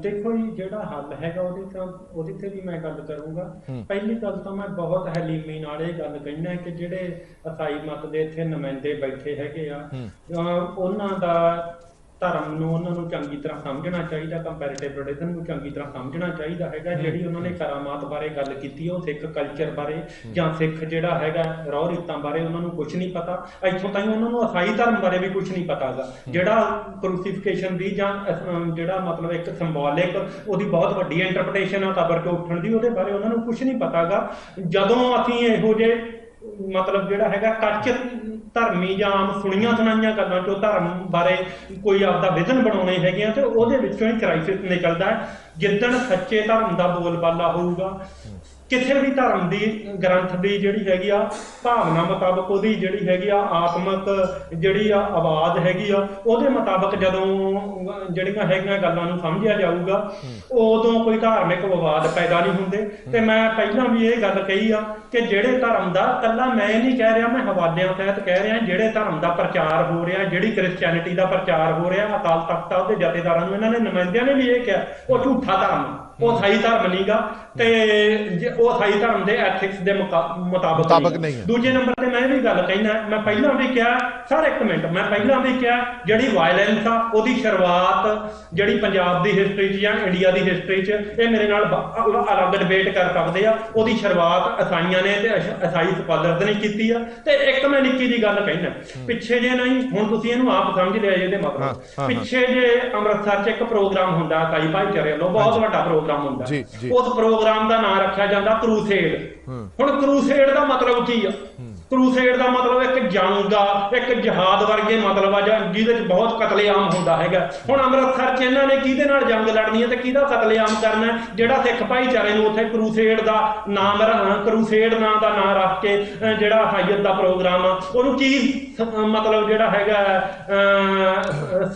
ਦੇਖੋ ਜੀ, ਜਿਹੜਾ ਹੱਲ ਹੈਗਾ ਉਹਦੇ ਤੇ ਵੀ ਮੈਂ ਗੱਲ ਕਰੂੰਗਾ। ਪਹਿਲੀ ਗੱਲ ਤਾਂ ਮੈਂ ਬਹੁਤ ਹਲੀਮੀ ਨਾਲ ਇਹ ਗੱਲ ਕਹਿਣਾ ਕਿ ਜਿਹੜੇ ਈਸਾਈ ਮਤ ਦੇ ਇੱਥੇ ਨੁਮਾਇੰਦੇ ਬੈਠੇ ਹੈਗੇ ਆ, ਉਹਨਾਂ ਦਾ ਧਰਮ ਨੂੰ ਉਹਨਾਂ ਨੂੰ ਚੰਗੀ ਤਰ੍ਹਾਂ ਸਮਝਣਾ ਚਾਹੀਦਾ, ਕੰਪੈਰੀਟਿਵ ਰਿਲੀਜਨ ਨੂੰ ਚੰਗੀ ਤਰ੍ਹਾਂ ਸਮਝਣਾ ਚਾਹੀਦਾ ਹੈਗਾ। ਜਿਹੜੀ ਉਹਨਾਂ ਨੇ ਕਰਾਮਾਤ ਬਾਰੇ ਗੱਲ ਕੀਤੀ ਉਹ ਸਿੱਖ ਕਲਚਰ ਬਾਰੇ ਜਾਂ ਸਿੱਖ ਜਿਹੜਾ ਹੈਗਾ ਰਹੁ ਰੀਤਾਂ ਬਾਰੇ ਉਹਨਾਂ ਨੂੰ ਕੁਝ ਨਹੀਂ ਪਤਾ। ਇੱਥੋਂ ਤਾਈਂ ਉਹਨਾਂ ਨੂੰ ਈਸਾਈ ਧਰਮ ਬਾਰੇ ਵੀ ਕੁਝ ਨਹੀਂ ਪਤਾ ਗਾ। ਜਿਹੜਾ ਕਰੂਸੀਫਿਕੇਸ਼ਨ ਦੀ ਜਾਂ ਜਿਹੜਾ ਮਤਲਬ ਇੱਕ ਸਿੰਬੋਲਿਕ ਉਹਦੀ ਬਹੁਤ ਵੱਡੀ ਇੰਟਰਪ੍ਰੀਟੇਸ਼ਨ ਆ ਕਬਰ ਤੋਂ ਉੱਠਣ ਦੀ, ਉਹਦੇ ਬਾਰੇ ਉਹਨਾਂ ਨੂੰ ਕੁਝ ਨਹੀਂ ਪਤਾ ਗਾ। ਜਦੋਂ ਅਸੀਂ ਇਹੋ ਜਿਹੇ ਮਤਲਬ ਜਿਹੜਾ ਹੈਗਾ ਕੱਚ ਧਰਮੀ ਜਾਂ ਆਮ ਸੁਣੀਆਂ ਸੁਣਾਈਆਂ ਗੱਲਾਂ ਚੋਂ ਧਰਮ ਬਾਰੇ ਕੋਈ ਆਪਦਾ ਵਿਜ਼ਨ ਬਣਾਉਣੇ ਹੈਗੇ ਆ ਤੇ ਉਹਦੇ ਵਿੱਚੋਂ ਹੀ ਕ੍ਰਾਈਸਿਸ ਨਿਕਲਦਾ ਹੈ। ਜਿੱਦਣ ਸੱਚੇ ਧਰਮ ਦਾ ਬੋਲਬਾਲਾ ਹੋਊਗਾ, ਕਿਸੇ ਵੀ ਧਰਮ ਦੀ ਗ੍ਰੰਥ ਦੀ ਜਿਹੜੀ ਹੈਗੀ ਆ ਭਾਵਨਾ ਮੁਤਾਬਕ, ਉਹਦੀ ਜਿਹੜੀ ਹੈਗੀ ਆ ਆਤਮਕ ਜਿਹੜੀ ਆ ਆਵਾਜ਼ ਹੈਗੀ ਆ, ਉਹਦੇ ਮੁਤਾਬਕ ਜਦੋਂ ਜਿਹੜੀਆਂ ਹੈਗੀਆਂ ਗੱਲਾਂ ਨੂੰ ਸਮਝਿਆ ਜਾਊਗਾ, ਉਦੋਂ ਕੋਈ ਧਾਰਮਿਕ ਵਿਵਾਦ ਪੈਦਾ ਨਹੀਂ ਹੁੰਦੇ। ਤੇ ਮੈਂ ਪਹਿਲਾਂ ਵੀ ਇਹ ਗੱਲ ਕਹੀ ਆ ਕਿ ਜਿਹੜੇ ਧਰਮ ਦਾ, ਇਕੱਲਾ ਮੈਂ ਨਹੀਂ ਕਹਿ ਰਿਹਾ, ਮੈਂ ਹਵਾਲਿਆਂ ਤਹਿਤ ਕਹਿ ਰਿਹਾ, ਜਿਹੜੇ ਧਰਮ ਦਾ ਪ੍ਰਚਾਰ ਹੋ ਰਿਹਾ, ਜਿਹੜੀ ਕ੍ਰਿਸਚੈਨਿਟੀ ਦਾ ਪ੍ਰਚਾਰ ਹੋ ਰਿਹਾ, ਅਕਾਲ ਤਖਤ ਉਹਦੇ ਜਥੇਦਾਰਾਂ ਨੂੰ ਇਹਨਾਂ ਨੇ ਨੁਮਾਇੰਦਿਆਂ ਨੇ ਵੀ ਇਹ ਕਿਹਾ ਉਹ ਝੂਠਾ ਧਰਮ, ਉਹ ਸਹੀ ਧਰਮ ਨਹੀਂਗਾ ਤੇ ਉਹ ਸਹੀ ਧਰਮ ਦੇ ਐਥਿਕਸ ਦੇ ਮੁਤਾਬਕ ਨਹੀਂ ਹੈ। ਦੂਜੇ ਨੰਬਰ ਤੇ ਮੈਂ ਇਹ ਵੀ ਗੱਲ ਕਹਿਣਾ, ਮੈਂ ਪਹਿਲਾਂ ਵੀ ਕਿਹਾ ਸਰ, ਇੱਕ ਮਿੰਟ, ਮੈਂ ਪਹਿਲਾਂ ਵੀ ਕਿਹਾ ਜਿਹੜੀ ਵਾਇਲੈਂਸ ਆ ਉਹਦੀ ਸ਼ੁਰੂਆਤ ਜਿਹੜੀ ਪੰਜਾਬ ਦੀ ਹਿਸਟਰੀ 'ਚ ਜਾਂ ਇੰਡੀਆ ਦੀ ਹਿਸਟਰੀ 'ਚ, ਇਹ ਮੇਰੇ ਨਾਲ ਅਲੱਗ ਡਿਬੇਟ ਕਰ ਸਕਦੇ ਆ, ਉਹਦੀ ਸ਼ੁਰੂਆਤ ਈਸਾਈਆਂ ਨੇ ਤੇ ਈਸਾਈ ਸਕਾਲਰਸ ਨੇ ਕੀਤੀ ਆ। ਤੇ ਇੱਕ ਮੈਂ ਨਿੱਕੀ ਜਿਹੀ ਗੱਲ ਕਹਿਣਾ, ਪਿੱਛੇ ਜੇ ਨਹੀਂ, ਹੁਣ ਤੁਸੀਂ ਇਹਨੂੰ ਆਪ ਸਮਝ ਲਿਆ ਇਹਦੇ ਮਤਲਬ, ਪਿੱਛੇ ਜੇ ਅੰਮ੍ਰਿਤਸਰ 'ਚ ਇੱਕ ਪ੍ਰੋਗਰਾਮ ਹੁੰਦਾ ਈਸਾਈ ਭਾਈਚਾਰੇ ਵੱਲੋਂ, ਬਹੁਤ ਵੱਡਾ ਪ੍ਰੋਗਰਾਮ ਹੁੰਦਾ, ਉਸ ਪ੍ਰੋਗਰਾਮ ਦਾ ਨਾਮ ਰੱਖਿਆ ਜਾਂਦਾ ਕਰੂਸੇਡ। ਹੁਣ ਕਰੂਸੇਡ ਦਾ ਮਤਲਬ ਕੀ ਆ? ਕਰੂਸੇਡ ਦਾ ਮਤਲਬ ਇੱਕ ਜੰਗ ਆ, ਇੱਕ ਜਹਾਦ ਵਰਗੇ ਮਤਲਬ ਆ ਜਿਹਦੇ 'ਚ ਬਹੁਤ ਕਤਲੇਆਮ ਹੁੰਦਾ ਹੈਗਾ। ਹੁਣ ਅੰਮ੍ਰਿਤਸਰ 'ਚ ਇਹਨਾਂ ਨੇ ਕਿਹਦੇ ਨਾਲ ਜੰਗ ਲੜਨੀ ਹੈ ਤੇ ਕਿਹਦਾ ਕਤਲੇਆਮ ਕਰਨਾ? ਜਿਹੜਾ ਸਿੱਖ ਭਾਈਚਾਰੇ ਨੂੰ ਉੱਥੇ ਕਰੂਸੇਡ ਦਾ ਨਾਮ, ਕਰੂਸੇਡ ਨਾਂ ਦਾ ਨਾਮ ਰੱਖ ਕੇ ਜਿਹੜਾ ਈਸਾਈਅਤ ਦਾ ਪ੍ਰੋਗਰਾਮ ਆ, ਉਹਨੂੰ ਕੀ ਮਤਲਬ ਜਿਹੜਾ ਹੈਗਾ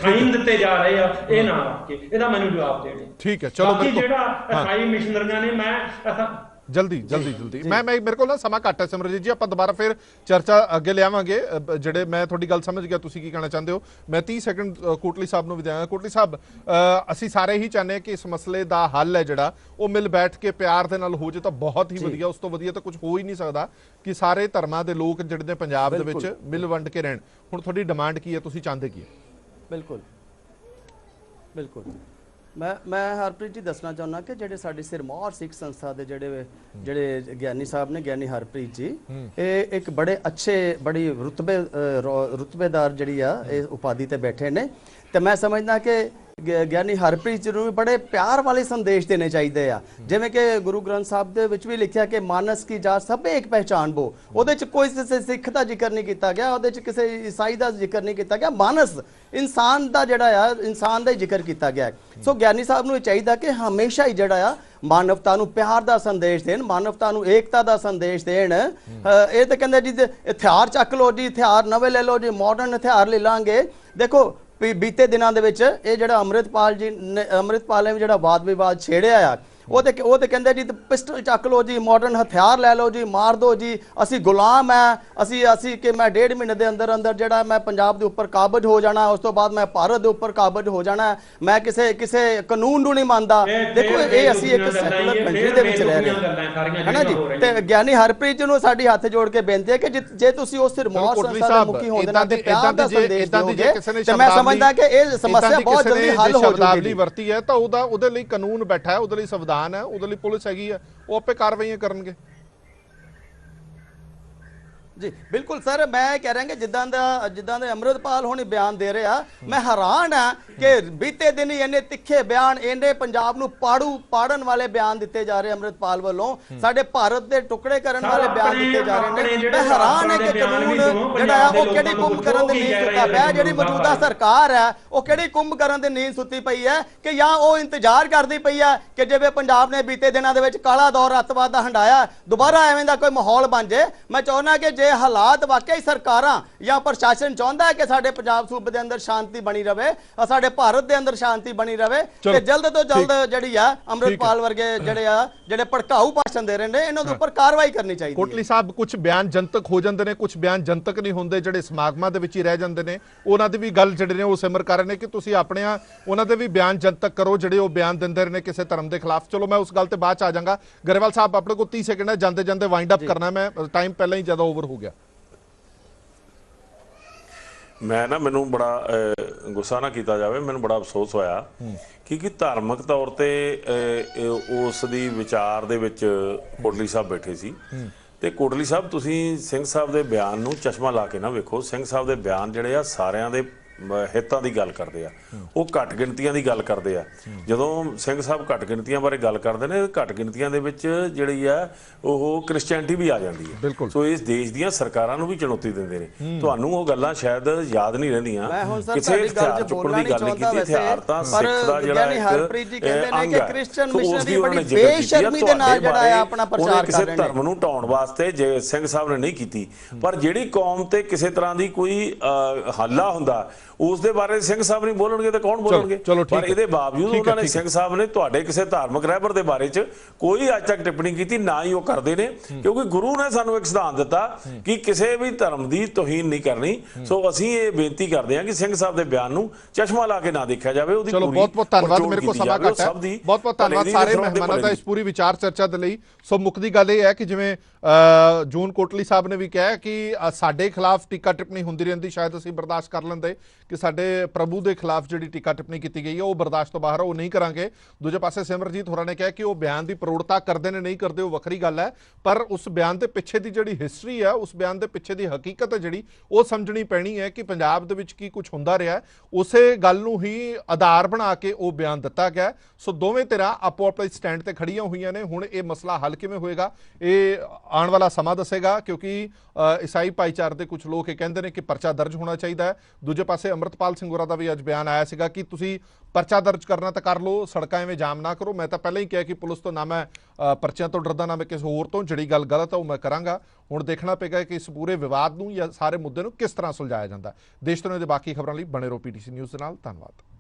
ਸਾਈਨ ਦਿੱਤੇ ਜਾ ਰਹੇ ਆ ਇਹ ਨਾਂ ਰੱਖ ਕੇ, ਇਹਦਾ ਮੈਨੂੰ ਜਵਾਬ ਦੇਣੇ। ਠੀਕ ਹੈ, ਚਲੋ ਜਿਹੜਾ ਈਸਾਈ ਮਿਸ਼ਨਰੀਆਂ ਨੇ, ਮੈਂ ਜਲਦੀ ਮੈਂ ਮੇਰੇ ਕੋਲ ਨਾ ਸਮਾਂ ਘੱਟ ਹੈ ਸਿਮਰਜੀਤ ਜੀ, ਆਪਾਂ ਦੁਬਾਰਾ ਫਿਰ ਚਰਚਾ ਅੱਗੇ ਲਿਆਵਾਂਗੇ। ਜਿਹੜੇ ਮੈਂ ਤੁਹਾਡੀ ਗੱਲ ਸਮਝ ਗਿਆ, ਤੁਸੀਂ ਕੀ ਕਹਿਣਾ ਚਾਹੁੰਦੇ ਹੋ। ਮੈਂ 30 ਸੈਕਿੰਡ ਕੋਟਲੀ ਸਾਹਿਬ ਨੂੰ ਵੀ ਦਿਆਂਗਾ। ਕੋਟਲੀ ਸਾਹਿਬ, ਅਸੀਂ ਸਾਰੇ ਹੀ ਚਾਹੁੰਦੇ ਹਾਂ ਕਿ ਇਸ ਮਸਲੇ ਦਾ ਹੱਲ ਹੈ ਜਿਹੜਾ ਉਹ ਮਿਲ ਬੈਠ ਕੇ ਪਿਆਰ ਦੇ ਨਾਲ ਹੋ ਜੇ ਤਾਂ ਬਹੁਤ ਹੀ ਵਧੀਆ, ਉਸ ਤੋਂ ਵਧੀਆ ਤਾਂ ਕੁਝ ਹੋ ਹੀ ਨਹੀਂ ਸਕਦਾ ਕਿ ਸਾਰੇ ਧਰਮਾਂ ਦੇ ਲੋਕ ਜਿਹੜੇ ਨੇ ਪੰਜਾਬ ਦੇ ਵਿੱਚ ਮਿਲ ਵੰਡ ਕੇ ਰਹਿਣ। ਹੁਣ ਤੁਹਾਡੀ ਡਿਮਾਂਡ ਕੀ ਹੈ, ਤੁਸੀਂ ਚਾਹੁੰਦੇ ਕੀ ਹੈ? ਬਿਲਕੁਲ ਮੈਂ ਹਰਪ੍ਰੀਤ ਜੀ ਦੱਸਣਾ ਚਾਹੁੰਦਾ ਕਿ ਜਿਹੜੇ ਸਾਡੀ ਸਿਰਮੌਰ ਸਿੱਖ ਸੰਸਥਾ ਦੇ ਜਿਹੜੇ ਗਿਆਨੀ ਸਾਹਿਬ ਨੇ, ਗਿਆਨੀ ਹਰਪ੍ਰੀਤ ਜੀ, ਇਹ ਇੱਕ ਬੜੇ ਅੱਛੇ, ਬੜੀ ਰੁਤਬੇਦਾਰ ਜਿਹੜੀ ਆ ਇਹ ਉਪਾਧੀ ਤੇ ਬੈਠੇ ਨੇ। ਤੇ ਮੈਂ ਸਮਝਦਾ ਕਿ ਗਿਆਨੀ ਹਰਪ੍ਰੀਤ ਜੀ ਨੂੰ ਬੜੇ ਪਿਆਰ ਵਾਲੇ ਸੰਦੇਸ਼ ਦੇਣੇ ਚਾਹੀਦੇ ਆ। ਜਿਵੇਂ ਕਿ ਗੁਰੂ ਗ੍ਰੰਥ ਸਾਹਿਬ ਦੇ ਵਿੱਚ ਵੀ ਲਿਖਿਆ ਕਿ ਮਾਨਸ ਕੀ ਜਾਤ ਸਭੇ ਇੱਕ ਪਹਿਚਾਨ ਬੋ, ਉਹਦੇ ਚ ਕੋਈ ਸਿੱਖ ਦਾ ਜ਼ਿਕਰ ਨਹੀਂ ਕੀਤਾ ਗਿਆ, ਉਹਦੇ ਚ ਕਿਸੇ ਈਸਾਈ ਦਾ ਜ਼ਿਕਰ ਨਹੀਂ ਕੀਤਾ ਗਿਆ, ਮਾਨਸ ਇਨਸਾਨ ਦਾ ਜਿਹੜਾ ਆ, ਇਨਸਾਨ ਦਾ ਹੀ ਜ਼ਿਕਰ ਕੀਤਾ ਗਿਆ। ਸੋ ਗਿਆਨੀ ਸਾਹਿਬ ਨੂੰ ਇਹ ਚਾਹੀਦਾ ਕਿ ਹਮੇਸ਼ਾ ਹੀ ਜਿਹੜਾ ਆ ਮਾਨਵਤਾ ਨੂੰ ਪਿਆਰ ਦਾ ਸੰਦੇਸ਼ ਦੇਣ, ਮਾਨਵਤਾ ਨੂੰ ਏਕਤਾ ਦਾ ਸੰਦੇਸ਼ ਦੇਣ। ਇਹ ਤਾਂ ਕਹਿੰਦੇ ਜੀ ਹਥਿਆਰ ਚੱਕ ਲਓ ਜੀ, ਹਥਿਆਰ ਨਵੇਂ ਲੈ ਲਓ ਜੀ, ਮਾਡਰਨ ਹਥਿਆਰ ਲੈ ਲਾਂਗੇ। ਦੇਖੋ ਬੀਤੇ ਦਿਨਾਂ ਦੇ ਵਿੱਚ ਇਹ ਜਿਹੜਾ ਅੰਮ੍ਰਿਤਪਾਲ ਨੇ ਜਿਹੜਾ ਵਾਦ ਵਿਵਾਦ ਛੇੜਿਆ ਆ, ਉਹ ਤੇ ਕਹਿੰਦੇ ਜੀ ਪਿਸਟਲ ਚੱਕ ਲਓ ਜੀ, ਮਾਡਰਨ ਹਥਿਆਰ ਲੈ ਲਓ ਜੀ, ਮਾਰ ਦਿਓ ਜੀ, ਅਸੀਂ ਗੁਲਾਮ ਹੈ, ਅਸੀਂ ਕਿ ਮੈਂ 1.5 ਮਹੀਨੇ ਦੇ ਅੰਦਰ ਅੰਦਰ ਜਿਹੜਾ ਮੈਂ ਪੰਜਾਬ ਦੇ ਉੱਪਰ ਕਾਬਜ ਹੋ ਜਾਣਾ, ਉਸ ਤੋਂ ਬਾਅਦ ਮੈਂ ਭਾਰਤ ਦੇ ਉੱਪਰ ਕਾਬਜ ਹੋ ਜਾਣਾ, ਮੈਂ ਕਿਸੇ ਕਾਨੂੰਨ ਨੂੰ ਨਹੀਂ ਮੰਨਦਾ। ਦੇਖੋ ਇਹ ਅਸੀਂ ਇੱਕ ਸੈਕੂਲਰ ਕੰਟਰੀ ਦੇ ਵਿੱਚ ਰਹਿ ਰਹੇ ਹਾਂ, ਹੈ ਨਾ ਜੀ। ਤੇ ਗਿਆਨੀ ਹਰਪ੍ਰੀਤ ਜੀ ਨੂੰ ਸਾਡੀ ਹੱਥ ਜੋੜ ਕੇ ਬੇਨਤੀ ਹੈ ਕਿ ਜੇ ਤੁਸੀਂ ਉਸ ਰਿਮੋਰਸ ਸੰਸਥਾ ਦੇ ਮੁਖੀ ਹੋਣ ਦੇ ਨਾਤੇ ਪਿਆਰ ਦਾ ਸੰਦੇਸ਼ ਦਿਓਗੇ ਤੇ ਮੈਂ ਸਮਝਦਾ ਕਿ ਇਹ ਸਮੱਸਿਆ ਬਹੁਤ ਜਲਦੀ ਹੱਲ ਹੋ ਜਾਊਗੀ। ਵਰਤੀ ਹੈ ਤਾਂ ਉਹਦੇ ਲਈ ਕਾਨੂੰਨ ਬੈਠਾ ਹੈ, ਉਹਦੇ ਲਈ ਸੰਵਿਧਾਨ ਹੈ, ਉਹਦੇ ਲਈ ਪੁਲਿਸ ਹੈਗੀ ਹੈ, ਉਹ ਆਪੇ ਕਾਰਵਾਈਆਂ ਕਰਨਗੇ। ਜੀ ਬਿਲਕੁਲ ਸਰ, ਮੈਂ ਕਹਿ ਰਿਹਾ ਕਿ ਜਿੱਦਾਂ ਦੇ ਅੰਮ੍ਰਿਤਪਾਲ ਹੋਣੀ ਬਿਆਨ ਦੇ ਰਹੇ ਆ, ਮੈਂ ਹੈਰਾਨ ਆ ਕਿ ਬੀਤੇ ਦਿਨ ਹੀ ਇੰਨੇ ਤਿੱਖੇ ਬਿਆਨ, ਇੰਨੇ ਪੰਜਾਬ ਨੂੰ ਪਾੜਨ ਵਾਲੇ ਬਿਆਨ ਦਿੱਤੇ ਜਾ ਰਹੇ ਅੰਮ੍ਰਿਤਪਾਲ ਵੱਲੋਂ, ਸਾਡੇ ਭਾਰਤ ਦੇ ਟੁਕੜੇ ਕਰਨ ਵਾਲੇ ਬਿਆਨ ਦਿੱਤੇ ਜਾ ਰਹੇ ਨੇ। ਮੈਂ ਹੈਰਾਨ ਹੈ ਕਿ ਕਾਨੂੰਨ ਜਿਹੜਾ ਆ ਉਹ ਕਿਹੜੀ ਕੁੰਭ ਕਰਨ ਦੀ ਨੀਂਦ ਸੁੱਤਾ ਪਿਆ, ਜਿਹੜੀ ਮੌਜੂਦਾ ਸਰਕਾਰ ਹੈ ਉਹ ਕਿਹੜੀ ਕੁੰਭ ਕਰਨ ਦੀ ਨੀਂਦ ਸੁੱਤੀ ਪਈ ਹੈ, ਕਿ ਜਾਂ ਉਹ ਇੰਤਜ਼ਾਰ ਕਰਦੀ ਪਈ ਹੈ ਕਿ ਜਿਵੇਂ ਪੰਜਾਬ ਨੇ ਬੀਤੇ ਦਿਨਾਂ ਦੇ ਵਿੱਚ ਕਾਲਾ ਦੌਰ ਅੱਤਵਾਦ ਦਾ ਹੰਡਾਇਆ, ਦੁਬਾਰਾ ਐਵੇਂ ਦਾ ਕੋਈ ਮਾਹੌਲ ਬਣ ਜੇ। ਮੈਂ ਚਾਹੁੰਦਾ ਕਿ ਹਾਲਾਤ ਵਾਕਈ ਸਰਕਾਰਾਂ ਜਾਂ ਪ੍ਰਸ਼ਾਸਨ ਚਾਹੁੰਦਾ ਹੈ ਕਿ ਸਾਡੇ ਪੰਜਾਬ ਸੂਬੇ ਦੇ ਅੰਦਰ ਸ਼ਾਂਤੀ ਬਣੀ ਰਵੇ, ਸਾਡੇ ਭਾਰਤ ਦੇ ਅੰਦਰ ਸ਼ਾਂਤੀ ਬਣੀ ਰਵੇ, ਤੇ ਜਲਦ ਤੋਂ ਜਲਦ ਜਿਹੜੀ ਆ ਅੰਮ੍ਰਿਤਪਾਲ ਵਰਗੇ ਜਿਹੜੇ ਭੜਕਾਊ ਭਾਸ਼ਣ ਦੇ ਰਹੇ ਨੇ, ਇਹਨਾਂ ਦੇ ਉੱਪਰ ਕਾਰਵਾਈ ਕਰਨੀ ਚਾਹੀਦੀ ਹੈ। ਕੋਟਲੀ ਸਾਹਿਬ, ਕੁਝ ਬਿਆਨ ਜਨਤਕ ਹੋ ਜਾਂਦੇ ਨੇ, ਕੁਝ ਬਿਆਨ ਜਨਤਕ ਨਹੀਂ ਹੁੰਦੇ, ਜਿਹੜੇ ਸਮਾਗਮਾਂ ਦੇ ਵਿੱਚ ਹੀ ਰਹਿ ਜਾਂਦੇ ਨੇ, ਉਹਨਾਂ ਦੀ ਵੀ ਗੱਲ ਜਿਹੜੇ ਨੇ ਉਹ ਸਿਮਰ ਕਰ ਰਹੇ ਨੇ ਕਿ ਤੁਸੀਂ ਆਪਣੇ ਉਹਨਾਂ ਦੇ ਵੀ ਬਿਆਨ ਜਨਤਕ ਕਰੋ, ਜਿਹੜੇ ਉਹ ਬਿਆਨ ਦਿੰਦੇ ਰਹੇ ਨੇ ਕਿਸੇ ਧਰਮ ਦੇ ਖਿਲਾਫ। ਚਲੋ ਮੈਂ ਉਸ ਗੱਲ ਤੇ ਬਾਅਦ ਚ ਆ ਜਾਵਾਂਗਾ। ਗਰੇਵਾਲ ਸਾਹਿਬ, ਆਪਣੇ ਕੋਲ 30 ਸੈਕਿੰਡ ਹੈ, ਜਾਂਦੇ ਜਾਂਦੇ ਵਾਈਂਡ ਅਪ ਕਰਨਾ, ਮੈਂ ਟਾਈਮ ਪਹਿਲਾਂ ਹੀ ਜ਼ਿਆਦਾ ਓਵਰ ਹੋ ਗਿਆ। ਮੈਨੂੰ ਬੜਾ ਗੁੱਸਾ ਨਾ ਕੀਤਾ ਜਾਵੇ, ਮੈਨੂੰ ਬੜਾ ਅਫਸੋਸ ਹੋਇਆ ਕਿ ਧਾਰਮਿਕ ਤੌਰ ਤੇ ਉਸ ਦੀ ਵਿਚਾਰ ਦੇ ਵਿੱਚ ਕੋਟਲੀ ਸਾਹਿਬ ਬੈਠੇ ਸੀ, ਤੇ ਕੋਟਲੀ ਸਾਹਿਬ ਤੁਸੀਂ ਸਿੰਘ ਸਾਹਿਬ ਦੇ ਬਿਆਨ ਨੂੰ ਚਸ਼ਮਾ ਲਾ ਕੇ ਨਾ ਵੇਖੋ। ਸਿੰਘ ਸਾਹਿਬ ਦੇ ਬਿਆਨ ਜਿਹੜੇ ਆ ਸਾਰਿਆਂ ਦੇ ਹਿੱਤਾਂ ਦੀ ਗੱਲ ਕਰਦੇ ਆ, ਉਹ ਘੱਟ ਗਿਣਤੀਆਂ ਦੀ ਗੱਲ ਕਰਦੇ ਆ। ਜਦੋਂ ਸਿੰਘ ਸਾਹਿਬ ਘੱਟ ਗਿਣਤੀਆਂ ਬਾਰੇ ਗੱਲ ਕਰਦੇ ਨੇ, ਘੱਟ ਗਿਣਤੀਆਂ ਦੇ ਵਿੱਚ ਜਿਹੜੀ ਆ ਉਹ ਕ੍ਰਿਸਚੀਅਨਟੀ ਵੀ ਆ ਜਾਂਦੀ ਹੈ। ਸੋ ਇਸ ਦੇਸ਼ ਦੀਆਂ ਸਰਕਾਰਾਂ ਨੂੰ ਵੀ ਚੁਣੌਤੀ ਦਿੰਦੇ ਨੇ। ਤੁਹਾਨੂੰ ਉਹ ਗੱਲਾਂ ਸ਼ਾਇਦ ਯਾਦ ਨਹੀਂ ਰਹਿੰਦੀਆਂ, ਕਿਸੇ ਹਥਿਆਰ ਚੁੱਕਣ ਦੀ ਗੱਲ ਨਹੀਂ ਕੀਤੀ। ਹਥਿਆਰ ਤਾਂ ਸਿੱਖ ਦਾ ਜਿਹੜਾ ਇੱਕ ਅੰਗ ਹੈ, ਸੋ ਉਸ ਦੀ ਉਹਨਾਂ ਨੇ ਜ਼ਿਕਰ ਕੀਤੀ ਹੈ। ਕਿਸੇ ਧਰਮ ਨੂੰ ਢਾਉਣ ਵਾਸਤੇ ਜੇ ਸਿੰਘ ਸਾਹਿਬ ਨੇ ਨਹੀਂ ਕੀਤੀ, ਪਰ ਜਿਹੜੀ ਕੌਮ ਤੇ ਕਿਸੇ ਤਰ੍ਹਾਂ ਦੀ ਕੋਈ ਹੱਲਾ ਹੁੰਦਾ ਉਸ ਦੇ ਬਾਰੇ ਸਿੰਘ ਸਾਹਿਬ ਨਹੀਂ ਬੋਲਣਗੇ ਤਾਂ ਕੌਣ ਬੋਲਣਗੇ? ਪਰ ਇਹਦੇ ਬਾਵਜੂਦ ਉਹਨਾਂ ਨੇ ਸਿੰਘ ਸਾਹਿਬ ਨੇ ਤੁਹਾਡੇ ਕਿਸੇ ਧਾਰਮਿਕ ਰਹਿਬਰ ਦੇ ਬਾਰੇ ਚ ਕੋਈ ਅੱਜ ਤੱਕ ਟਿੱਪਣੀ ਕੀਤੀ ਨਾ ਹੀ ਉਹ ਕਰਦੇ ਨੇ, ਕਿਉਂਕਿ ਗੁਰੂ ਨੇ ਸਾਨੂੰ ਇੱਕ ਸਿਧਾਂਤ ਦਿੱਤਾ ਕਿ ਕਿਸੇ ਵੀ ਧਰਮ ਦੀ ਤੋਹੀਨ ਨਹੀਂ ਕਰਨੀ। ਸੋ ਅਸੀਂ ਇਹ ਬੇਨਤੀ ਕਰਦੇ ਹਾਂ ਕਿ ਸਿੰਘ ਸਾਹਿਬ ਦੇ ਬਿਆਨ ਨੂੰ ਚਸ਼ਮਾ ਲਾ ਕੇ ਨਾ ਦੇਖਿਆ ਜਾਵੇ। ਉਹਦੀ ਚਲੋ ਬਹੁਤ ਬਹੁਤ ਧੰਨਵਾਦ, ਮੇਰੇ ਕੋਲ ਸਮਾਂ ਘੱਟ ਹੈ। ਬਹੁਤ ਬਹੁਤ ਧੰਨਵਾਦ ਸਾਰੇ ਮਹਿਮਾਨਾਂ ਦਾ ਇਸ ਪੂਰੀ ਵਿਚਾਰ ਚਰਚਾ ਦੇ ਲਈ। ਸੋ ਮੁੱਕਦੀ ਗੱਲ ਇਹ ਹੈ ਕਿ ਜਿਵੇਂ ਜੂਨ ਕੋਟਲੀ ਸਾਹਿਬ ਨੇ ਵੀ ਕਿਹਾ ਕਿ ਸਾਡੇ ਖਿਲਾਫ ਟੀਕਾ ਟਿੱਪਣੀ ਹੁੰਦੀ ਰਹਿੰਦੀ, ਸ਼ਾਇਦ ਅਸੀਂ ਬਰਦਾਸ਼ਤ ਕਰ ਲੈਂਦੇ ਕਿ ਸਾਡੇ ਪ੍ਰਭੂ ਦੇ ਖਿਲਾਫ ਜਿਹੜੀ ਟੀਕਾ ਟਿੱਪਣੀ ਕੀਤੀ ਗਈ ਹੈ ਉਹ ਬਰਦਾਸ਼ਤ ਤੋਂ ਬਾਹਰ, ਉਹ ਨਹੀਂ ਕਰਾਂਗੇ। ਦੂਜੇ ਪਾਸੇ ਸਿਮਰਜੀਤ ਹੋਰਾਂ ਨੇ ਕਿਹਾ ਕਿ ਉਹ ਬਿਆਨ ਦੀ ਪ੍ਰੋੜਤਾ ਕਰਦੇ ਨੇ, ਨਹੀਂ ਕਰਦੇ, ਉਹ ਵੱਖਰੀ ਗੱਲ ਹੈ, ਪਰ ਉਸ ਬਿਆਨ ਦੇ ਪਿੱਛੇ ਦੀ ਜਿਹੜੀ ਹਿਸਟਰੀ ਹੈ, ਉਸ ਬਿਆਨ ਦੇ ਪਿੱਛੇ ਦੀ ਹਕੀਕਤ ਹੈ ਜਿਹੜੀ ਉਹ ਸਮਝਣੀ ਪੈਣੀ ਹੈ ਕਿ ਪੰਜਾਬ ਦੇ ਵਿੱਚ ਕੀ ਕੁਝ ਹੁੰਦਾ ਰਿਹਾ, ਉਸੇ ਗੱਲ ਨੂੰ ਹੀ ਆਧਾਰ ਬਣਾ ਕੇ ਉਹ ਬਿਆਨ ਦਿੱਤਾ ਗਿਆ। ਸੋ ਦੋਵੇਂ ਧਿਰਾਂ ਆਪੋ ਆਪਣੇ ਸਟੈਂਡ ਤੇ ਖੜੀਆਂ ਹੋਈਆਂ ਨੇ। ਹੁਣ ਇਹ ਮਸਲਾ ਹੱਲ ਕਿਵੇਂ ਹੋਏਗਾ ਇਹ ਆਉਣ ਵਾਲਾ ਸਮਾਂ ਦੱਸੇਗਾ, ਕਿਉਂਕਿ ਈਸਾਈ ਭਾਈਚਾਰੇ ਦੇ ਕੁਝ ਲੋਕ ਇਹ ਕਹਿੰਦੇ ਨੇ ਕਿ ਪਰਚਾ ਦਰਜ ਹੋਣਾ ਚਾਹੀਦਾ ਹੈ। ਦੂਜੇ ਪਾਸੇ ਅੰਮ੍ਰਿਤਪਾਲ ਸਿੰਘ ਹੋਰਾਂ ਦਾ ਵੀ ਅੱਜ ਬਿਆਨ ਆਇਆ ਸੀਗਾ ਕਿ ਤੁਸੀਂ ਪਰਚਾ ਦਰਜ ਕਰਨਾ ਤਾਂ ਕਰ ਲਓ, ਸੜਕਾਂ ਐਵੇਂ ਜਾਮ ਨਾ ਕਰੋ। ਮੈਂ ਤਾਂ ਪਹਿਲਾਂ ਹੀ ਕਿਹਾ ਕਿ ਪੁਲਿਸ ਤੋਂ ਨਾ ਮੈਂ ਪਰਚਿਆਂ ਤੋਂ ਡਰਦਾ, ਨਾ ਮੈਂ ਕਿਸੇ ਹੋਰ ਤੋਂ, ਜਿਹੜੀ ਗੱਲ ਗਲਤ ਹੈ ਉਹ ਮੈਂ ਕਰਾਂਗਾ। ਹੁਣ ਦੇਖਣਾ ਪਏਗਾ ਕਿ ਇਸ ਪੂਰੇ ਵਿਵਾਦ ਨੂੰ ਜਾਂ ਸਾਰੇ ਮੁੱਦੇ ਨੂੰ ਕਿਸ ਤਰ੍ਹਾਂ ਸੁਲਝਾਇਆ ਜਾਂਦਾ। ਦੇਸ਼ ਦੁਨੀਆ ਦੇ ਬਾਕੀ ਖਬਰਾਂ ਲਈ ਬਣੇ ਰਹੋ PTC ਨਿਊਜ਼ ਦੇ ਨਾਲ। ਧੰਨਵਾਦ।